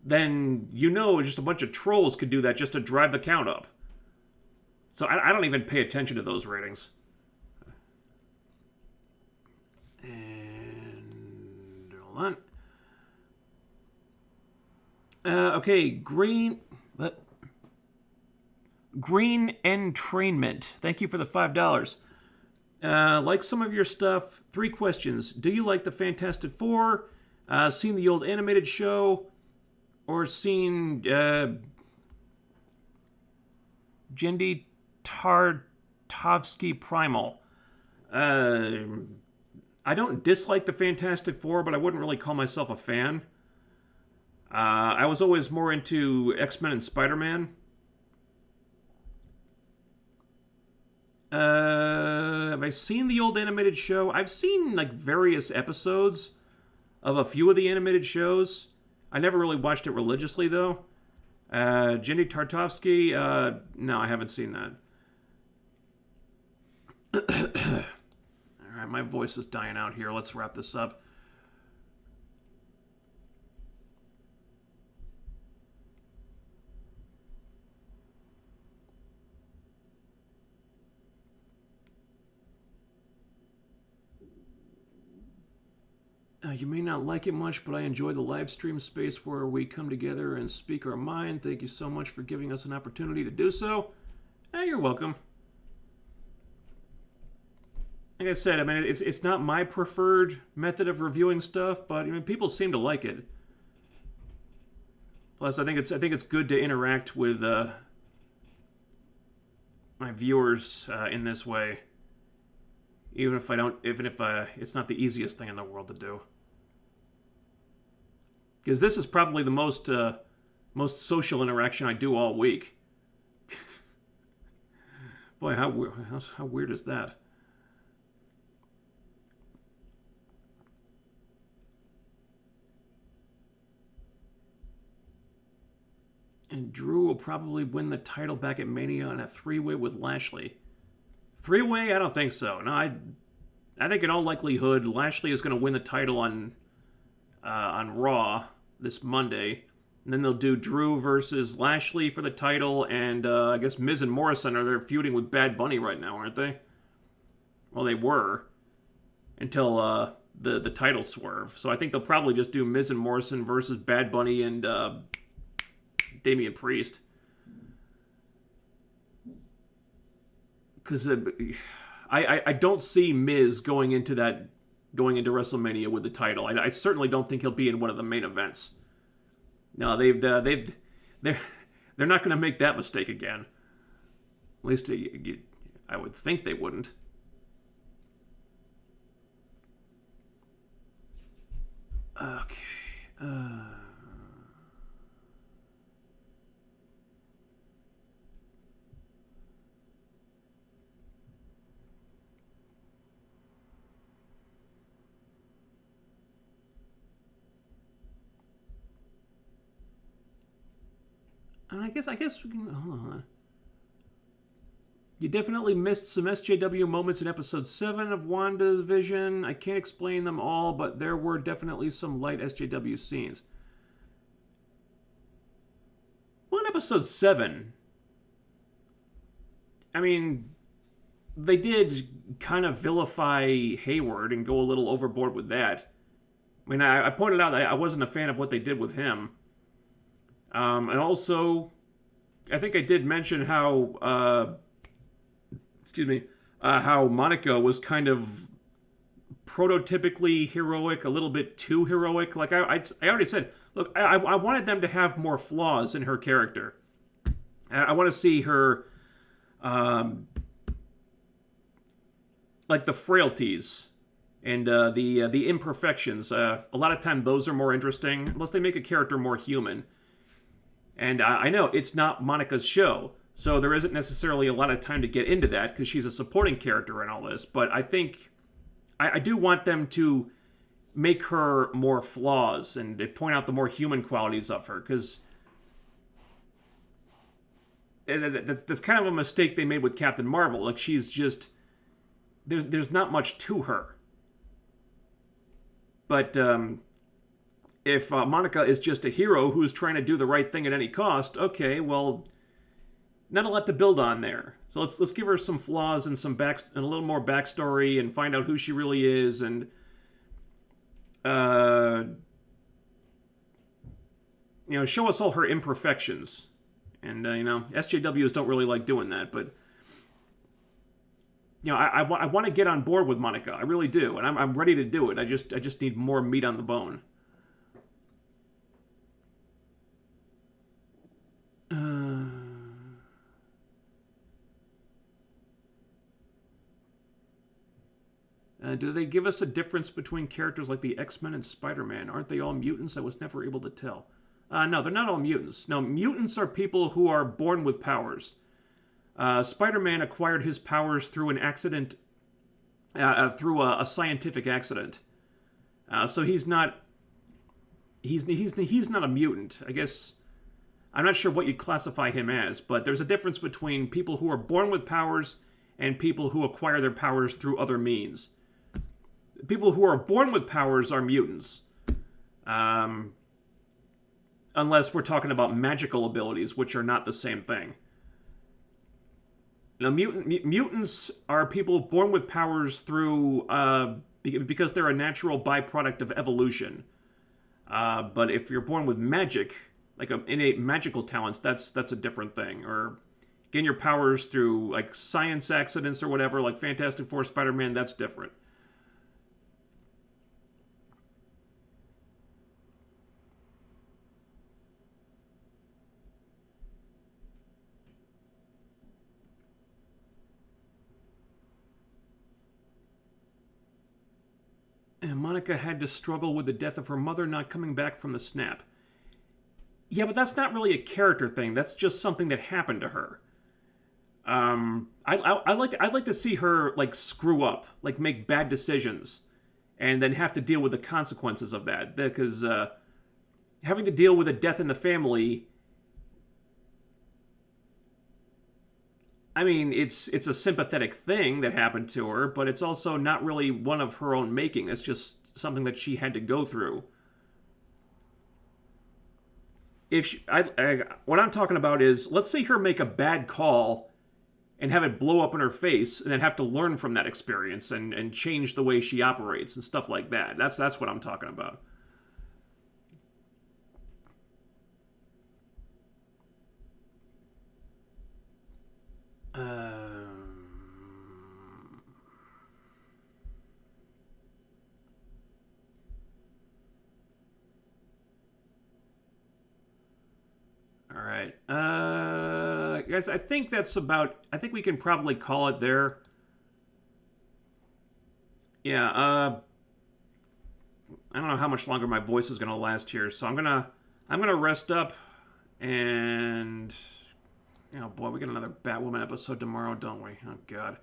then just a bunch of trolls could do that just to drive the count up. So I don't even pay attention to those ratings. And hold on. Okay, Green Entrainment. Thank you for the $5. Like some of your stuff. 3 questions. Do you like the Fantastic Four? Seen the old animated show? Or seen Genndy Tartakovsky Primal? I don't dislike the Fantastic Four, but I wouldn't really call myself a fan. I was always more into X-Men and Spider-Man. Have I seen the old animated show? I've seen various episodes of a few of the animated shows. I never really watched it religiously, though. Genndy Tartakovsky, no, I haven't seen that. All right, my voice is dying out here. Let's wrap this up. You may not like it much, but I enjoy the live stream space where we come together and speak our mind. Thank you so much for giving us an opportunity to do so. You're welcome. Like I said, I mean, it's not my preferred method of reviewing stuff, but people seem to like it. Plus, I think it's good to interact with my viewers in this way, even if it's not the easiest thing in the world to do. Because this is probably the most social interaction I do all week. Boy, how weird is that? And Drew will probably win the title back at Mania on a 3-way with Lashley. 3-way? I don't think so. No, I think in all likelihood Lashley is going to win the title on Raw this Monday, And then they'll do Drew versus Lashley for the title, and I guess Miz and Morrison are there feuding with Bad Bunny right now, aren't they? Well, they were until the title swerve. So I think they'll probably just do Miz and Morrison versus Bad Bunny and Damian Priest. Because I don't see Miz going into WrestleMania with the title. I certainly don't think he'll be in one of the main events. No, they're not going to make that mistake again. At least I would think they wouldn't. Okay. And I guess we can hold on. You definitely missed some SJW moments in episode 7 of WandaVision. I can't explain them all, but there were definitely some light SJW scenes. Well, in episode 7, I mean, they did kind of vilify Hayward and go a little overboard with that. I mean, I pointed out that I wasn't a fan of what they did with him. And also, I think I did mention how, how Monica was kind of prototypically heroic, a little bit too heroic. Like I already said, look, I wanted them to have more flaws in her character. I want to see her, like the frailties and the imperfections. A lot of time those are more interesting, unless they make a character more human. And I know it's not Monica's show, so there isn't necessarily a lot of time to get into that because she's a supporting character in all this. But I think I do want them to make her more flaws and point out the more human qualities of her, because that's kind of a mistake they made with Captain Marvel. Like, she's just there's not much to her. But if Monica is just a hero who's trying to do the right thing at any cost, okay, well, not a lot to build on there. So let's give her some flaws and and a little more backstory and find out who she really is, and show us all her imperfections. And SJWs don't really like doing that, but I want to get on board with Monica. I really do, and I'm ready to do it. I just need more meat on the bone. Do they give us a difference between characters like the X-Men and Spider-Man? Aren't they all mutants? I was never able to tell. No, they're not all mutants. No, mutants are people who are born with powers. Spider-Man acquired his powers through an accident, through a scientific accident. So he's not a mutant. I guess I'm not sure what you'd classify him as, but there's a difference between people who are born with powers and people who acquire their powers through other means. People who are born with powers are mutants. Unless we're talking about magical abilities, which are not the same thing. Now, mutants are people born with powers through because they're a natural byproduct of evolution. But if you're born with magic, like innate magical talents, that's a different thing. Or getting your powers through like science accidents or whatever, like Fantastic Four, Spider-Man, that's different. And Monica had to struggle with the death of her mother not coming back from the snap. Yeah, but that's not really a character thing. That's just something that happened to her. I'd like to see her like screw up, like make bad decisions, and then have to deal with the consequences of that. Because having to deal with a death in the family, I mean, it's a sympathetic thing that happened to her, but it's also not really one of her own making. It's just something that she had to go through. if she, what I'm talking about is, let's see her make a bad call and have it blow up in her face, and then have to learn from that experience and change the way she operates and stuff like that. That's what I'm talking about. All right. Guys, I think that's about... I think we can probably call it there. Yeah, I don't know how much longer my voice is going to last here, so I'm gonna rest up, and... Oh boy, we got another Batwoman episode tomorrow, don't we? Oh god.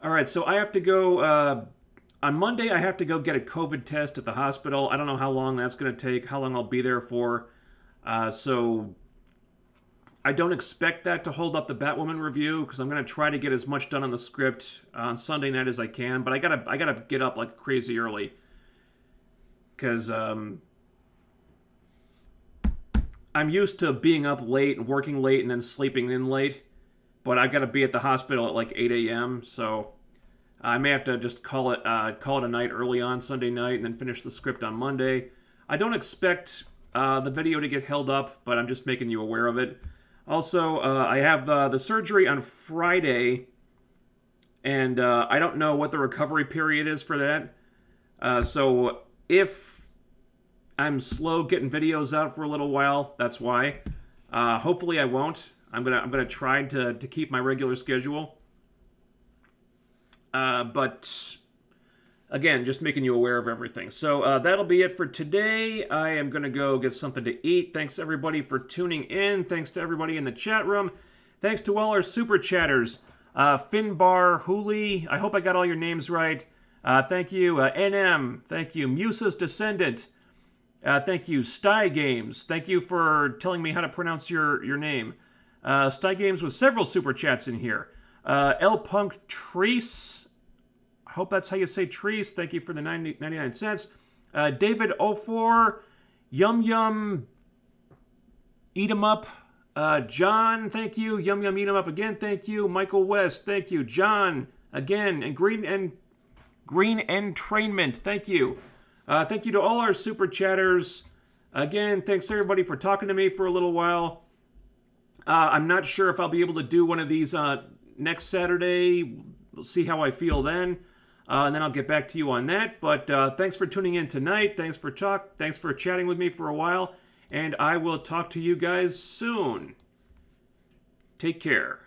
Alright, so I have to go... on Monday, I have to go get a COVID test at the hospital. I don't know how long that's going to take, how long I'll be there for. So I don't expect that to hold up the Batwoman review, because I'm going to try to get as much done on the script on Sunday night as I can. But I gotta get up like crazy early, because I'm used to being up late and working late and then sleeping in late. But I got to be at the hospital at like 8 a.m. So I may have to just call it a night early on Sunday night and then finish the script on Monday. I don't expect the video to get held up, but I'm just making you aware of it. Also, I have the surgery on Friday, and I don't know what the recovery period is for that. So if I'm slow getting videos out for a little while, that's why. Hopefully I won't. I'm gonna try to keep my regular schedule. But again, just making you aware of everything. So that'll be it for today. I am going to go get something to eat. Thanks, everybody, for tuning in. Thanks to everybody in the chat room. Thanks to all our super chatters. Finbar, Hooli, I hope I got all your names right. Thank you. NM, thank you. Musa's Descendant. Thank you. Sty Games, thank you for telling me how to pronounce your name. Sty Games with several super chats in here. El Punk Treese, I hope that's how you say trees. Thank you for the 99 cents. David Ofor, Yum Yum, Eat 'em Up. John, thank you. Yum Yum, Eat 'em Up again, thank you. Michael West, thank you. John, again. And Green Entrainment, thank you. Thank you to all our super chatters. Again, thanks everybody for talking to me for a little while. I'm not sure if I'll be able to do one of these next Saturday. We'll see how I feel then. And then I'll get back to you on that. But thanks for tuning in tonight. Thanks for chatting with me for a while. And I will talk to you guys soon. Take care.